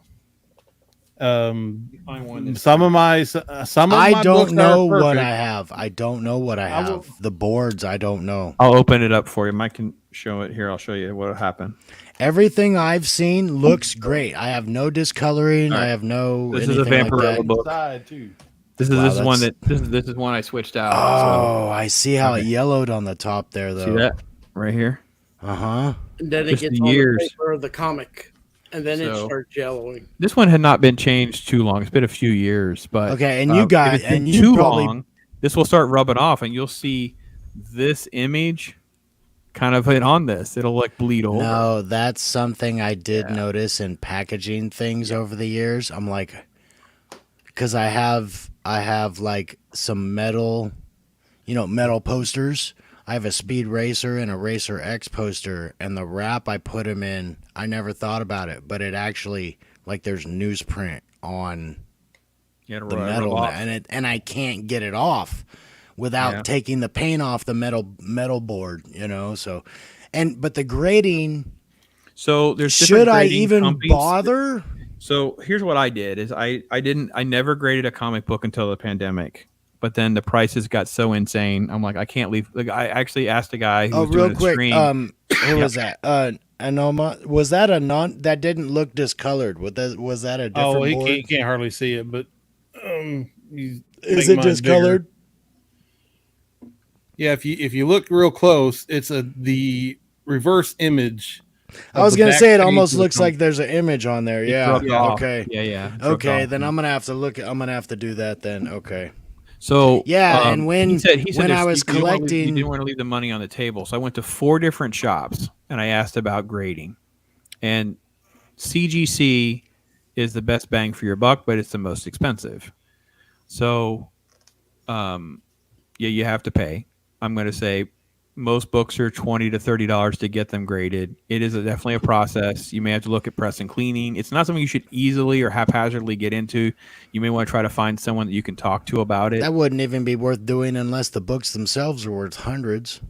Find one that's- some of my I don't books know are what perfect. I have. I don't know what I I have. will- The boards, I don't know. I'll open it up for you. Mike can show it here. I'll show you what happened. Everything I've seen looks great. I have no discoloring. All right. I have no This is a anything like Vampirella that. book. Side, too. This is Wow, this is one that's- that this is one I switched out. Oh, I see how it Okay. yellowed on the top there, So, though. see that right here? Uh-huh. And then Just it gets the on years. the paper of the comic, and then it So- starts yellowing. This one had not been changed too long. It's been a few years, but Okay, and you got- if it's been and you too probably- long, this will start rubbing off, and you'll see this image kind of hit on this. It'll like bleed over. No, that's something I did Yeah. notice in packaging things over the years. I'm like, because I have like some metal, metal posters. I have a Speed Racer and a Racer X poster, and the wrap I put them in, I never thought about it, but it actually, like, there's newsprint on Yeah, it'll the rub metal, off. and I can't get it off without Yeah. taking the paint off the metal board, So, but the grading, So there's should different I grading even companies. bother? So here's what I did: is I never graded a comic book until the pandemic. But then the prices got so insane. I'm like, I can't leave. Like, I actually asked a guy who was real doing a quick, stream. who was that? Anoma, was that that didn't look discolored? Was that a different Oh, board? he can't hardly see it, but Is make it mine discolored? bigger. Yeah, if you look real close, it's the reverse image. I was of the gonna back say it page almost of the looks like there's an image on there. Yeah. rubbed off. Okay. Yeah. It's rubbed Okay. off. Then I'm gonna have to look. I'm gonna have to do that then. Okay. So Yeah, and when- he said when I there's- was you didn't wanna leave- collecting- you didn't want to leave the money on the table. So I went to 4 different shops and I asked about grading. And CGC is the best bang for your buck, but it's the most expensive. So, you have to pay. I'm going to say most books are $20 to $30 to get them graded. It is definitely a process. You may have to look at press and cleaning. It's not something you should easily or haphazardly get into. You may want to try to find someone that you can talk to about it. That wouldn't even be worth doing unless the books themselves are worth hundreds.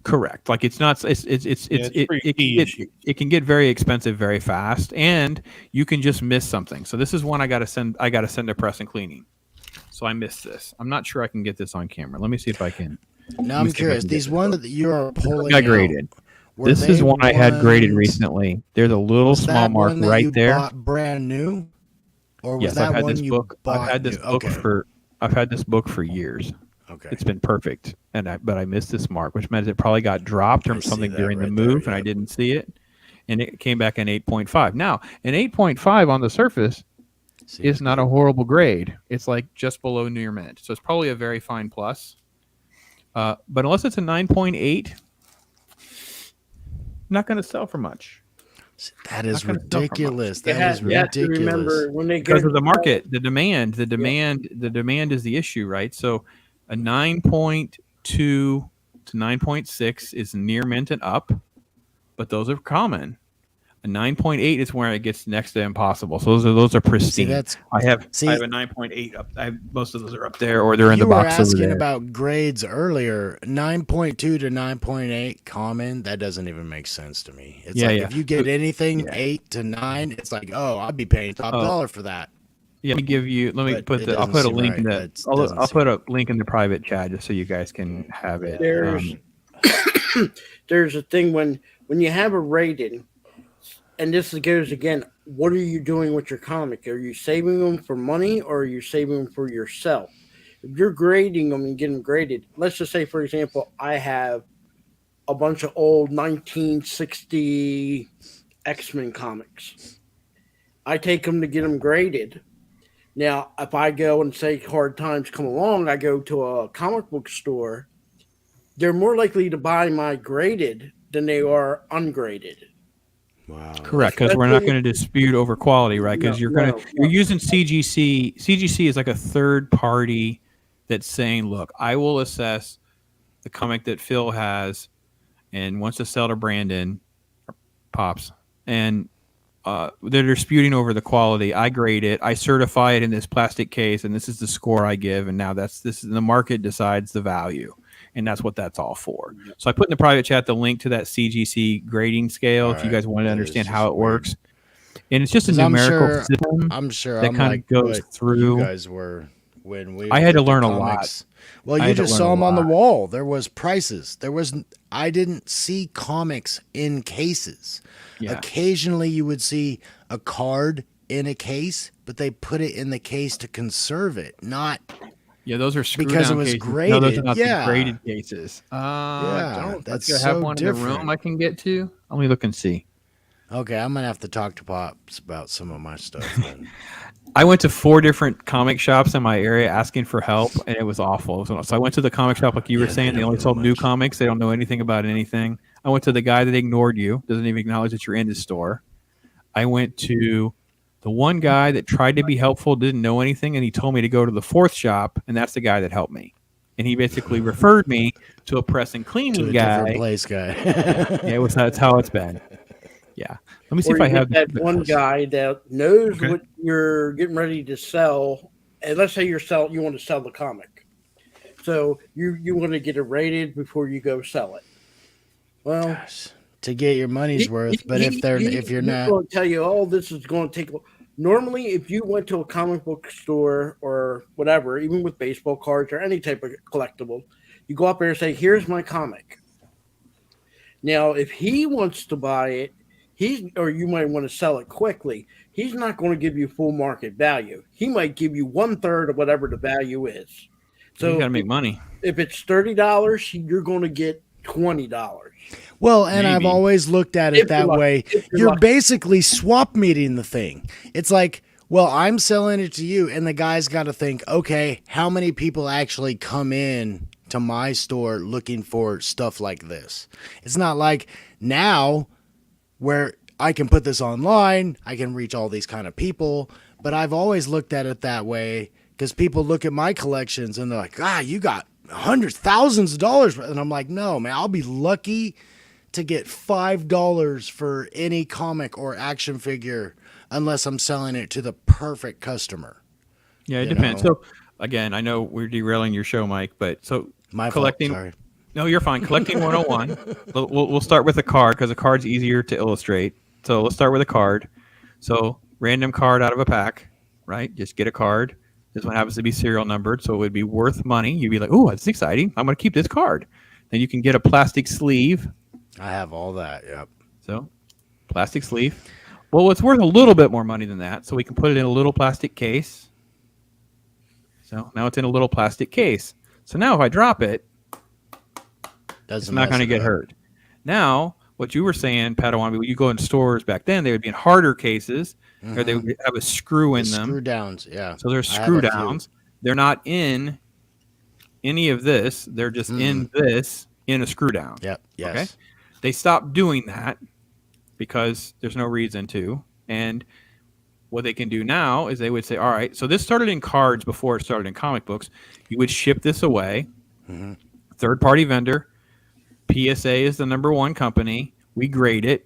Correct. Like it's not. It can get very expensive very fast, and you can just miss something. So this is one I got to send. I got to send to press and cleaning. So I missed this. I'm not sure I can get this on camera. Let me see if I can. Now Let me I'm see if I curious. can get These this ones up. that you are pulling I out, graded. were This is they one I had graded ones- recently. There's a little was small that mark one that right you there. bought brand new, or was Yes, that I've had one this you book. bought I've had this new? book Okay. for. I've had this book for years. Okay. It's been perfect, but I missed this mark, which meant it probably got dropped I or see something that during the right there, move, and I yep. didn't see it, and it came back an 8.5. Now, an 8.5 on the surface See, is not a horrible grade. It's like just below near mint, so it's probably a very fine plus. But unless it's a 9.8, not going to sell for much that is not gonna sell for much. ridiculous. You That is have to ridiculous. remember when they because go of the market, the demand is the issue, right? So a 9.2 to 9.6 is near mint and up, but those are common. A 9.8 is where it gets next to impossible. So those are pristine. that's- I have see- a 9.8 up. Most of those are up there, or they're in You the were box over asking there. about grades earlier. 9.2 to 9.8 common. That doesn't even make sense to me. It's Yeah, like yeah. if you get anything Yeah. 8 to 9, it's like, oh, I'd be paying top Oh. dollar for that. Yeah, let me give you. Let me But put it the. I'll doesn't put a seem link right. in the. That doesn't I'll seem put a link in the private chat just so you guys can have it. there's a thing when you have a rating, and this goes again. What are you doing with your comic? Are you saving them for money, or are you saving them for yourself? If you're grading them and getting them graded, let's just say, for example, I have a bunch of old 1960 X-Men comics. I take them to get them graded. Now, if I go and say hard times come along, I go to a comic book store. They're more likely to buy my graded than they are ungraded. Wow. Correct, because we're not going to dispute over quality, right? Because you're using CGC. CGC is like a third party that's saying, "Look, I will assess the comic that Phil has and wants to sell to Brandon, Pops, and they're disputing over the quality. I grade it, I certify it in this plastic case, and this is the score I give. And now the market decides the value." And that's what that's all for. So I put in the private chat the link to that CGC grading scale if you guys want to understand how it works. And it's just a 'Cause I'm numerical sure- system I'm sure that I'm kind like of goes what through. you guys were when we. I had to did the learn a lot. comics. Well, I you had to just learn saw a them on the lot. wall. There was prices. I didn't see comics in cases. Yeah. Occasionally, you would see a card in a case, but they put it in the case to conserve it, not. Yeah, those are screw Because it down was cases. No, those are graded, not yeah. the graded cases. Yeah, that's Do I have so one in the different. room I can get to? Let me look and see. Okay, I'm gonna have to talk to Pops about some of my stuff then. I went to 4 different comic shops in my area asking for help, and it was awful. So I went to the comic shop, like you were Yeah, saying. they They only don't know sold new much. comics. They don't know anything about anything. I went to the guy that ignored you, doesn't even acknowledge that you're in his store. I went to the one guy that tried to be helpful, didn't know anything, and he told me to go to the 4th shop, and that's the guy that helped me. And he basically referred me to a press and To cleaning a guy. different place, guy. Yeah, that's how it's been. Yeah. Let me see Or if I you have get that one guy that knows Okay. what you're getting ready to sell, and let's say you want to sell the comic, so you want to get it rated before you go sell it. Well, Gosh, to get your money's worth, but if you're he's not, going to tell you, oh, this is going to take. Normally, if you went to a comic book store or whatever, even with baseball cards or any type of collectible, you go up there and say, "Here's my comic." Now, if he wants to buy it, or you might want to sell it quickly. He's not going to give you full market value. He might give you 1/3 of whatever the value is. So you got So to make money. if it's $30, you're going to get $20. well, and I've Maybe. always looked at If it that you're lucky. way. If you're You're lucky. basically swap meeting the thing. It's like, well, I'm selling it to you, and the guy's got to think, okay, how many people actually come in to my store looking for stuff like this? It's not like now where I can put this online, I can reach all these kind of people, but I've always looked at it that way because people look at my collections and they're like, you got hundreds, thousands of dollars. And I'm like, no, man, I'll be lucky to get $5 for any comic or action figure unless I'm selling it to the perfect customer. Yeah, it You depends. know. So again, I know we're derailing your show, Mike, but so My collecting. fault, sorry. No, you're fine. Collecting 101. We'll start with a card because a card's easier to illustrate. So let's start with a card. So random card out of a pack, right? Just get a card. This one happens to be serial numbered, so it would be worth money. You'd be like, "Oh, that's exciting! I'm going to keep this card." Then you can get a plastic sleeve. I have all that, yep. So plastic sleeve. Well, it's worth a little bit more money than that, so we can put it in a little plastic case. So now it's in a little plastic case. So now if I drop it, it's not going to get hurt. Now, what you were saying, Padawan, when you go in stores back then, they would be in harder cases, or they would have a screw in them. Screw downs, yeah. So there's I have screw a few. downs. They're not in any of this. They're just in this, in a screw down. Yep, yes. Okay. They stopped doing that because there's no reason to. And what they can do now is they would say, all right, so this started in cards before it started in comic books. You would ship this away. Third-party vendor. PSA is the number 1 company. We grade it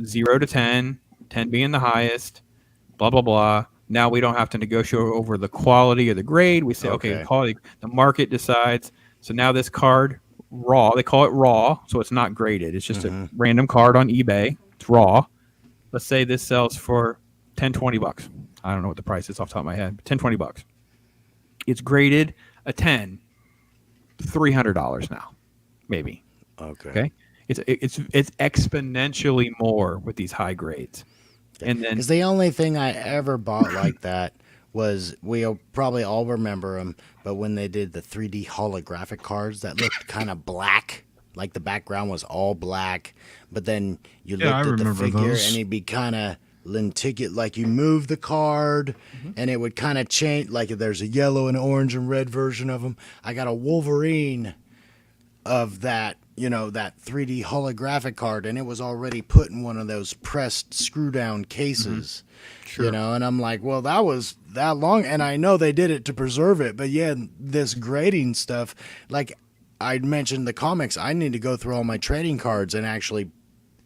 0 to 10, 10 being the highest, blah, blah, blah. Now we don't have to negotiate over the quality or the grade. We say, okay, the quality, the market decides. So now this card, raw, they call it raw, so it's not graded. It's just a random card on eBay. It's raw. Let's say this sells for $10-$20. I don't know what the price is off the top of my head. $10-$20. It's graded a 10, $300 now, maybe. Okay. It's exponentially more with these high grades. And then Because the only thing I ever bought like that was, we'll probably all remember them, but when they did the 3D holographic cards that looked kind of black, like the background was all black, but then you looked I at the remember figure those. and it'd be kind of lenticular, like you move the card and it would kind of change, like there's a yellow and orange and red version of them. I got a Wolverine of that, that 3D holographic card, and it was already put in one of those pressed screw down cases. And I'm like, well, that was that long, and I know they did it to preserve it, but yeah, this grading stuff, like I mentioned the comics, I need to go through all my trading cards and actually,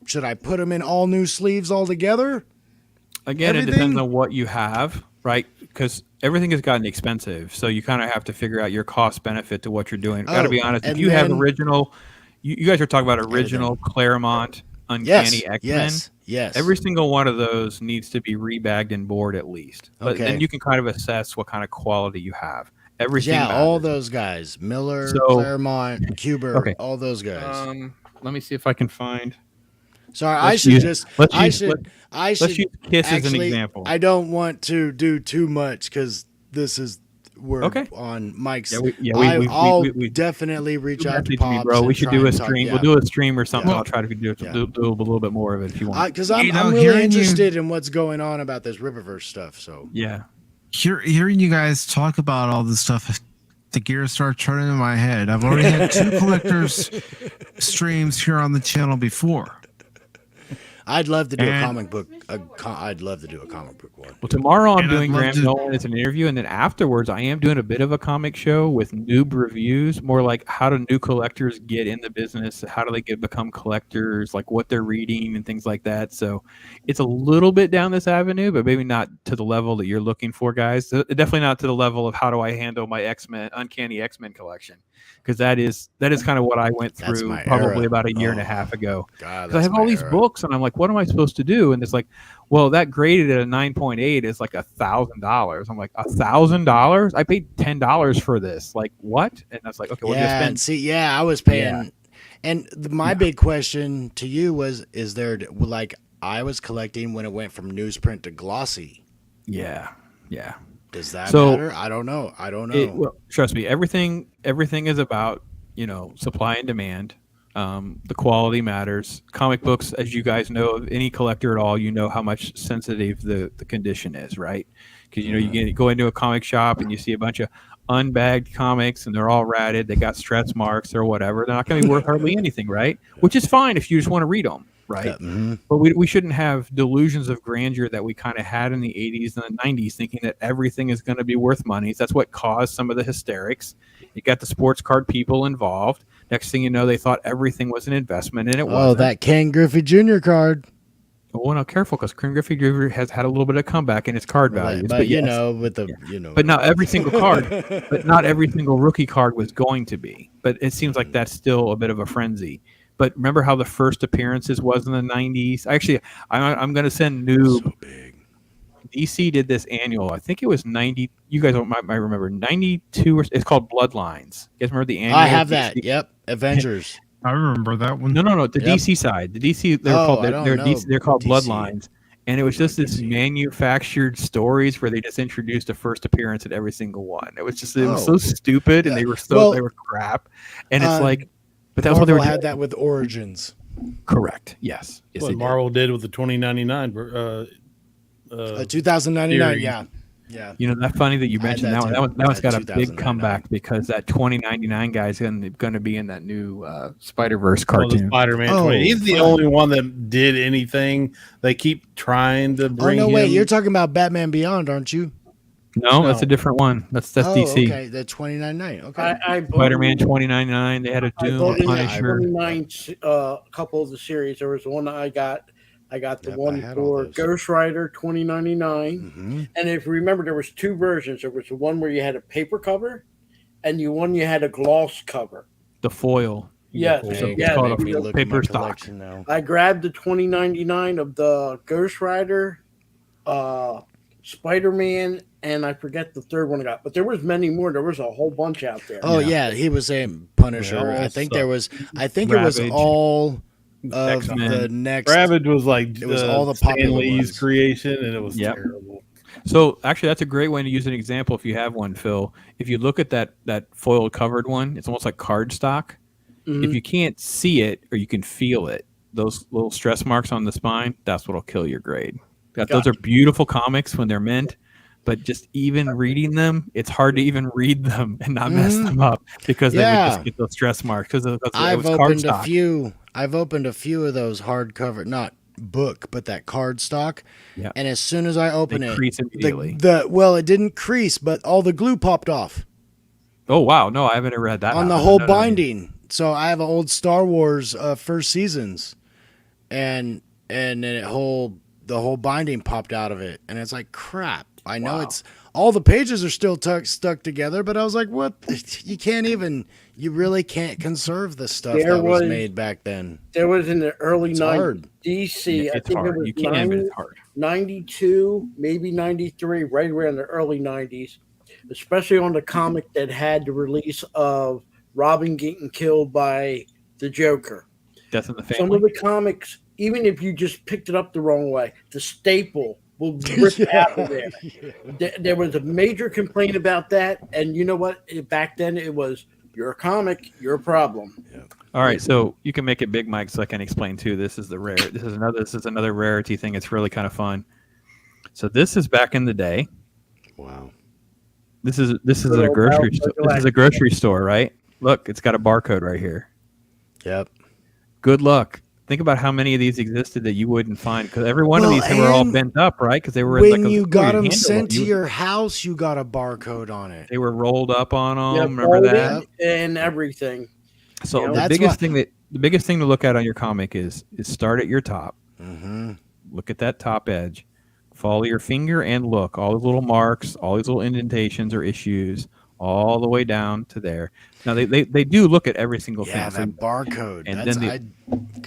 should I put them in all new sleeves altogether? Again, it depends on what you have, right? Because everything has gotten expensive, so you kind of have to figure out your cost benefit to what you're doing. Got to be honest. If you have original, you guys are talking about original Claremont Uncanny X-Men. Yes. Every single one of those needs to be rebagged and board at least. But Okay. then you can kind of assess what kind of quality you have. Everything all matters. those guys. Miller, So- Claremont, Kubert, Okay. all those guys. Let me see if I can find. Sorry, let's use Kiss Let's as an actually, example. I don't want to do too much because we're Okay. on Mike's. I'll definitely reach out to me, Pops, bro. We and should try do a and talk- stream. yeah. We'll do a stream or something. Yeah. I'll try to do Yeah. a little bit more of it if you want. Because I'm hearing really you- interested in what's going on about this Riververse stuff. So Yeah. Hearing you guys talk about all this stuff, the gears start turning in my head. I've already had 2 collectors streams here on the channel before. I'd love to do a And- comic book. I'd love to do a comic book one. Well, tomorrow I'm And I'd doing love Graham to- Nolan as an interview, and then afterwards I am doing a bit of a comic show with noob reviews, more like how do new collectors get in the business, how do they become collectors, like what they're reading and things like that. So it's a little bit down this avenue, but maybe not to the level that you're looking for, guys. Definitely not to the level of how do I handle my Uncanny X-Men collection, because that is kind of what I went That's through my probably era. about a year and a Oh, half ago. God, Because I have all these books, and I'm like, what am I supposed to do? And it's like, well, that graded at a 9.8 is like $1,000. I'm like, $1,000? I paid $10 for this. Like, what? And I was like, okay, what do you Yeah, spend? and see, I was paying. Yeah. And my big question to you was: is there like I was collecting when it went from newsprint to glossy? Yeah. Does that So- matter? I don't know. Well, trust me, everything is about, supply and demand. The quality matters. Comic books, as you guys know, any collector at all, you know how much sensitive the condition is, right? Because you go into a comic shop and you see a bunch of unbagged comics and they're all ratted, they got stretch marks or whatever. They're not going to be worth hardly anything, right? Which is fine if you just want to read them, right? Mhm. But we shouldn't have delusions of grandeur that we kind of had in the 80s and the 90s, thinking that everything is going to be worth money. That's what caused some of the hysterics. You got the sports card people involved. Next thing you know, they thought everything was an investment, and it wasn't. Oh, that Ken Griffey Jr. card. Well, no, careful, because Ken Griffey Jr. has had a little bit of comeback in its card values. But yes. with the But not every single card, but not every single rookie card was going to be. But it seems like that's still a bit of a frenzy. But remember how the first appearances was in the 90s? Actually, I'm going to send new. so big. DC did this annual. I think it was 90. You guys might remember 92. It's called Bloodlines. You guys remember the annual? I have DC? that. Yep, Avengers. I remember that one. No. The Yep. DC side. The DC. They're Oh, called. I don't They're know DC. They're called DC. Bloodlines. And it was just this DC. manufactured stories where they just introduced a first appearance at every single one. It was just it was Oh. so stupid, and they were Well, they were crap. And it's but that's what they Marvel were had doing. that with Origins. Correct. Yes. Yes. What they did. Marvel did with the 2099. 2099. Series. Yeah. You know, that's funny that you I had mentioned that that one. too. That one's got a big 2099. comeback because that 2099 guy is going to be in that new Spider-Verse Well, the cartoon. Spider-Man Oh, 20. He's the fun. only one that did anything. They keep trying to Oh bring no, wait! him- You're talking about Batman Beyond, aren't you? No, that's No. a different one. That's DC. Okay, the 2099. Okay. I Spider-Man 2099. They had a I Doom, bought in the Punisher. 29 couple of the series. There was one I got. I got the Yep, I one had all for those. Ghost Rider 2099. Mhm. And if you remember, there was 2 versions. There was the one where you had a paper cover, and you had a gloss cover. The foil. Yes, So There you it's yeah, go. called Make me a look at my paper stock. collection now. I grabbed the 2099 of the Ghost Rider, Spider-Man, and I forget the third one I got. But there was many more. There was a whole bunch out there. Oh yeah, he was saying Punisher. Yeah, all I think suck. there was. I think it was Ravage. all of X-Men. the next. Ravage was like It was all the popular Stan Lee's ones. creation, and it was Yep. terrible. So actually, that's a great way to use an example if you have one, Phil. If you look at that foiled covered one, it's almost like cardstock. Mhm. If you can't see it or you can feel it, those little stress marks on the spine, that's what'll kill your grade. Those are beautiful comics when they're mint, but just even reading them, it's hard to even read them and not mess them up because they would Yeah. just get those stress marks because it I've was opened a cardstock. few. I've opened a few of those hardcover, not book, but that cardstock. Yeah. And as soon as I open They it, crease immediately. it didn't crease, but all the glue popped off Oh wow, no, I haven't read that on the happen. whole No. binding. So I have an old Star Wars first seasons, and then the whole binding popped out of it, and it's like crap. I know Wow. it's all the pages are still stuck together, but I was like, what? You really can't conserve the stuff that was made back then. There was in the early 90s, hard. DC, I It's think hard. it was You can, but it's hard. 92, maybe 93, right around the early 90s, especially on the comic that had the release of Robin getting killed by the Joker. Death in the Family. Some of the comics, even if you just picked it up the wrong way, the staple will rip out of there. Yeah. There was a major complaint about that, and you know what? Back then it was, you're a comic, you're a problem. Yeah. All right, so you can make it big, Mike, so I can explain too. This is another rarity thing. It's really kind of fun. So this is back in the day. Wow. This is a grocery store. This is a grocery store, right? Look, it's got a barcode right here. Yep. Good luck. Think about how many of these existed that you wouldn't find, because every one of these they were all bent up, right? Because they were when you got them sent to your house, you got a barcode on it. They were rolled up on them. Yeah, remember that? And everything. So You know, the biggest thing to look at on your comic is start at your top. Mm-hmm. Look at that top edge. Follow your finger and look. All the little marks, all these little indentations or issues, all the way down to there. Now they do look at every single thing. Yeah, that barcode. And then the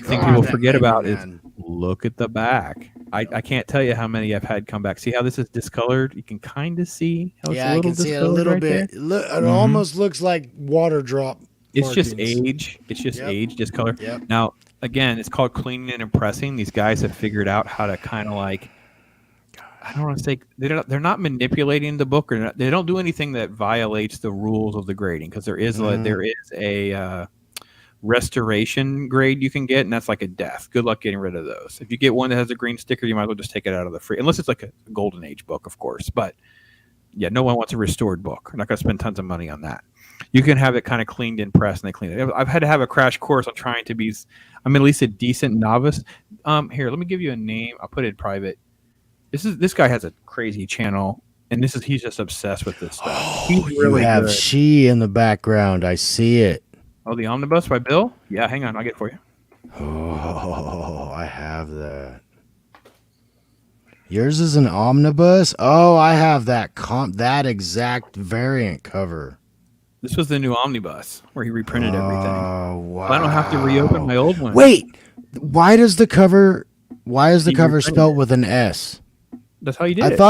thing people forget about is look at the back. I can't tell you how many I've had come back. See how this is discolored? You can kind of see how it's a little discolored. Yeah, I can see it a little bit. It almost looks like water drop. It's just age. It's just age, discolor. Yep. Now, again, it's called cleaning and impressing. These guys have figured out how to kind of like, I don't want to say, they're not manipulating the book, or they don't do anything that violates the rules of the grading, because there is a restoration grade you can get, and that's like a death. Good luck getting rid of those. If you get one that has a green sticker, you might as well just take it out of the free, unless it's like a golden age book, of course. But yeah, no one wants a restored book. We're not going to spend tons of money on that. You can have it kind of cleaned and pressed, and they clean it. I've had to have a crash course on trying to be, I'm at least a decent novice. Here, let me give you a name. I'll put it in private. This guy has a crazy channel, and he's just obsessed with this stuff. Oh, he's really you have good. She in the background. I see it. Oh, the Omnibus by Bill? Yeah, hang on, I'll get it for you. Oh, I have that. Yours is an omnibus? Oh, I have that exact variant cover. This was the new Omnibus where he reprinted everything. Oh, wow. I don't have to reopen my old one. Wait, why is the cover spelled with an S? That's how you did it.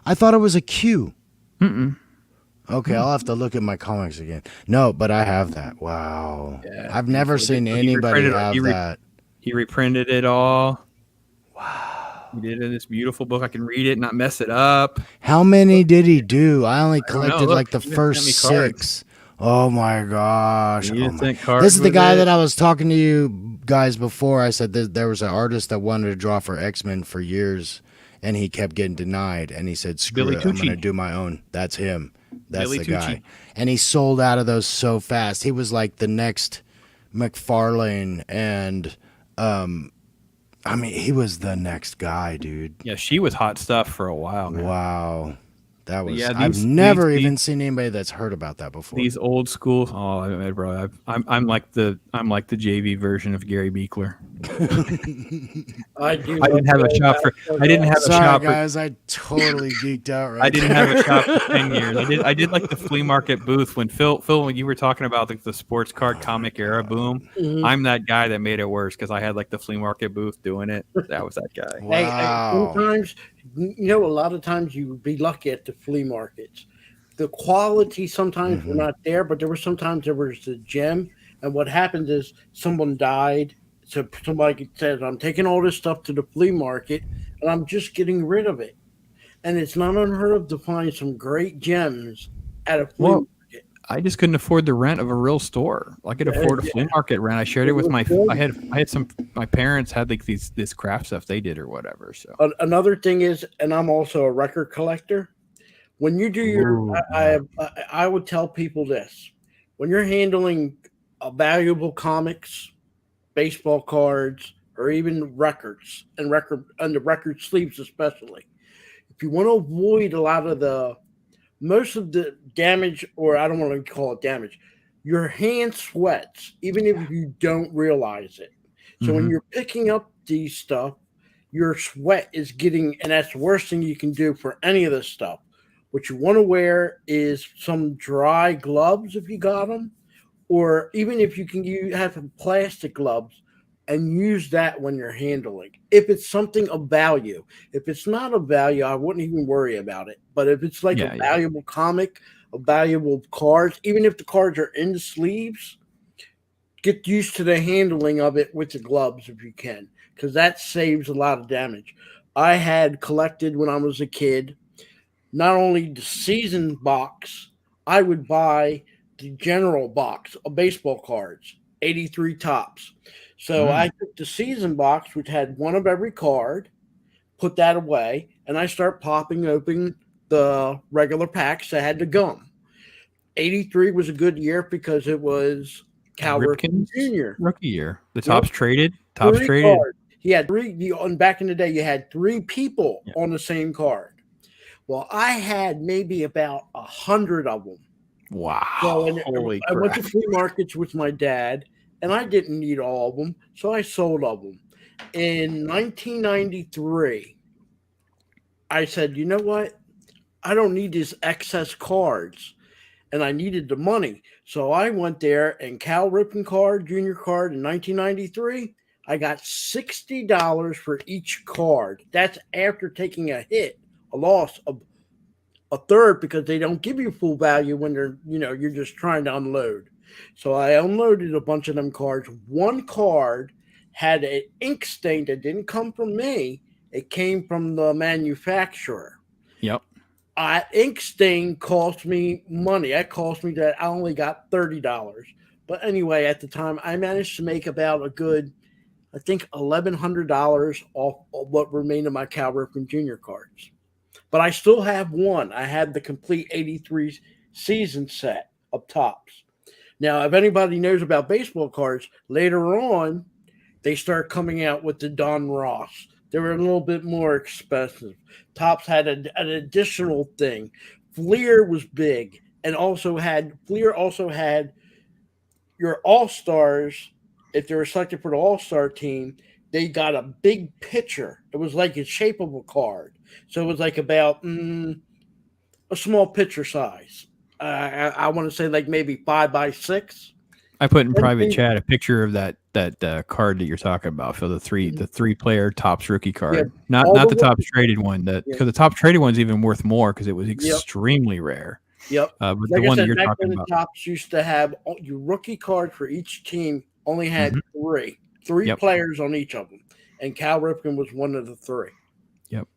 I thought it was a Q. Mm-mm. Okay, I'll have to look at my comics again. No, but I have that. Wow. Yeah, I've never seen anybody have that. He reprinted it all. Wow. He did it in this beautiful book. I can read it, not mess it up. How many did he do? I only collected Look, like the first 6. Oh my gosh. This is the guy that I was talking to you guys before. I said there was an artist that wanted to draw for X-Men for years, and he kept getting denied. And he said, screw it, I'm going to do my own. That's him. That's the guy. And he sold out of those so fast. He was like the next McFarlane, and he was the next guy, dude. Yeah, she was hot stuff for a while, man. Wow. That was. Yeah, I've never even seen anybody that's heard about that before. These old school. Oh, bro, I'm like the JV version of Gary Beekler. I didn't have a shop for. Sorry, guys. I totally geeked out. Right. I didn't have a shop for 10 years. I did like the flea market booth when Phil, when you were talking about like the sports card comic era boom. Mm-hmm. I'm that guy that made it worse because I had like the flea market booth doing it. That was that guy. Wow. Sometimes, a lot of times you would be lucky at the flea markets. The quality sometimes were not there, but there was a gem. And what happened is someone died. So somebody says, I'm taking all this stuff to the flea market and I'm just getting rid of it. And it's not unheard of to find some great gems at a flea market. I just couldn't afford the rent of a real store. I could afford a flea market rent. I shared it with my parents had like this craft stuff they did or whatever. So another thing is, and I'm also a record collector. When you do I would tell people this: when you're handling valuable comics, baseball cards, or even records and under record sleeves, especially, if you want to avoid a lot of most of the damage, or I don't want to call it damage, your hand sweats even if you don't realize it. So when you're picking up these stuff, your sweat is getting, and that's the worst thing you can do for any of this stuff, What you want to wear is some dry gloves if you got them, or even if you have some plastic gloves and use that when you're handling. If it's something of value, if it's not of value, I wouldn't even worry about it. But if it's like a valuable comic, a valuable cards, even if the cards are in the sleeves, get used to the handling of it with the gloves if you can, because that saves a lot of damage. I had collected when I was a kid, not only the season box, I would buy the general box of baseball cards, 83 tops. So I took the season box, which had one of every card, put that away, and I start popping open the regular packs that had the gum. 83 was a good year because it was Cal Ripken Jr. rookie year. The Yep. Tops traded. Three cards. He had three. And back in the day, you had three people on the same card. Well, I had maybe about 100 of them. Wow. So Holy I went to crap. flea markets with my dad, and I didn't need all of them, so I sold of them. In 1993, I said, you know what? I don't need these excess cards, and I needed the money. So I went there, and Cal Ripken card, junior card in 1993, I got $60 for each card. That's after taking a hit, a loss of a third, because they don't give you full value when you're just trying to unload. So I unloaded a bunch of them cards. One card had an ink stain that didn't come from me. It came from the manufacturer. Yep. Ink stain cost me money. That cost me that I only got $30. But anyway, at the time, I managed to make about a good, I think, $1,100 off of what remained of my Cal Ripken Jr. cards. But I still have one. I had the complete 83 season set of tops. Now, if anybody knows about baseball cards, later on, they start coming out with the Don Ross. They were a little bit more expensive. Tops had an additional thing. Fleer was big, and Fleer also had your All-Stars. If they were selected for the All-Star team, they got a big picture. It was like the shape of a card. So it was like about a small picture size. I want to say like maybe 5x6. I put in private chat a picture of that card that you're talking about, Phil. The three player Tops rookie card, not the Tops traded one. Because the Tops traded one's even worth more because it was extremely rare. Yep. But like the one that you're talking about, the Tops used to have your rookie card for each team. Only had three players on each of them, and Cal Ripken was one of the three. Yep.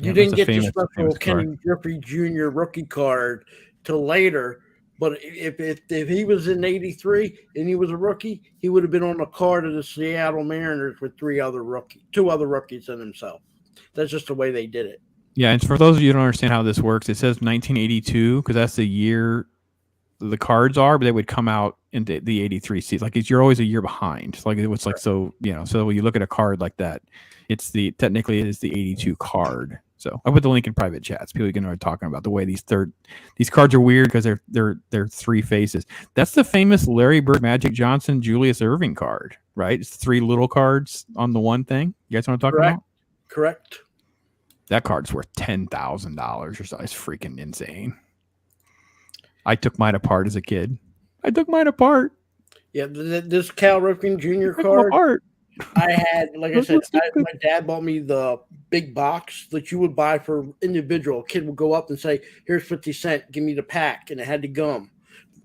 You didn't get the special Kenny Griffey Jr. rookie card till later. But if he was in 83 and he was a rookie, he would have been on the card of the Seattle Mariners with two other rookies than himself. That's just the way they did it. Yeah, and for those of you who don't understand how this works, it says 1982 because that's the year the cards are, but they would come out in the 83 season. Like you're always a year behind. Like it was like so when you look at a card like that, technically it is the 82 card. So I put the link in private chats. People are talking about the way these cards are weird because they're three faces. That's the famous Larry Bird, Magic Johnson, Julius Erving card, right? It's three little cards on the one thing. You guys know what I'm talking about? Correct. That card's worth $10,000 or so. It's freaking insane. I took mine apart as a kid. Yeah, this Cal Ripken Jr. card. I had, like I said, my dad bought me the big box that you would buy for individual. A kid would go up and say, "Here's 50 cents. Give me the pack," and it had the gum.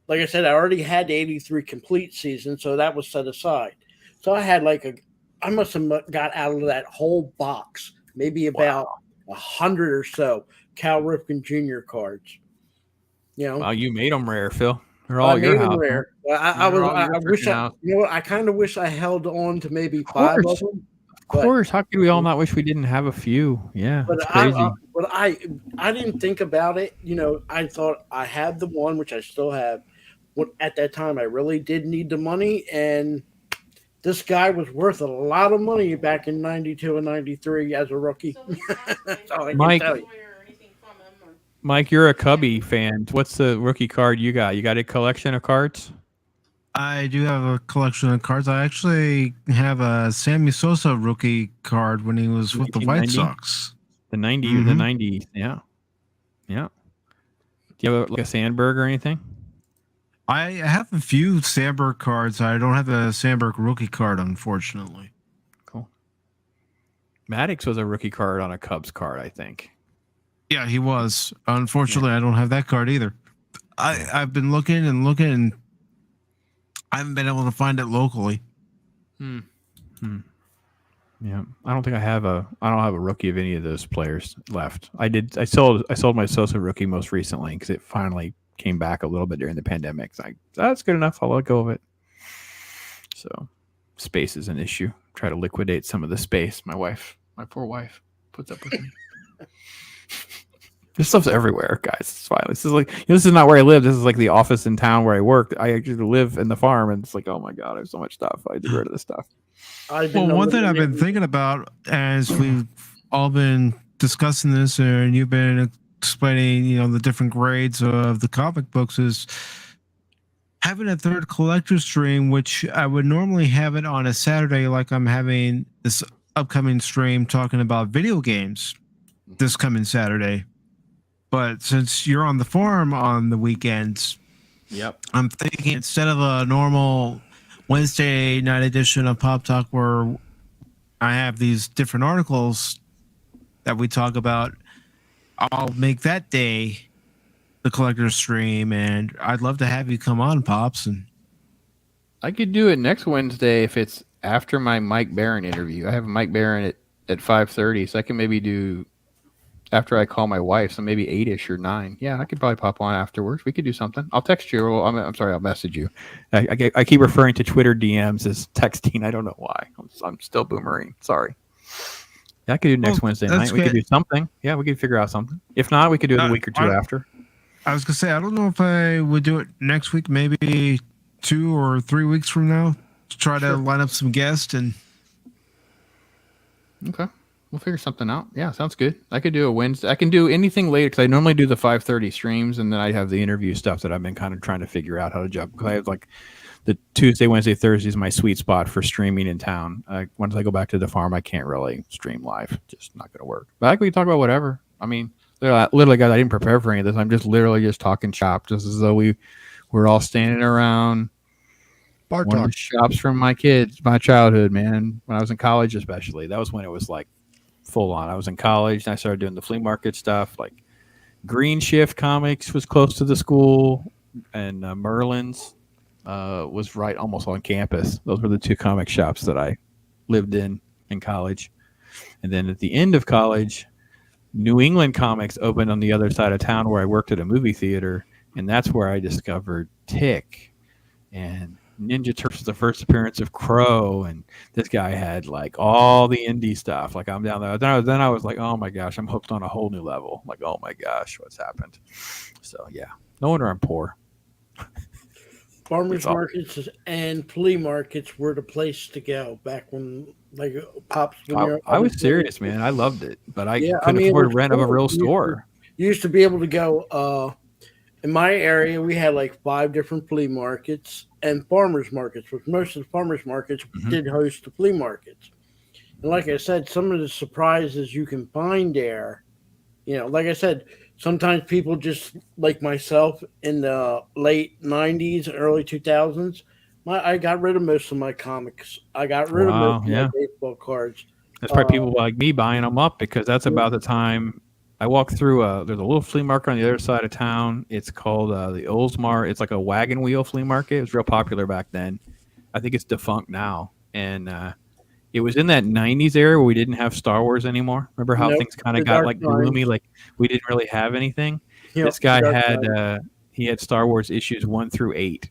Like I said, I already had the 83 complete season, so that was set aside. So I had I must have got out of that whole box maybe about 100 or so Cal Ripken Jr. cards. Well, you made them rare, Phil. They're all your house. Rare. I wish I kind of wish I held on to maybe 5 of them. Of course. How could we all not wish we didn't have a few? Yeah, it's crazy. But I didn't think about it. I thought I had the one, which I still have. At that time, I really did need the money, and this guy was worth a lot of money back in 92 and 93 as a rookie. That's all I can tell you. Mike, you're a Cubby fan. What's the rookie card you got? You got a collection of cards? I do have a collection of cards. I actually have a Sammy Sosa rookie card when he was with the White Sox. The 90s, yeah. Yeah. Do you have like a Sandberg or anything? I have a few Sandberg cards. I don't have a Sandberg rookie card, unfortunately. Cool. Maddox was a rookie card on a Cubs card, I think. Yeah, he was. Unfortunately, I don't have that card either. I've been looking and looking, and I haven't been able to find it locally. Yeah, I don't have a rookie of any of those players left. I sold my Sosa rookie most recently because it finally came back a little bit during the pandemic. It's like, that's good enough. I'll let go of it. So space is an issue. Try to liquidate some of the space. My poor wife puts up with me. This stuff's everywhere, guys. It's fine. This is this is not where I live. This is like the office in town where I work. I actually live in the farm, and it's like, oh my god, I have so much stuff. I had to get rid of this stuff. Well, one thing I've been thinking about as we've all been discussing this, and you've been explaining, the different grades of the comic books, is having a third collector stream, which I would normally have it on a Saturday, like I'm having this upcoming stream talking about video games this coming Saturday. But since you're on the farm on the weekends, I'm thinking instead of a normal Wednesday night edition of Pop Talk where I have these different articles that we talk about, I'll make that day the collector's stream, and I'd love to have you come on, Pops. And I could do it next Wednesday if it's after my Mike Barron interview. I have Mike Barron at 5:30, so I can maybe do after I call my wife, so maybe 8-ish or 9. Yeah, I could probably pop on afterwards. We could do something. I'll text you. Or I'm sorry, I'll message you. I keep referring to Twitter DMs as texting. I don't know why. I'm still boomerang. Sorry. Yeah, I could do next Wednesday night. We could do something. Yeah, we could figure out something. If not, we could do it a week or two after. I was going to say, I don't know if I would do it next week, maybe 2 or 3 weeks from now, to try to line up some guests. And okay. We'll figure something out. Yeah, sounds good. I could do a Wednesday. I can do anything later because I normally do the 5:30 streams, and then I have the interview stuff that I've been kind of trying to figure out how to jump. Because I have like the Tuesday, Wednesday, Thursday is my sweet spot for streaming in town. Once I go back to the farm, I can't really stream live. Just not going to work. But we can talk about whatever. I mean, literally, guys, I didn't prepare for any of this. I'm just literally just talking shop, just as though we're all standing around. Bar one talk. of the shops from my childhood, man. When I was in college, especially, that was when it was like full on. I was in college and I started doing the flea market stuff. Like Green Shift Comics was close to the school, and Merlin's was right almost on campus. Those were the two comic shops that I lived in college. And then at the end of college, New England Comics opened on the other side of town where I worked at a movie theater, and that's where I discovered Tick and Ninja Turtles was the first appearance of Crow, and this guy had like all the indie stuff. Like I'm down there. Then I was like, oh my gosh, I'm hooked on a whole new level. Like, oh my gosh, what's happened? So yeah, no wonder I'm poor. Farmers markets and flea markets were the place to go back when, like, Pops. I was serious, man. I loved it, but I couldn't afford to rent of a real store. You used to be able to go. In my area, we had like 5 different flea markets and farmers markets, which most of the farmers markets did host the flea markets. And like I said, some of the surprises you can find there, like I said, sometimes people just like myself in the late 90s, early 2000s, I got rid of most of my comics. I got rid of most of my baseball cards. That's probably people like me buying them up because that's about the time I walked through. There's a little flea market on the other side of town. It's called the Oldsmar. It's like a wagon wheel flea market. It was real popular back then. I think it's defunct now. And it was in that 90s era where we didn't have Star Wars anymore. Remember how things kind of got like gloomy, like we didn't really have anything? This guy had he had Star Wars issues 1 through 8.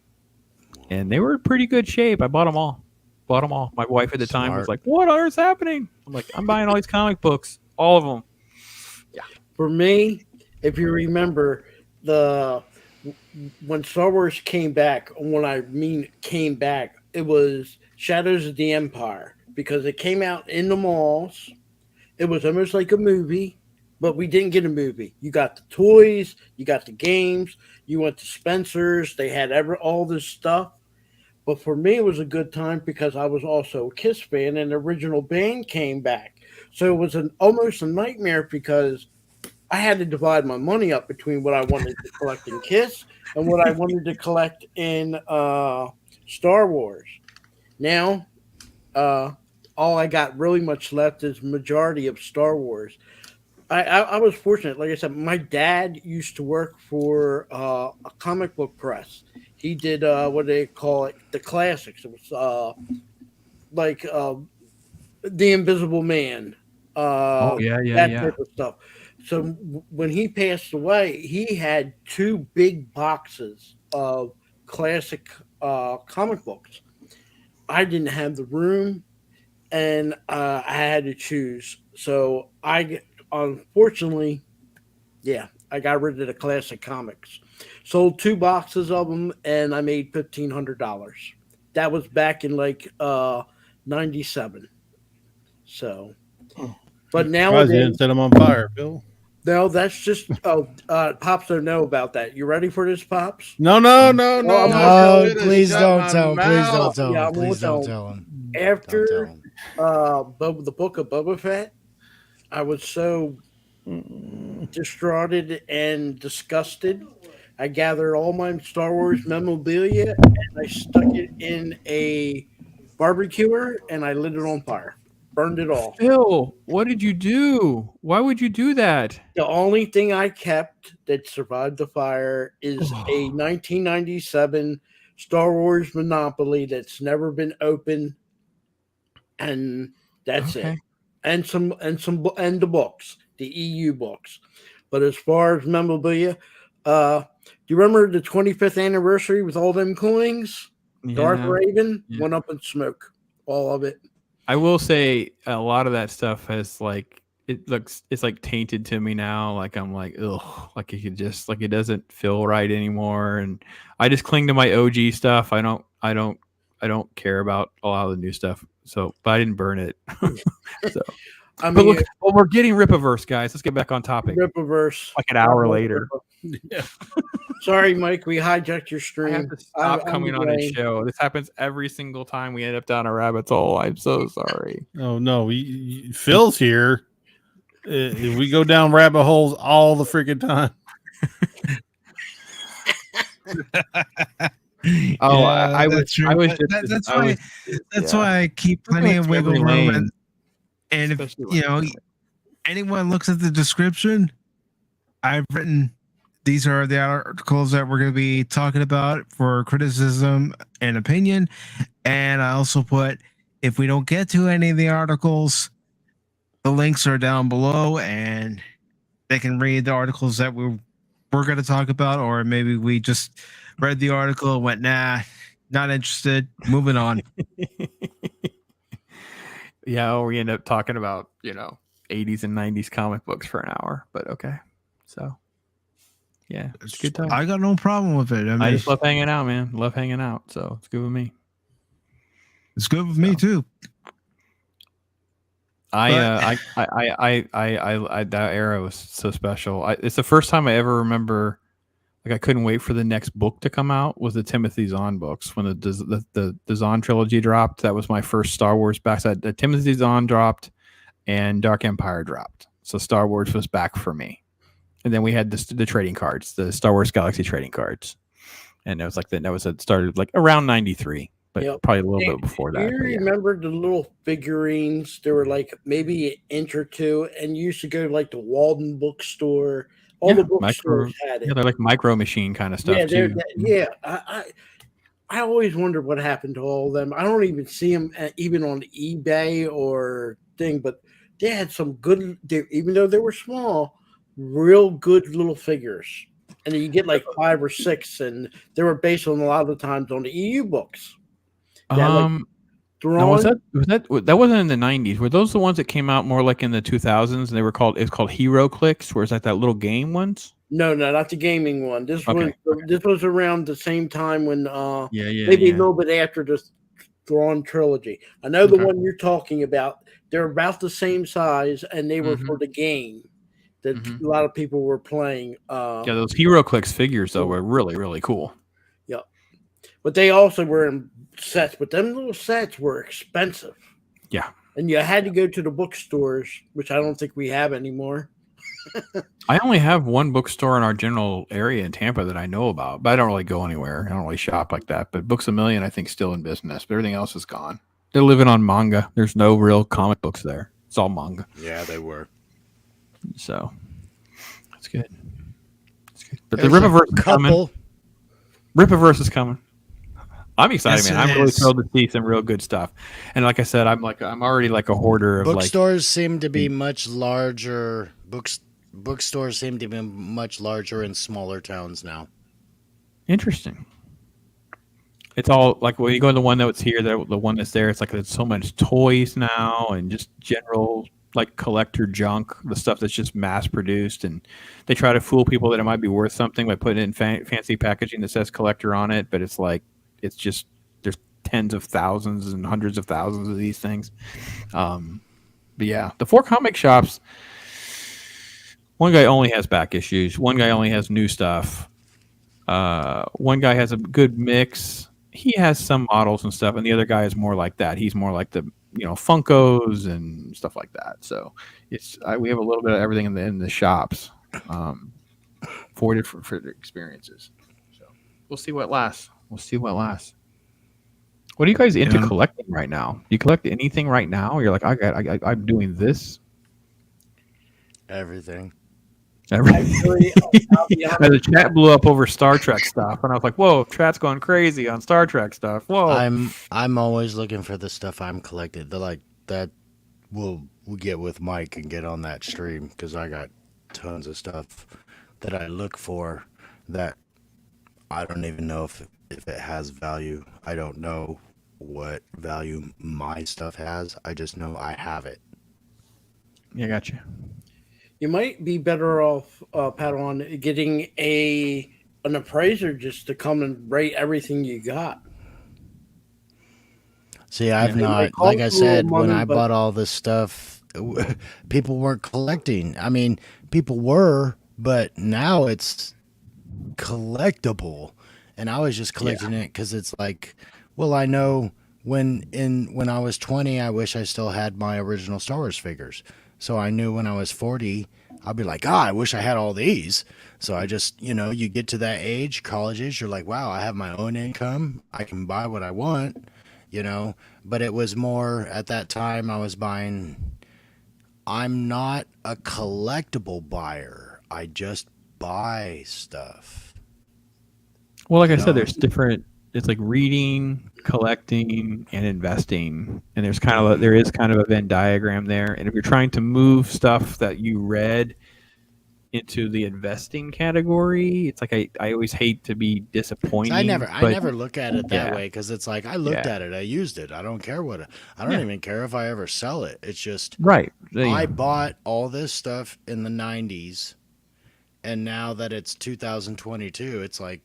And they were in pretty good shape. I bought them all. My wife at the time was like, what on earth's happening? I'm like, I'm buying all these comic books. All of them. Yeah. For me, if you remember, when Star Wars came back, when I mean came back, it was Shadows of the Empire, because it came out in the malls. It was almost like a movie, but we didn't get a movie. You got the toys, you got the games, you went to Spencer's, they had all this stuff. But for me, it was a good time because I was also a Kiss fan, and the original band came back. So it was almost a nightmare because I had to divide my money up between what I wanted to collect in Kiss and what I wanted to collect in Star Wars. Now, all I got really much left is majority of Star Wars. I was fortunate. Like I said, my dad used to work for a comic book press. He did what they call it, the classics. It was like The Invisible Man, that type of stuff. So when he passed away, he had 2 big boxes of classic comic books. I didn't have the room, and I had to choose. So unfortunately, I got rid of the classic comics. Sold 2 boxes of them, and I made $1,500. That was back in like '97. So, but Surprised you didn't set them on fire, Bill. No, that's just Pops don't know about that. You ready for this, Pops? No, please don't tell him. Please don't tell Yeah, him. Please don't tell him. After the book of Boba Fett, I was so distraught and disgusted. I gathered all my Star Wars memorabilia and I stuck it in a barbecuer and I lit it on fire. Burned it all. Phil, what did you do? Why would you do that? The only thing I kept that survived the fire is a 1997 Star Wars Monopoly that's never been opened, and that's it. And the books, the EU books. But as far as memorabilia, do you remember the 25th anniversary with all them coins? Yeah. Darth Raven went up in smoke, all of it. I will say a lot of that stuff has it's like tainted to me now. Like I'm like, ugh, like it doesn't feel right anymore. And I just cling to my OG stuff. I don't care about a lot of the new stuff. So, but I didn't burn it. So, but look, we're getting Ripaverse, guys. Let's get back on topic. Ripaverse. Like an hour later. Yeah. Sorry, Mike. We hijacked your stream. I have to stop coming on his show. This happens every single time we end up down a rabbit hole. I'm so sorry. Oh no, Phil's here. We go down rabbit holes all the freaking time. I was. That's why I keep plenty of wiggle room. And if anyone looks at the description, I've written. These are the articles that we're going to be talking about for criticism and opinion. And I also put, if we don't get to any of the articles, the links are down below and they can read the articles that we're going to talk about. Or maybe we just read the article and went, nah, not interested, moving on. Yeah, or we end up talking about, 80s and 90s comic books for an hour. But okay. So. Yeah, it's a good time. I got no problem with it. I just love hanging out, man. Love hanging out, so it's good with me. It's good with me too. That era was so special. It's the first time I ever remember. Like I couldn't wait for the next book to come out. Was the Timothy Zahn books when the Zahn trilogy dropped? That was my first Star Wars back. The Timothy Zahn dropped, and Dark Empire dropped. So Star Wars was back for me. And then we had the trading cards, the Star Wars Galaxy trading cards, and it was like it started like around '93, but probably a little bit before that. Do you remember the little figurines? There were like maybe an inch or two, and you used to go to like the Walden bookstore. All the bookstores had it. Yeah, they're like micro machine kind of stuff too. I always wondered what happened to all of them. I don't even see them even on eBay or thing, but they had some good. Even though they were small. Real good little figures, and you get like 5 or 6, and they were based on a lot of the times on the EU books. That wasn't in the 90s. Were those the ones that came out more like in the 2000s? And they were called Hero Clicks, where it's like that little game ones. No, not the gaming one. This was around the same time when maybe a little bit after the Thrawn trilogy. I know the one you're talking about. They're about the same size, and they were for the game. That a lot of people were playing. Those Hero Clicks figures though were really, really cool. Yeah, but they also were in sets. But them little sets were expensive. Yeah, and you had to go to the bookstores, which I don't think we have anymore. I only have one bookstore in our general area in Tampa that I know about, but I don't really go anywhere. I don't really shop like that. But Books A Million, I think, still in business, but everything else is gone. They're living on manga. There's no real comic books there. It's all manga. Yeah, they were. So that's good. That's good. But There's the Ripaverse is coming. couple. Ripaverse is coming. I'm excited, Yes, man. it I'm really is. thrilled to see some real good stuff. And like I said, I'm already like a hoarder of Bookstores seem to be much larger. Bookstores seem to be much larger in smaller towns now. interesting. It's all like when you go to the one that's here, the one that's there. It's like there's so much toys now and just general like collector junk, the stuff that's just mass produced, and they try to fool people that it might be worth something by putting it in fancy packaging that says collector on it, but it's like it's just there's tens of thousands and hundreds of thousands of these things. But yeah, the 4 comic shops. One guy only has back issues. One guy only has new stuff. One guy has a good mix. He has some models and stuff, and the other guy is more like that. He's more like the Funkos and stuff like that. So we have a little bit of everything in the shops for different experiences. So we'll see what lasts. What are you guys into collecting right now? Do you collect anything right now? You're like, I'm doing this. Everything. Actually, I'll be honest. The chat blew up over Star Trek stuff, and I was like, "Whoa, chat's going crazy on Star Trek stuff." Whoa! I'm always looking for the stuff I'm collected. The like that we'll get with Mike and get on that stream because I got tons of stuff that I look for that I don't even know if it has value. I don't know what value my stuff has. I just know I have it. Yeah, gotcha. You might be better off, Padawan, getting an appraiser just to come and rate everything you got. See, I've not, like I said, when I bought all this stuff, people weren't collecting. I mean, people were, but now it's collectible. And I was just collecting it because it's like, well, I know when I was 20, I wish I still had my original Star Wars figures. So I knew when I was 40, I'll be like, I wish I had all these. So I just, you get to that age, college age, you're like, wow, I have my own income. I can buy what I want, But it was more at that time I was buying. I'm not a collectible buyer. I just buy stuff. Well, like I said, there's different. It's like reading, collecting, and investing, and there is kind of a Venn diagram there. And if you're trying to move stuff that you read into the investing category, it's like I always hate to be disappointing. I never look at it that way because it's like I looked at it, I used it. I don't care I don't even care if I ever sell it. It's just right. I bought all this stuff in the 90s, and now that it's 2022, it's like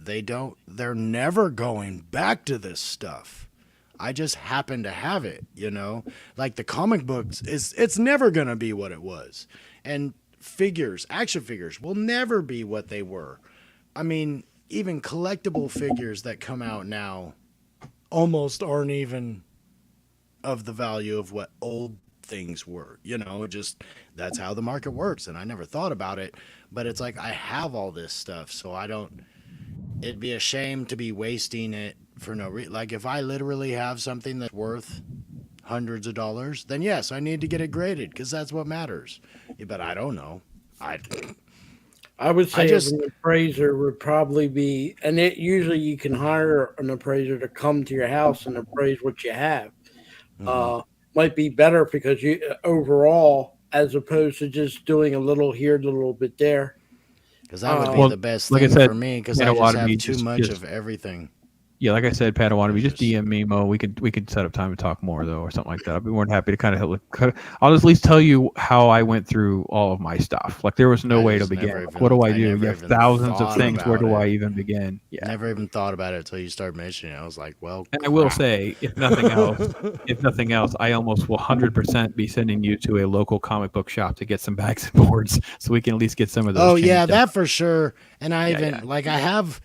they're never going back to this stuff. I just happen to have it, like the comic books it's never going to be what it was. And action figures will never be what they were. I mean, even collectible figures that come out now almost aren't even of the value of what old things were, just that's how the market works. And I never thought about it, but it's like I have all this stuff, so it'd be a shame to be wasting it for no reason. Like if I literally have something that's worth hundreds of dollars, then yes, I need to get it graded because that's what matters. But I don't know. I would say an appraiser would probably be, and usually you can hire an appraiser to come to your house and appraise what you have. Might be better because you overall, as opposed to just doing a little here, a little bit there. Because that would be the best thing for me because I just have too much of everything. Yeah, like I said, Padawan, just DM me, Mo. We could set up time to talk more though, or something like that. I'd be more than happy to kind of help. I'll just at least tell you how I went through all of my stuff. Like there was no way to begin. What do I do? You have thousands of things. Where do I even begin? Yeah, never even thought about it until you started mentioning it. I was like, well. And I will say, if nothing else, I almost will 100% be sending you to a local comic book shop to get some bags and boards, so we can at least get some of those. Oh yeah, that for sure. And I have.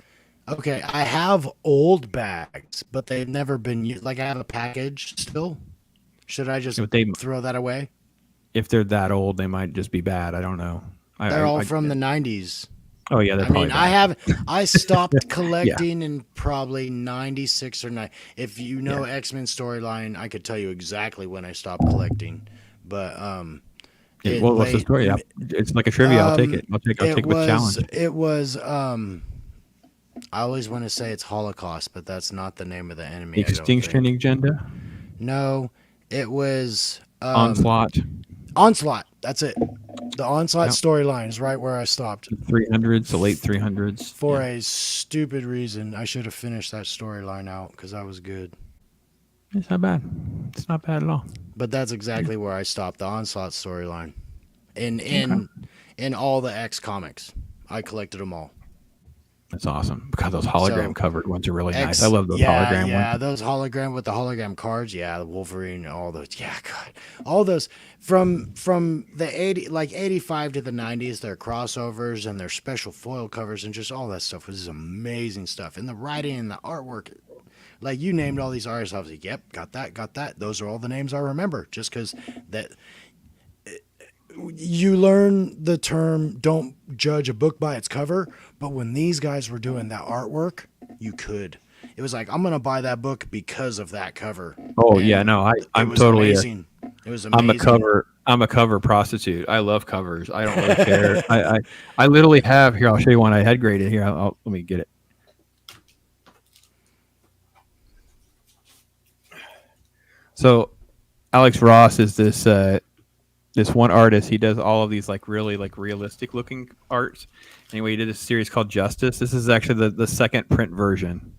Okay, I have old bags, but they've never been used. Like I have a package still. Should I just throw that away? if they're that old, they might just be bad. I don't know. They're all from the 90s. Oh yeah, they're I mean, probably bad. I stopped collecting in probably 96 or 9. If you know X-Men storyline, I could tell you exactly when I stopped collecting. But what's the story? Yeah, it's like a trivia. I'll take it. I'll take it with challenge. It was I always want to say it's Holocaust, but that's not the name of the enemy. Extinction Agenda. No, it was Onslaught. Onslaught. That's it. The Onslaught storyline is right where I stopped. 300s, the late 300s. For a stupid reason, I should have finished that storyline out because I was good. It's not bad. It's not bad at all. But that's exactly where I stopped. The Onslaught storyline, in all the X comics, I collected them all. That's awesome. Because those hologram covered ones are really nice. I love those hologram ones. Yeah, those hologram with the hologram cards. Yeah, the Wolverine, all those. Yeah, God, all those from the 85 to the 90s. Their crossovers and their special foil covers and just all that stuff was just amazing stuff. And the writing and the artwork, like you named all these artists. I was like, yep, got that. Those are all the names I remember. Just because that. You learn the term don't judge a book by its cover, but when these guys were doing that artwork, you could. It was like, I'm going to buy that book because of that cover. Oh, and yeah, no, I'm totally amazing. It was amazing. I'm a cover prostitute. I love covers. I don't really care. I literally have here. I'll show you one I had graded here. Let me get it. So, Alex Ross is this one artist. He does all of these like really like realistic looking art. Anyway, he did a series called Justice. This is actually the second print version.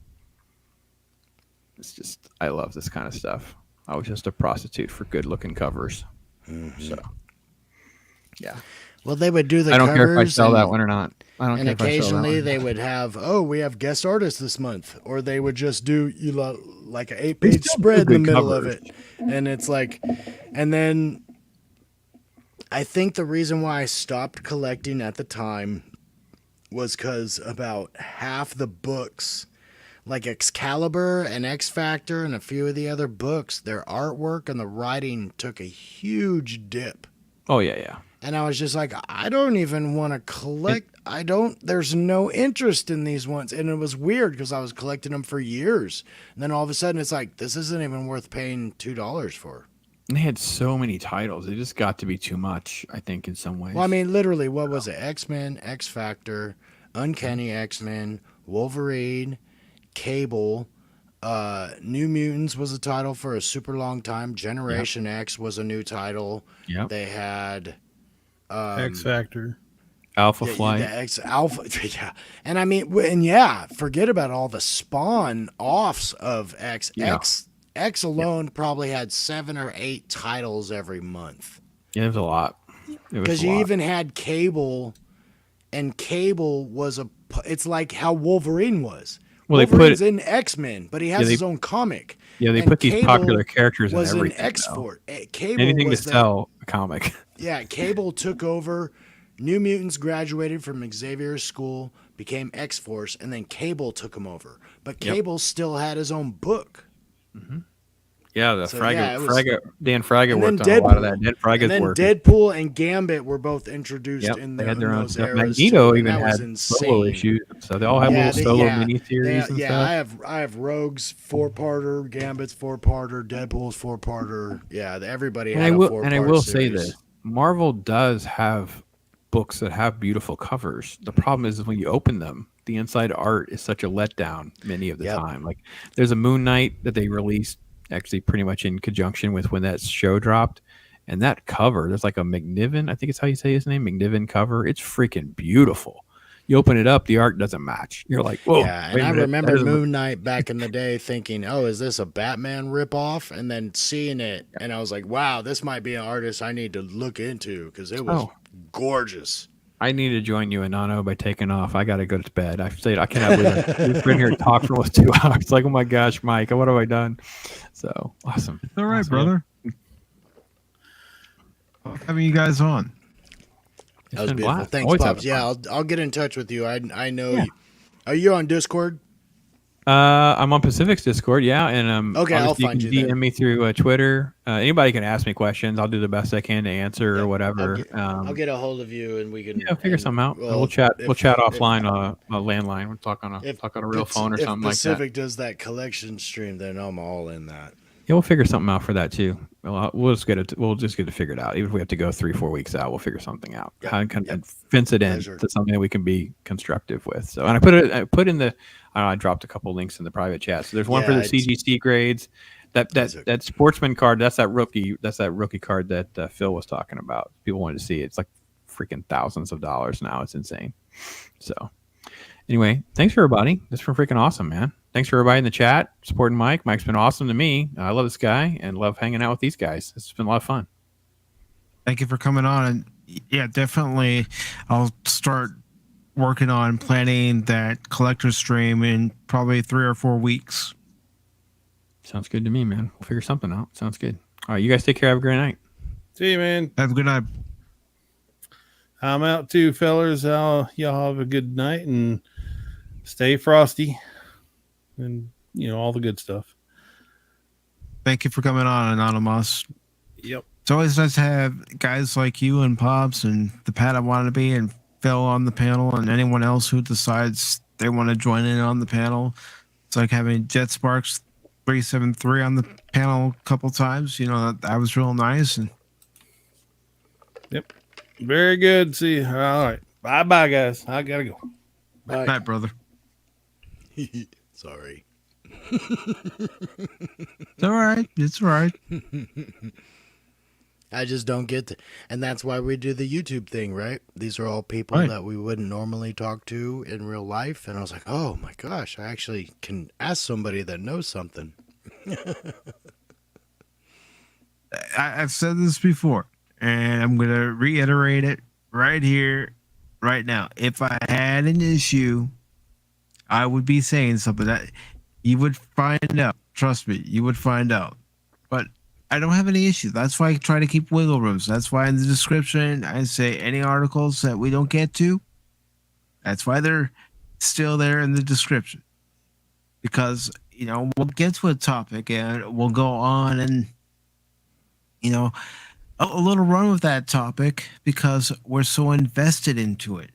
It's just, I love this kind of stuff. I was just a prostitute for good looking covers. Mm-hmm. So, yeah. Well, they would do the I don't covers care if I sell that one or not. I don't care if I sell that one. And occasionally they would have, we have guest artists this month. Or they would just do like an 8-page spread in the middle of it. And it's like, and then I think the reason why I stopped collecting at the time was because about half the books, like Excalibur and X Factor and a few of the other books, their artwork and the writing took a huge dip. Oh, yeah. And I was just like, I don't even want to collect. There's no interest in these ones. And it was weird because I was collecting them for years. And then all of a sudden it's like, this isn't even worth paying $2 for. And they had so many titles. It just got to be too much, I think, in some ways. Well, I mean, literally, what was it? X-Men, X Factor, Uncanny X-Men, Wolverine, Cable, New Mutants was a title for a super long time. Generation X was a new title. Yep. They had X Factor, Alpha Flight, Alpha, yeah. And I mean, forget about all the spawn offs of X. Yeah. X alone probably had 7 or 8 titles every month. Yeah, it was a lot. Because you even had Cable, and Cable was it's like how Wolverine was. Well, Wolverine's in X-Men, but he has his own comic. Yeah, they put these popular characters in everything. X-Force. Cable anything to sell a comic. Yeah, Cable took over. New Mutants graduated from Xavier's school, became X-Force, and then Cable took him over. But Cable still had his own book. Mm-hmm. Yeah, Dan Fraga worked on Deadpool, a lot of that. Deadpool and Gambit were both introduced in they had their own stuff. Eras Magneto too, even had solo issues, so they all have little solo miniseries and stuff. I have Rogue's 4-parter, Gambit's 4-parter, Deadpool's 4-parter. Yeah, everybody had a 4-part And I will series. say this: Marvel does have books that have beautiful covers. The problem is when you open them, the inside art is such a letdown many of the time. Like there's a Moon Knight that they released actually pretty much in conjunction with when that show dropped, and that cover, there's like a McNiven, I think it's how you say his name, McNiven cover. It's freaking beautiful. You open it up, the art doesn't match. You're like, whoa. Yeah, and I remember Moon Knight back in the day thinking, oh, is this a Batman ripoff? And then seeing it, and I was like, wow, this might be an artist I need to look into because it was gorgeous. I need to join you, Anano, by taking off. I got to go to bed. I cannot believe it. We've been here and talked for almost 2 hours. Like, oh my gosh, Mike, what have I done? So awesome. All right, brother. Having you guys on. That was beautiful. Thanks, Pops. Yeah, I'll get in touch with you. I know you. Are you on Discord? I'm on Pacific's Discord, yeah, and Okay, I'll obviously find you you can there. DM me through Twitter. Anybody can ask me questions. I'll do the best I can to answer Yep, or whatever. I'll get a hold of you, and we can Figure and, something out. well, We'll chat. We'll chat if offline on a landline. We'll talk on a real phone or if something like that. Pacific does that collection stream, then I'm all in that. Yeah, we'll figure something out for that too. We'll just get it. We'll just get it figured out. Even if we have to go 3-4 weeks out, we'll figure something out. Yep, How can yep. fence it in Pleasure. to something that we can be constructive with. So, and I put in the. I dropped a couple links in the private chat. So there's one for the CGC grades. That sportsman card. That's that rookie card that Phil was talking about. People wanted to see it. It's like freaking thousands of dollars now. It's insane. So anyway, thanks for everybody. This was freaking awesome, man. Thanks for everybody in the chat supporting Mike. Mike's been awesome to me. I love this guy and love hanging out with these guys. It's been a lot of fun. Thank you for coming on. And yeah, definitely I'll start working on planning that collector stream in probably 3 or 4 weeks. Sounds good to me, man. We'll figure something out. Sounds good. All right, you guys take care. Have a great night. See you, man. Have a good night. I'm out too, fellas. Y'all have a good night and stay frosty and, all the good stuff. Thank you for coming on, Anonymous. Yep. It's always nice to have guys like you and Pops and the Pat I want to be and Phil on the panel and anyone else who decides they want to join in on the panel. It's like having Jet Sparks 373 on the panel a couple times. That was real nice. And yep. Very good. See you. All right. Bye, guys. I gotta go. Bye. Night, brother. Sorry. It's all right. It's all right. I just don't get it. And that's why we do the YouTube thing, right? These are all people Right. that we wouldn't normally talk to in real life. And I was like, oh my gosh, I actually can ask somebody that knows something. I've said this before, and I'm going to reiterate it right here, right now. If I had an issue, I would be saying something that you would find out. Trust me, you would find out. But I don't have any issue. That's why I try to keep wiggle rooms. That's why in the description I say any articles that we don't get to, that's why they're still there in the description. Because, we'll get to a topic and we'll go on and, a little run with that topic because we're so invested into it.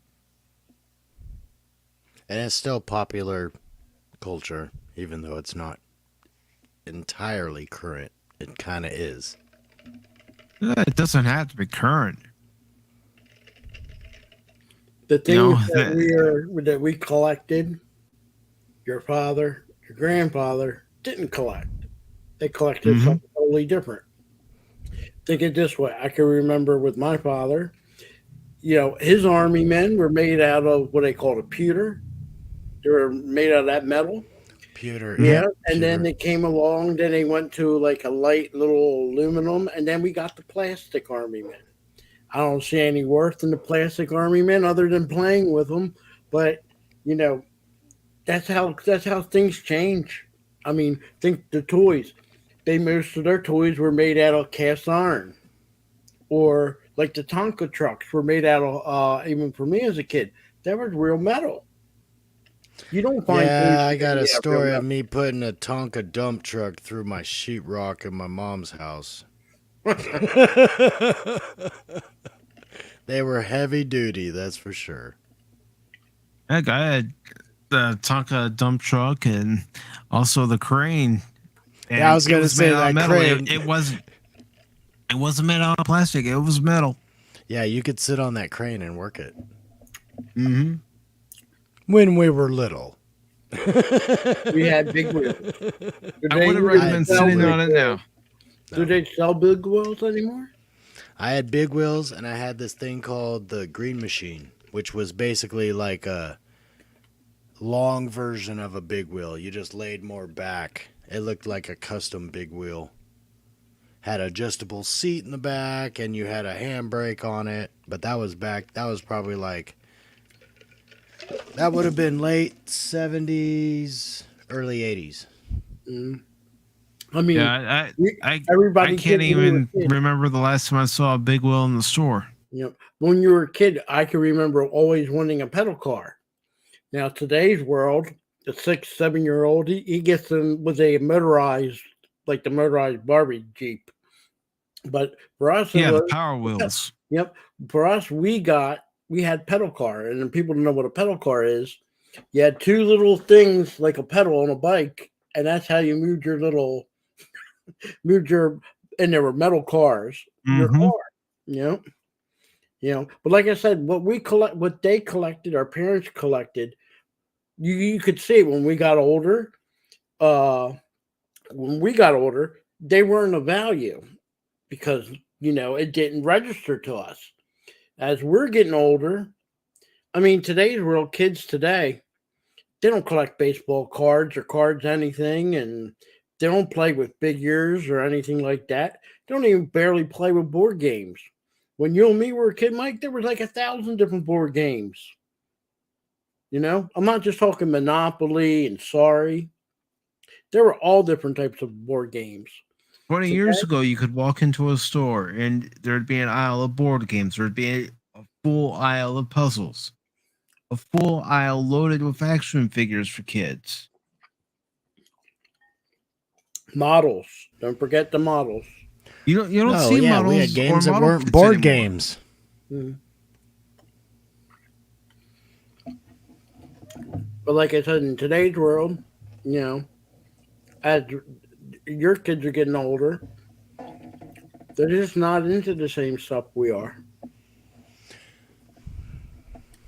And it's still popular culture, even though it's not entirely current. It kind of is. It doesn't have to be current. The things No, that we collected, your father, your grandfather didn't collect. They collected something totally different. Think it this way. I can remember with my father, his army men were made out of what they called a pewter. They were made out of that metal. Pewter. Yeah. And then they came along, then they went to like a light little aluminum, and then we got the plastic army men. I don't see any worth in the plastic army men other than playing with them. But, that's how things change. I mean, think the toys. Most of their toys were made out of cast iron. Or like the Tonka trucks were made out of, even for me as a kid, that was real metal. You don't find. Yeah, I got a story of me putting a Tonka dump truck through my sheetrock in my mom's house. They were heavy duty, that's for sure. Heck, I had the Tonka dump truck and also the crane. And yeah, I was going to say that metal. crane. It wasn't made out of plastic. It was metal. Yeah, you could sit on that crane and work it. Mm-hmm. When we were little. We had big wheels. I wouldn't recommend sitting on it now. Do they sell big wheels anymore? I had big wheels, and I had this thing called the Green Machine, which was basically like a long version of a big wheel. You just laid more back. It looked like a custom big wheel. Had adjustable seat in the back, and you had a handbrake on it. But that was probably like, that would have been late 70s, early 80s. Mm. I mean, Yeah, everybody I can't even remember the last time I saw a big wheel in the store. When you were a kid, I can remember always wanting a pedal car. Now, today's world, a 6-7-year-old, he gets them with a motorized, like the motorized Barbie Jeep. But for us, Yeah, the Power Wheels. Yep. For us, we had pedal car, and people don't know what a pedal car is. You had two little things like a pedal on a bike, and that's how you moved your and there were metal cars. Your Mhm. car, you know. But like I said, what they collected, our parents collected. You could see when we got older. When we got older, they weren't of value because it didn't register to us. As we're getting older, I mean, today's world, kids today, they don't collect baseball cards or cards anything, and they don't play with figures or anything like that. They don't even barely play with board games. When you and me were a kid, Mike, there was like 1,000 different board games. I'm not just talking Monopoly and Sorry. There were all different types of board games. 20 years ago, you could walk into a store and there'd be an aisle of board games. There'd be a full aisle of puzzles, a full aisle loaded with action figures for kids. Models. Don't forget the models. You don't see models. We had games or that model weren't kits board anymore. games. But like I said, in today's world, as your kids are getting older, they're just not into the same stuff we are.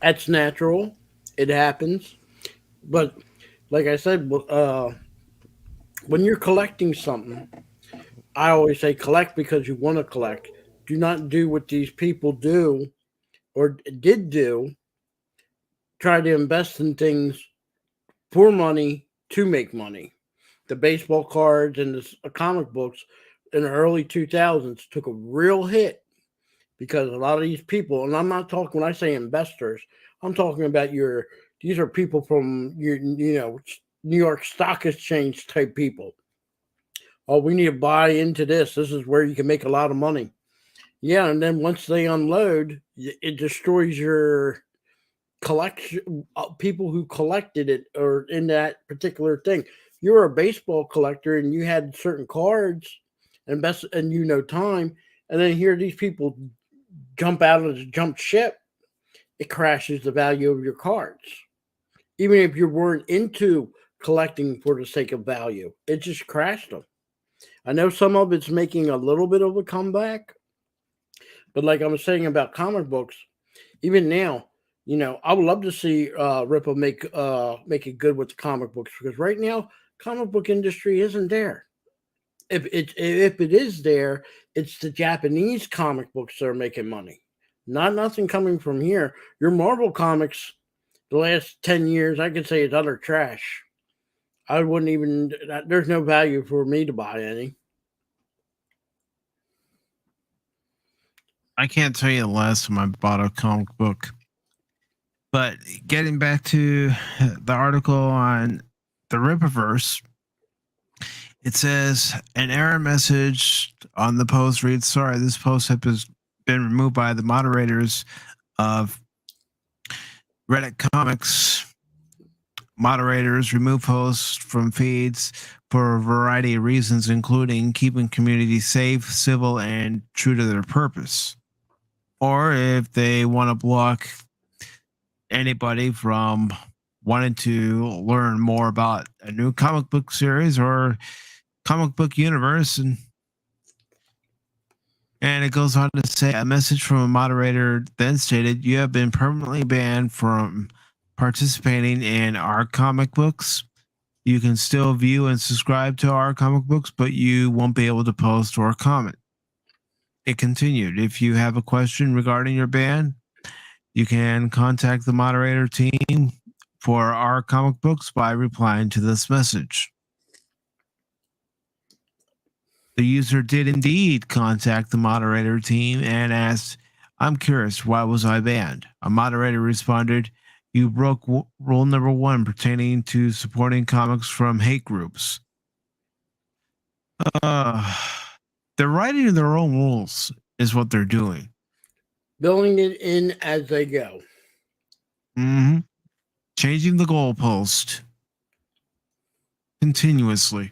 That's natural. It happens. But like I said, when you're collecting something, I always say collect because you want to collect. Do not do what these people do or did do. Try to invest in things for money to make money. The baseball cards and the comic books in the early 2000s took a real hit because a lot of these people, and I'm not talking when I say investors, I'm talking about these are people from your New York Stock Exchange type people. Oh, we need to buy into this. This is where you can make a lot of money. Yeah, and then once they unload, it destroys your collection. People who collected it or in that particular thing. You were a baseball collector and you had certain cards and time, and then here these people jump ship. It crashes the value of your cards. Even if you weren't into collecting for the sake of value, it just crashed them. I know some of it's making a little bit of a comeback, but like I was saying about comic books, even now, I would love to see Ripple make it good with the comic books because right now, comic book industry isn't there. If it is there, it's the Japanese comic books that are making money. Nothing coming from here. Your Marvel comics, the last 10 years, I could say it's utter trash. I wouldn't even. There's no value for me to buy any. I can't tell you the last time I bought a comic book. But getting back to the article on the Rippaverse, it says an error message on the post reads, sorry, this post has been removed by the moderators of Reddit Comics. Moderators remove posts from feeds for a variety of reasons, including keeping community safe, civil, and true to their purpose. Or if they want to block anybody from wanting to learn more about a new comic book series or comic book universe. And it goes on to say a message from a moderator then stated, you have been permanently banned from participating in our comic books. You can still view and subscribe to our comic books, but you won't be able to post or comment. It continued, if you have a question regarding your ban, you can contact the moderator team for our comic books by replying to this message. The user did indeed contact the moderator team and asked, I'm curious, why was I banned? A moderator responded, you broke rule number 1 pertaining to supporting comics from hate groups. They're writing their own rules is what they're doing. Building it in as they go. Mm-hmm. Changing the goalpost. continuously.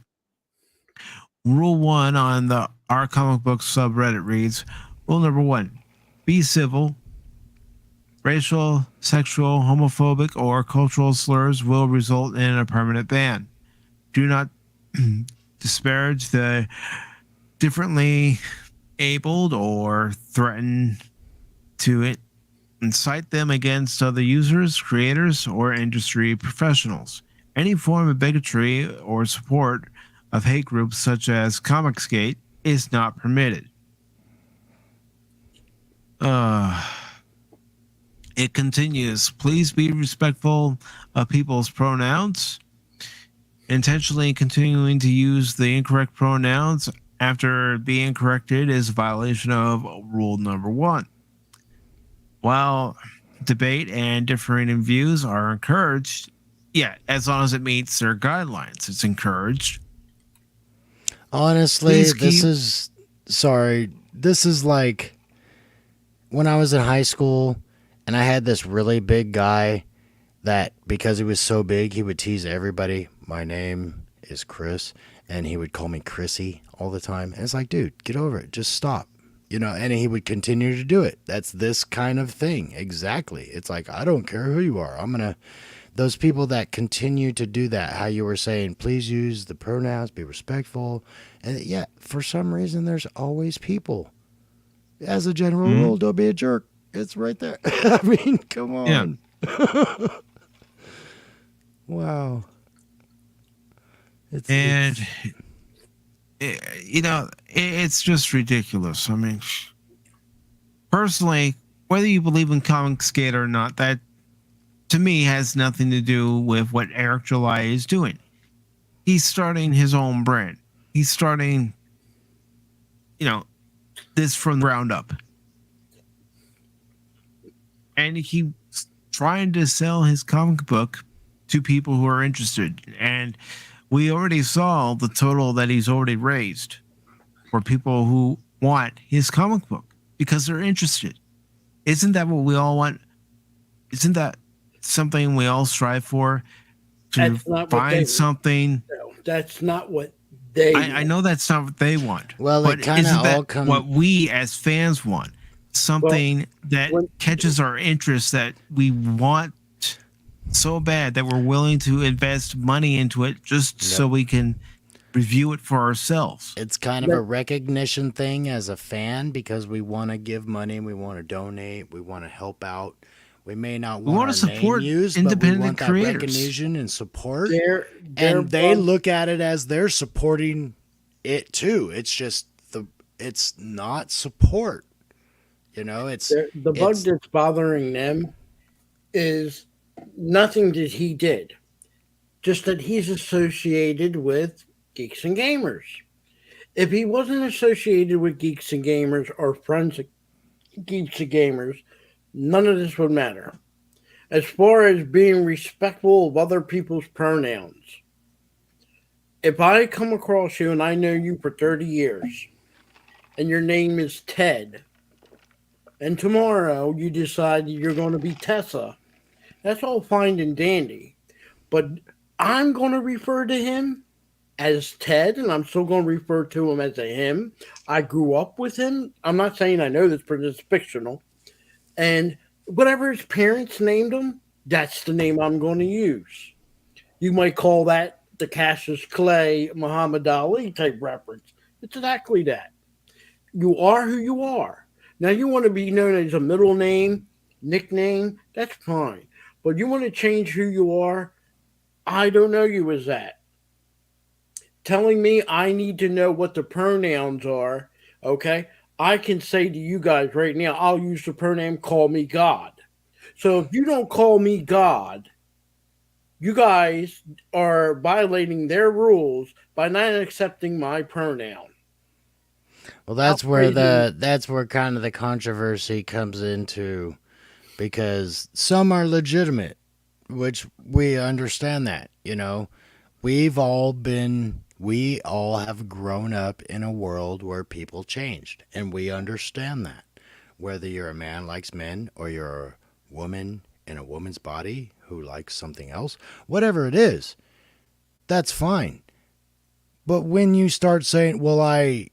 Rule 1 on the Our Comic Book subreddit reads, Rule number 1, be civil. Racial, sexual, homophobic, or cultural slurs will result in a permanent ban. Do not disparage the differently abled or threaten to incite them against other users, creators, or industry professionals. Any form of bigotry or support of hate groups such as Comicsgate is not permitted. It continues. Please be respectful of people's pronouns. Intentionally continuing to use the incorrect pronouns after being corrected is a violation of rule number 1. While debate and differing in views are encouraged, as long as it meets their guidelines, it's encouraged. Honestly, this is like when I was in high school and I had this really big guy that, because he was so big, he would tease everybody. My name is Chris, and he would call me Chrissy all the time. And it's like, dude, get over it. Just stop. And he would continue to do it. That's this kind of thing. Exactly. It's like, I don't care who you are. Those people that continue to do that, how you were saying, please use the pronouns, be respectful. And for some reason, there's always people. As a general rule, don't be a jerk. It's right there. I mean, come on. Yeah. Wow. It's just ridiculous. I mean, personally, whether you believe in Comicsgate or not, that to me has nothing to do with what Eric July is doing. He's starting his own brand. He's starting, this from the ground up. And he's trying to sell his comic book to people who are interested. And we already saw the total that he's already raised for people who want his comic book because they're interested. Isn't that what we all want? Isn't that something we all strive for? To find something. No, that's not what they want. I know that's not what they want. Well, but it kind of all comes. What we as fans want. Something that catches our interest, that we want so bad that we're willing to invest money into it just so we can review it for ourselves. It's kind of a recognition thing as a fan, because we want to give money, we want to donate, we want to help out. We may not want to support used, independent, but we want that creators. Recognition and support. And they look at it as they're supporting it too. It's just it's not support. It's the bug that's bothering them is nothing that he did, just that he's associated with Geeks and Gamers. If he wasn't associated with Geeks and Gamers or friends of Geeks and Gamers, none of this would matter. As far as being respectful of other people's pronouns, if I come across you and I know you for 30 years and your name is Ted, and tomorrow you decide you're going to be Tessa, that's all fine and dandy. But I'm going to refer to him as Ted, and I'm still going to refer to him as a him. I grew up with him. I'm not saying I know this, but it's fictional. And whatever his parents named him, that's the name I'm going to use. You might call that the Cassius Clay, Muhammad Ali type reference. It's exactly that. You are who you are. Now, you want to be known as a middle name, nickname, that's fine. But you want to change who you are, I don't know you as that. Telling me I need to know what the pronouns are, okay? I can say to you guys right now, I'll use the pronoun call me God. So if you don't call me God, you guys are violating their rules by not accepting my pronoun. Well, that's where kind of the controversy comes into, because some are legitimate, which we understand that, we all have grown up in a world where people changed, and we understand that. Whether you're a man likes men or you're a woman in a woman's body who likes something else, whatever it is, That's fine. But when you start saying, well, I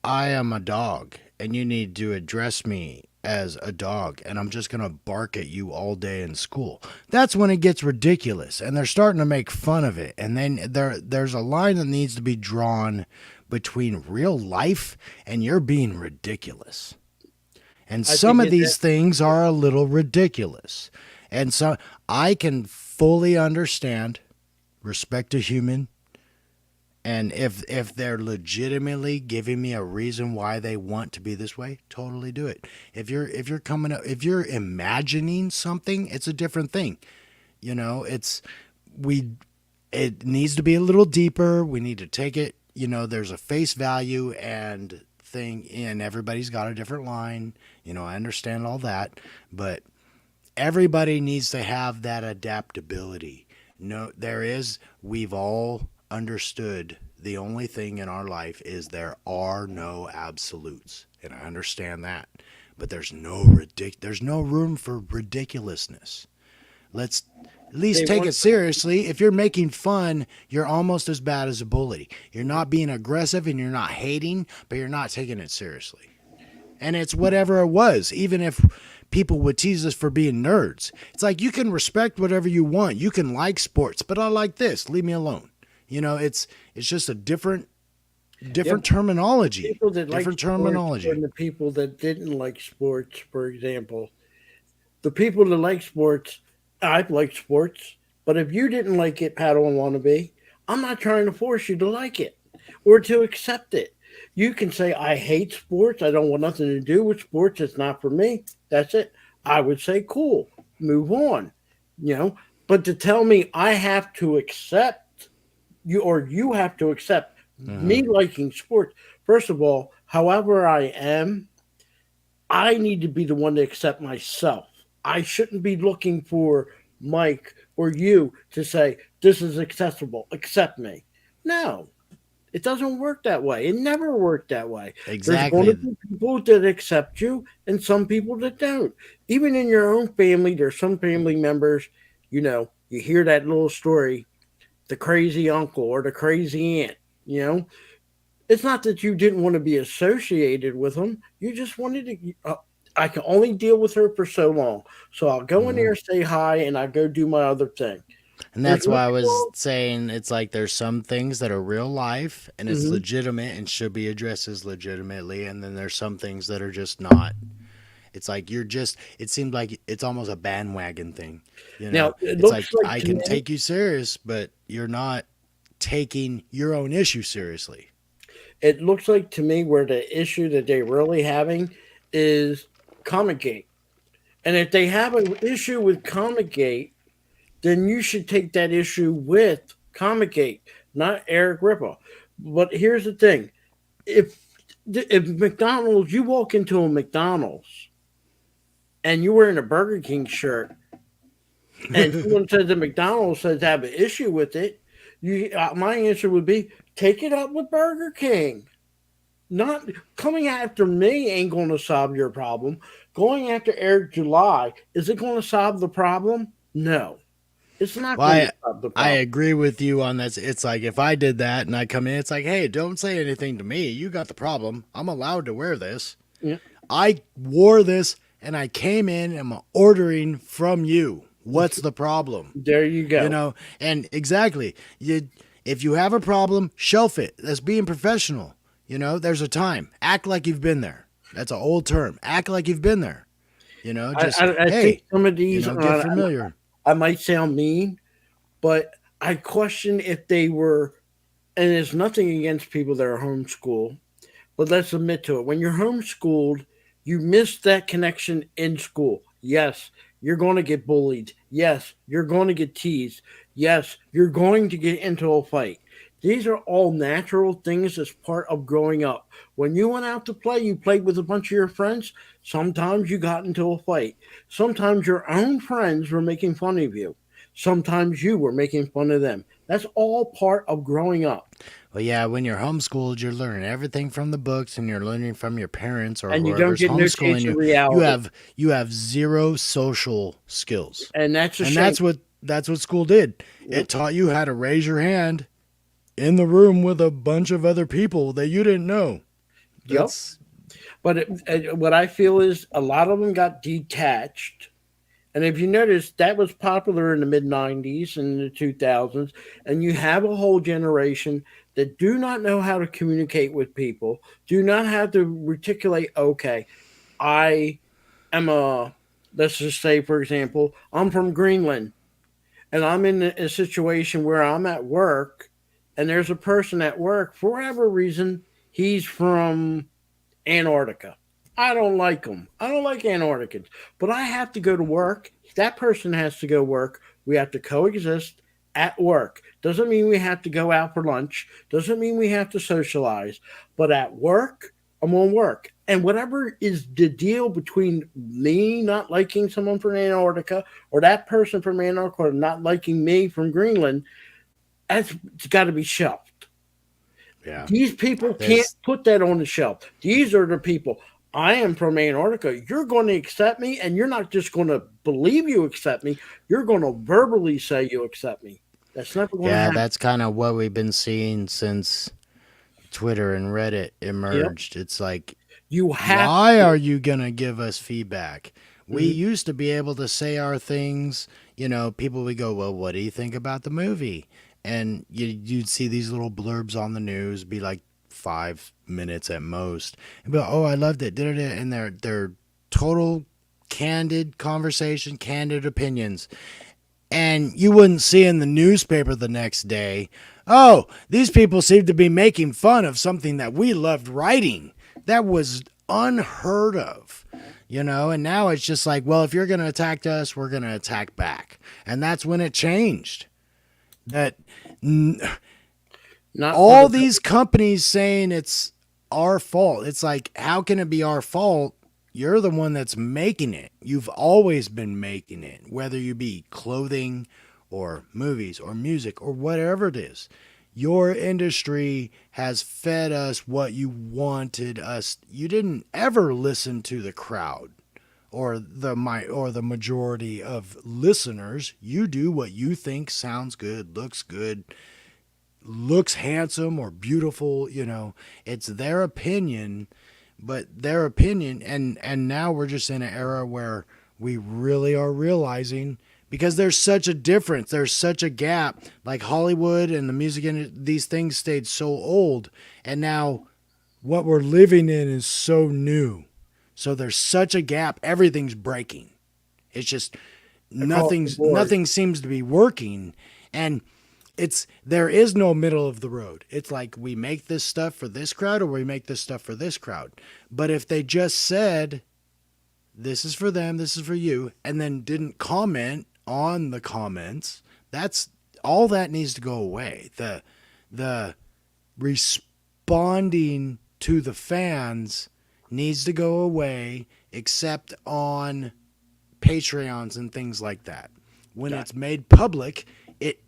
am a dog and you need to address me as a dog and I'm just going to bark at you all day in school. That's when it gets ridiculous and they're starting to make fun of it. And then there's a line that needs to be drawn between real life and you're being ridiculous. And some of these things are a little ridiculous. And so I can fully understand respect to human. And if they're legitimately giving me a reason why they want to be this way, totally do it. If you're imagining something, it's a different thing. You know, it needs to be a little deeper. We need to take it, you know, there's a face value and thing, and everybody's got a different line. You know, I understand all that, but everybody needs to have that adaptability. No, we've all understood the only thing in our life is there are no absolutes, and I understand that, but there's no room for ridiculousness. Let's at least take it seriously. If you're making fun, you're almost as bad as a bully. You're not being aggressive and you're not hating, but you're not taking it seriously. And it's whatever it was, even if people would tease us for being nerds. It's like, you can respect whatever you want. You can like sports, but I like this. Leave me alone. You know, it's just a different terminology. People that different terminology. And the people that didn't like sports, for example. The people that like sports, I like sports, but if you didn't like it, Padawan wannabe, I'm not trying to force you to like it or to accept it. You can say, I hate sports. I don't want nothing to do with sports. It's not for me. That's it. I would say, cool, move on. You know, but to tell me I have to accept you, or you have to accept me liking sports. First of all, however I am, I need to be the one to accept myself. I shouldn't be looking for Mike or you to say, this is accessible, accept me. No, it doesn't work that way. It never worked that way. Exactly. There's going to be people that accept you and some people that don't. Even in your own family, there's some family members, you know, you hear that little story, the crazy uncle or the crazy aunt, you know. It's not that you didn't want to be associated with them. You just wanted to, I can only deal with her for so long. So I'll go in there, say hi, and I'll go do my other thing. And that's why I was saying it's like there's some things that are real life and it's legitimate and should be addressed as legitimately. And then there's some things that are just not. It's like it seems like it's almost a bandwagon thing. You know, now, it's like I can take you serious, but you're not taking your own issue seriously. It looks like to me where the issue that they're really having is Comicgate. And if they have an issue with Comicgate, then you should take that issue with Comicgate, not Eric Ripple. But here's the thing. If McDonald's, you walk into a McDonald's and you're wearing a Burger King shirt and someone says that McDonald's says they have an issue with it, my answer would be, take it up with Burger King. Not coming after me ain't going to solve your problem. Going after Eric July, is it going to solve the problem? No. It's not going to solve the problem. I agree with you on this. It's like if I did that and I come in, it's like, hey, don't say anything to me. You got the problem. I'm allowed to wear this. Yeah. I wore this and I came in and I'm ordering from you. What's the problem? There you go. You know, and exactly. If you have a problem, shelf it. That's being professional. You know, there's a time. Act like you've been there. That's an old term. Act like you've been there. You know, just I think some of these, get familiar. I might sound mean, but I question if they were, and there's nothing against people that are homeschooled, but let's admit to it. When you're homeschooled, you miss that connection in school. Yes, you're going to get bullied. Yes, you're going to get teased. Yes, you're going to get into a fight. These are all natural things as part of growing up. When you went out to play, you played with a bunch of your friends. Sometimes you got into a fight. Sometimes your own friends were making fun of you. Sometimes you were making fun of them. That's all part of growing up. Well, yeah, when you're homeschooled, you're learning everything from the books and you're learning from your parents or and you don't whoever's get no homeschooling taste you. of reality. You have zero social skills. And that's a shame. That's what That's what school did. It taught you how to raise your hand in the room with a bunch of other people that you didn't know. That's, But what I feel is a lot of them got detached. And if you notice, that was popular in the mid 90s and the 2000s. And you have a whole generation that do not know how to communicate with people, do not have to reticulate, okay, I am let's just say, for example, I'm from Greenland and I'm in a situation where I'm at work and there's a person at work, for whatever reason, he's from Antarctica. I don't like them. I don't like Antarcticans, but I have to go to work. That person has to go work. We have to coexist at work. Doesn't mean we have to go out for lunch. Doesn't mean we have to socialize. But at work, I'm on work. And whatever is the deal between me not liking someone from Antarctica or that person from Antarctica not liking me from Greenland, it's got to be shelved. yeah. These people can't put that on the shelf. These are the people. I am from Antarctica. You're going to accept me, and you're not just going to believe you accept me. You're going to verbally say you accept me. That's never going to happen. That's kind of what we've been seeing since Twitter and Reddit emerged. It's like, why are you going to give us feedback? We used to be able to say our things. You know, people would go, well, what do you think about the movie? And you'd see these little blurbs on the news, be like 5 minutes at most, and be like, oh, I loved it, and they're total candid conversation, candid opinions. And you wouldn't see in the newspaper the next day, oh, these people seem to be making fun of something that we loved writing. That was unheard of, you know. And now it's just like, well, if you're going to attack us, we're going to attack back. And that's when it changed. That not all these companies saying it's our fault. It's like, how can it be our fault? You're the one that's making it. You've always been making it, whether you be clothing or movies or music or whatever it is. Your industry has fed us what you wanted us. You didn't ever listen to the crowd or the majority of listeners. You do what you think sounds good, looks handsome or beautiful. You know, it's their opinion, but their opinion. And now we're just in an era where we really are realizing, because there's such a difference, there's such a gap. Like Hollywood and the music industry, these things stayed so old, and now what we're living in is so new. So there's such a gap. Everything's breaking. It's just nothing seems to be working. And there is no middle of the road. It's like, we make this stuff for this crowd or we make this stuff for this crowd. But if they just said, this is for them, this is for you, and then didn't comment on the comments, that's all that needs to go away. The responding to the fans needs to go away, except on Patreons and things like that. When it's made public, it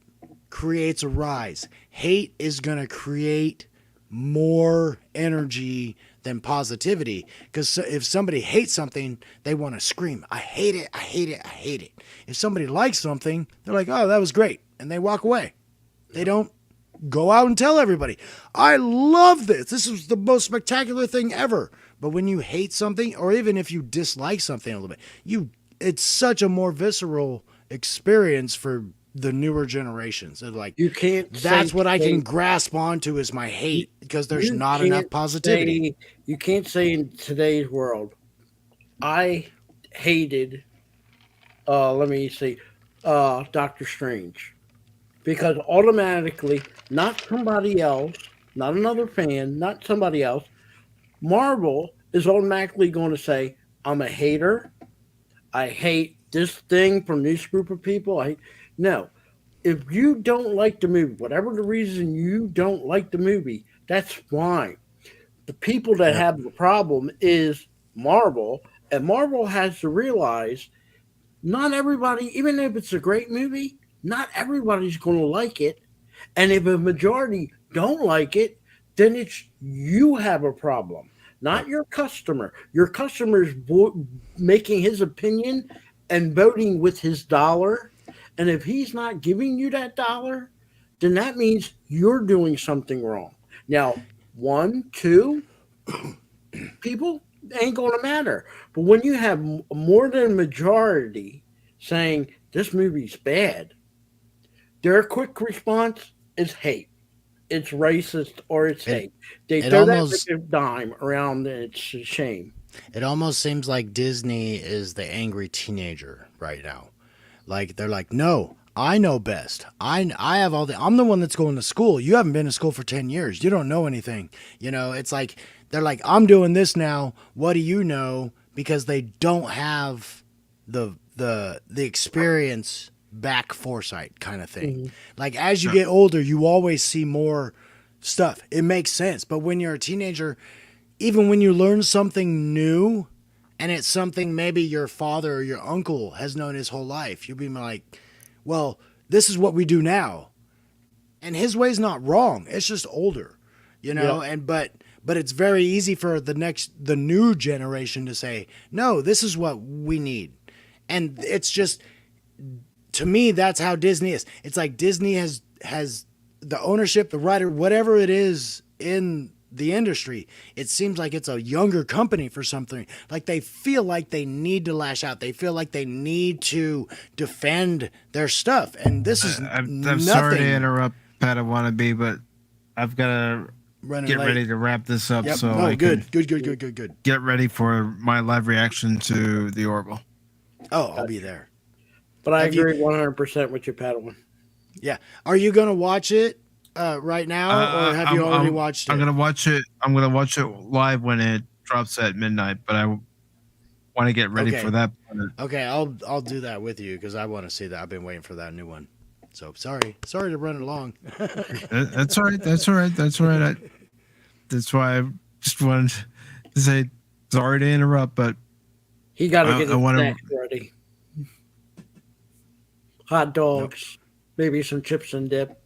creates a rise. Hate is going to create more energy than positivity, because if somebody hates something, they want to scream, I hate it, I hate it, I hate it. If somebody likes something, they're like, oh, that was great, and they walk away. They don't go out and tell everybody, I love this. This is the most spectacular thing ever. But when you hate something, or even if you dislike something a little bit, it's such a more visceral experience for the newer generations. They're like, you can't. That's what I can grasp onto is my hate, because there's not enough positivity. You can't say in today's world, I hated. Let me see, Doctor Strange, because automatically, not somebody else, not another fan, not somebody else, Marvel is automatically going to say, I'm a hater. I hate this thing from this group of people. No. If you don't like the movie, whatever the reason you don't like the movie, that's fine. The people that have the problem is Marvel, and Marvel has to realize not everybody, even if it's a great movie, not everybody's going to like it. And if a majority don't like it, then it's you have a problem, not your customer. Your customer is making his opinion and voting with his dollar And if he's not giving you that dollar, then that means you're doing something wrong. Now, 1, 2 people ain't going to matter. But when you have more than a majority saying this movie's bad, their quick response is hate. It's racist or it's hate. They throw that big dime around and it's a shame. It almost seems like Disney is the angry teenager right now. Like they're like, no, I know best. I have all the. I'm the one that's going to school. You haven't been to school for 10 years. You don't know anything. You know, it's like they're like, I'm doing this now. What do you know? Because they don't have the experience back foresight kind of thing. Mm-hmm. Like as you get older, you always see more stuff. It makes sense. But when you're a teenager, even when you learn something new and it's something maybe your father or your uncle has known his whole life, you'll be like, well, this is what we do now. And his way's not wrong. It's just older, you know, and but it's very easy for the new generation to say, no, this is what we need. And it's just, to me, that's how Disney is. It's like Disney has the ownership, the writer, whatever it is in the industry. It seems like it's a younger company for something. Like they feel like they need to lash out. They feel like they need to defend their stuff. And this is I'm sorry to interrupt, Pat. I want to be, but I've got to get ready to wrap this up. Yep. So no, good. Get ready for my live reaction to the Orville. Oh, I'll be there. But I agree 100% with you, Padawan. Yeah. Are you going to watch it right now, or have you already watched it? I'm going to watch it. I'm going to watch it live when it drops at midnight, but I want to get ready for that. Okay, I'll do that with you because I want to see that. I've been waiting for that new one. So sorry to run it along. That's all right. That's all right. That's why I just wanted to say sorry to interrupt, but he got to get his snack ready. Hot dogs, maybe some chips and dip.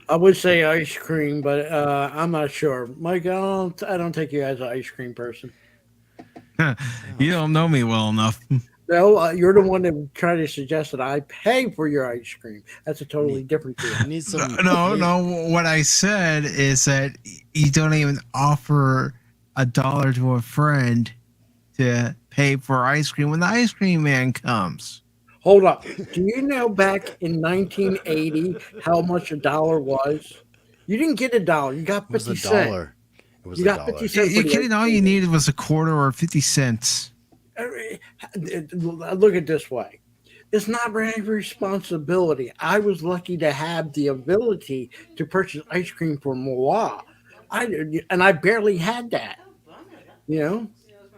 I would say ice cream, but I'm not sure. Mike, I don't take you as an ice cream person. You don't know me well enough. No, you're the one that tried to suggest that I pay for your ice cream. That's a totally different thing. No. What I said is that you don't even offer $1 to a friend to pay for ice cream when the ice cream man comes. Hold up. Do you know back in 1980 how much $1 was? You didn't get $1. You got 50 cents. It was $1. You got 50 cents. You're kidding? All you needed was a quarter or 50 cents. Look at it this way. It's not my responsibility. I was lucky to have the ability to purchase ice cream for Moa. I barely had that. You know?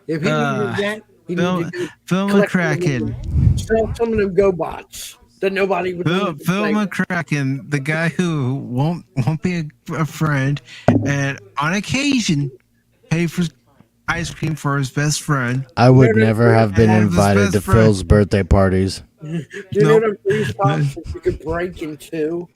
If he needed that, he needed to Phil McCracken. Sell some of them GoBots that nobody would Phil McCracken, the guy who won't be a friend, and on occasion pay for ice cream for his best friend. I would never have been invited to Phil's birthday parties. You know them free spots that you could break in two,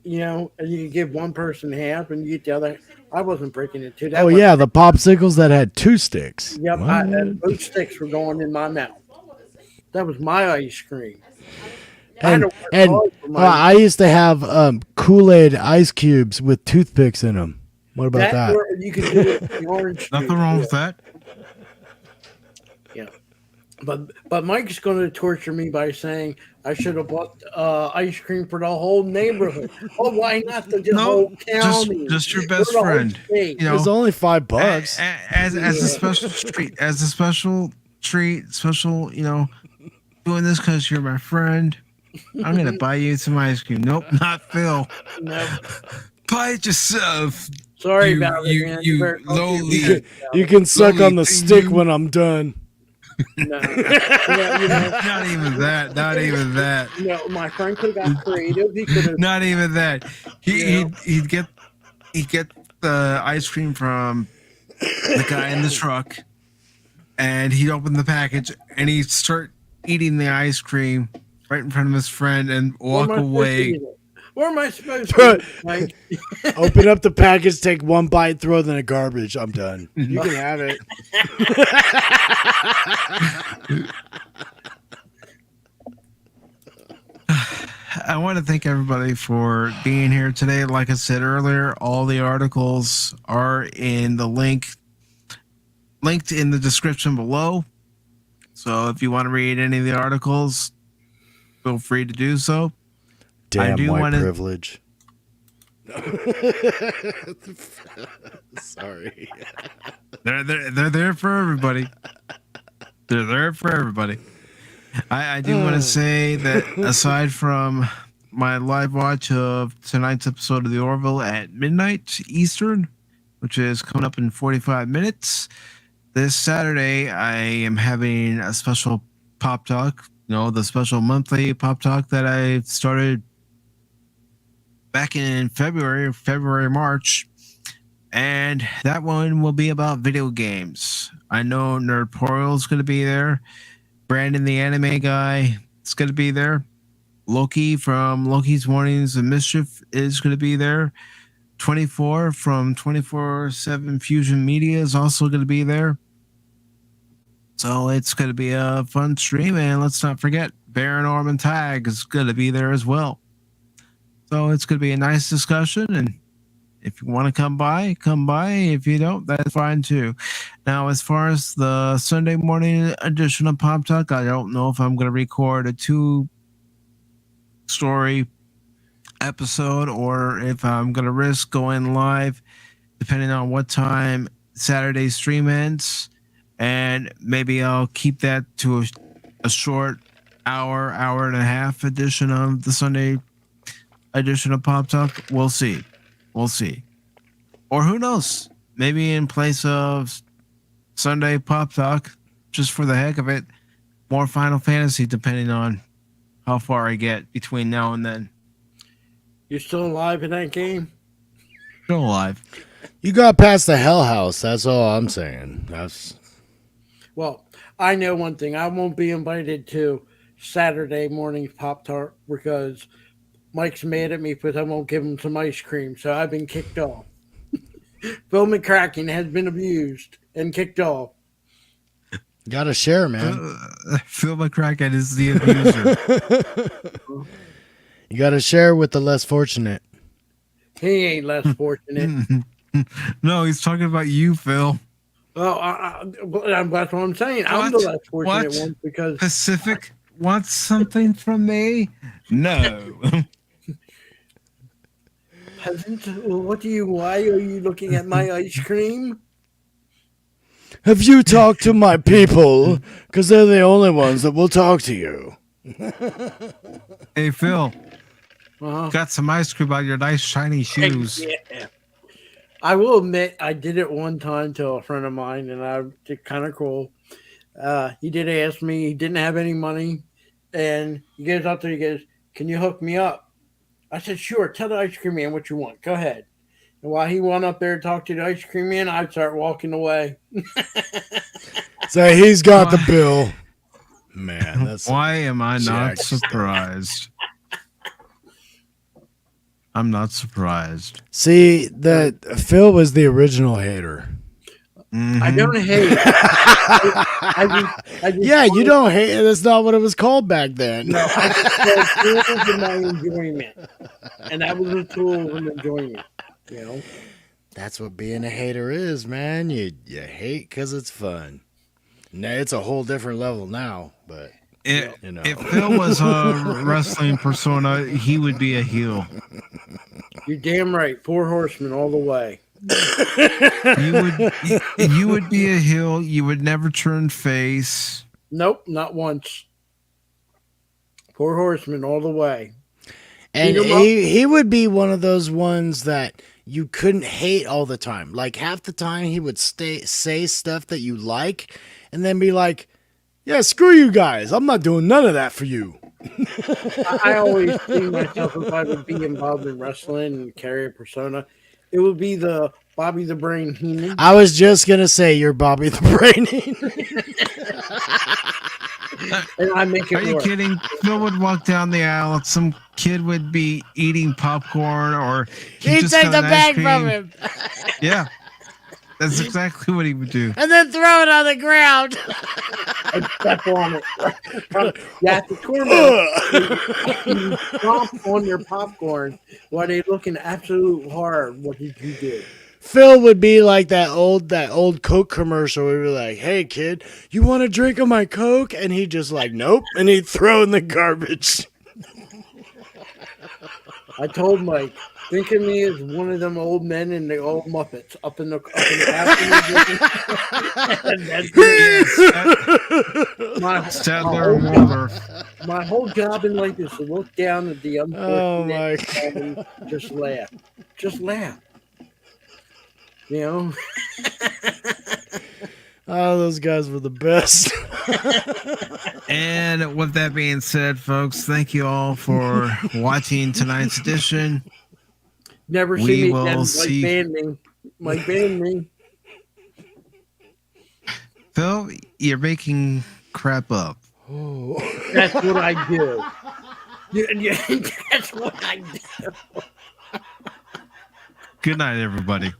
you know, and you could give one person half and you get the other. I wasn't breaking it two. The popsicles that had 2 sticks. Yep, both sticks were going in my mouth. That was my ice cream. I used to have Kool-Aid ice cubes with toothpicks in them. What about that? You could do it with the orange. Nothing wrong with that. Yeah, but Mike's going to torture me by saying I should have bought ice cream for the whole neighborhood. Oh, why not the whole county? Just your best friend. You know, it's only $5. As a special treat, you know, doing this because you're my friend. I'm gonna buy you some ice cream. Nope, not Phil. Nope. Buy it yourself. Sorry about it, man. You can suck on the stick when I'm done. No. Not even that. Not even that. No, my friend could have got creative. He could have. Not even that. He'd get the ice cream from the guy in the truck, and he'd open the package and he'd start eating the ice cream right in front of his friend and walk away. Where am I supposed to Mike? Open up the package, take one bite, throw it in the garbage. I'm done. You can have it. I want to thank everybody for being here today. Like I said earlier, all the articles are in the linked in the description below. So if you want to read any of the articles, feel free to do so. Damn do white wanna- privilege. Sorry. They're there for everybody. They're there for everybody. I do want to say that aside from my live watch of tonight's episode of The Orville at midnight Eastern, which is coming up in 45 minutes, this Saturday I am having a special Pop Talk, the special monthly Pop Talk that I started back in February, March. And that one will be about video games. I know Nerdporial is going to be there. Brandon, the anime guy, is going to be there. Loki from Loki's Warnings of Mischief is going to be there. 24 from 24/7 Fusion Media is also going to be there. So it's going to be a fun stream. And let's not forget, Baron Orman Tag is going to be there as well. So it's going to be a nice discussion. And if you want to come by, come by. If you don't, that's fine too. Now, as far as the Sunday morning edition of Pop Talk, I don't know if I'm going to record a 2-story episode or if I'm going to risk going live, depending on what time Saturday's stream ends. And maybe I'll keep that to a short hour and a half edition of the Sunday edition of Pop Talk. We'll see. Or who knows? Maybe in place of Sunday Pop Talk, just for the heck of it, more Final Fantasy, depending on how far I get between now and then. You're still alive in that game? Still alive. You got past the Hell House. That's all I'm saying. Well, I know one thing. I won't be invited to Saturday morning Pop Tart because Mike's mad at me because I won't give him some ice cream. So I've been kicked off. Phil McCracken has been abused and kicked off. Gotta share, man. Phil McCracken is the abuser. You gotta share with the less fortunate. He ain't less fortunate. No, he's talking about you, Phil. Well, that's what I'm saying. I'm the less fortunate one because Pacific wants something from me? No. Peasant, why are you looking at my ice cream? Have you talked to my people? Because they're the only ones that will talk to you. Hey, Phil. Uh-huh. Got some ice cream on your nice shiny shoes. Yeah. I will admit I did it one time to a friend of mine, and I did kind of cool. He did ask me. He didn't have any money, and he goes out there. He goes, "Can you hook me up?" I said, "Sure. Tell the ice cream man what you want. Go ahead." And while he went up there to talk to the ice cream man, I'd start walking away. So he's got the bill. Man, that's why am I not jack surprised? I'm not surprised. See, that Phil was the original hater. Mm-hmm. I don't hate. I just Yeah, you don't hate it. That's not what it was called back then. No, I just tools of my enjoyment, and that was a tool of enjoyment. You know, That's what being a hater is, man. You hate because it's fun. Now it's a whole different level now, but If Phil was a wrestling persona, he would be a heel. you're damn right. 4 Horsemen all the way. You would be a heel. You would never turn face. Nope, not once. 4 Horsemen all the way. And he would be one of those ones that you couldn't hate all the time. Like half the time he would say stuff that you like and then be like, yeah, screw you guys. I'm not doing none of that for you. I always see myself if I would be involved in wrestling and carry a persona, it would be the Bobby the Brain Heenan. I was just going to say you're Bobby the Brain Heenan. And I make it Are you work. kidding? Phil would walk down the aisle and some kid would be eating popcorn or He'd just take got the an ice bag cream. from him. Yeah. That's exactly what he would do. And then throw it on the ground. and step on it. Yeah, the corner. You stomp on your popcorn while they're looking absolute hard. What did you do? Phil would be like that old Coke commercial where we're like, "Hey kid, you want a drink of my Coke?" And he'd just like, "Nope," and he'd throw in the garbage. I told Mike, think of me as one of them old men in the old Muppets up in the my whole job in life is to look down at the unfortunate and just laugh. Just laugh. You know? Oh, those guys were the best. And with that being said, folks, thank you all for watching tonight's edition. Never see me again. Mike banned me. Phil, you're making crap up. Oh. That's what I do. That's what I do. Good night, everybody.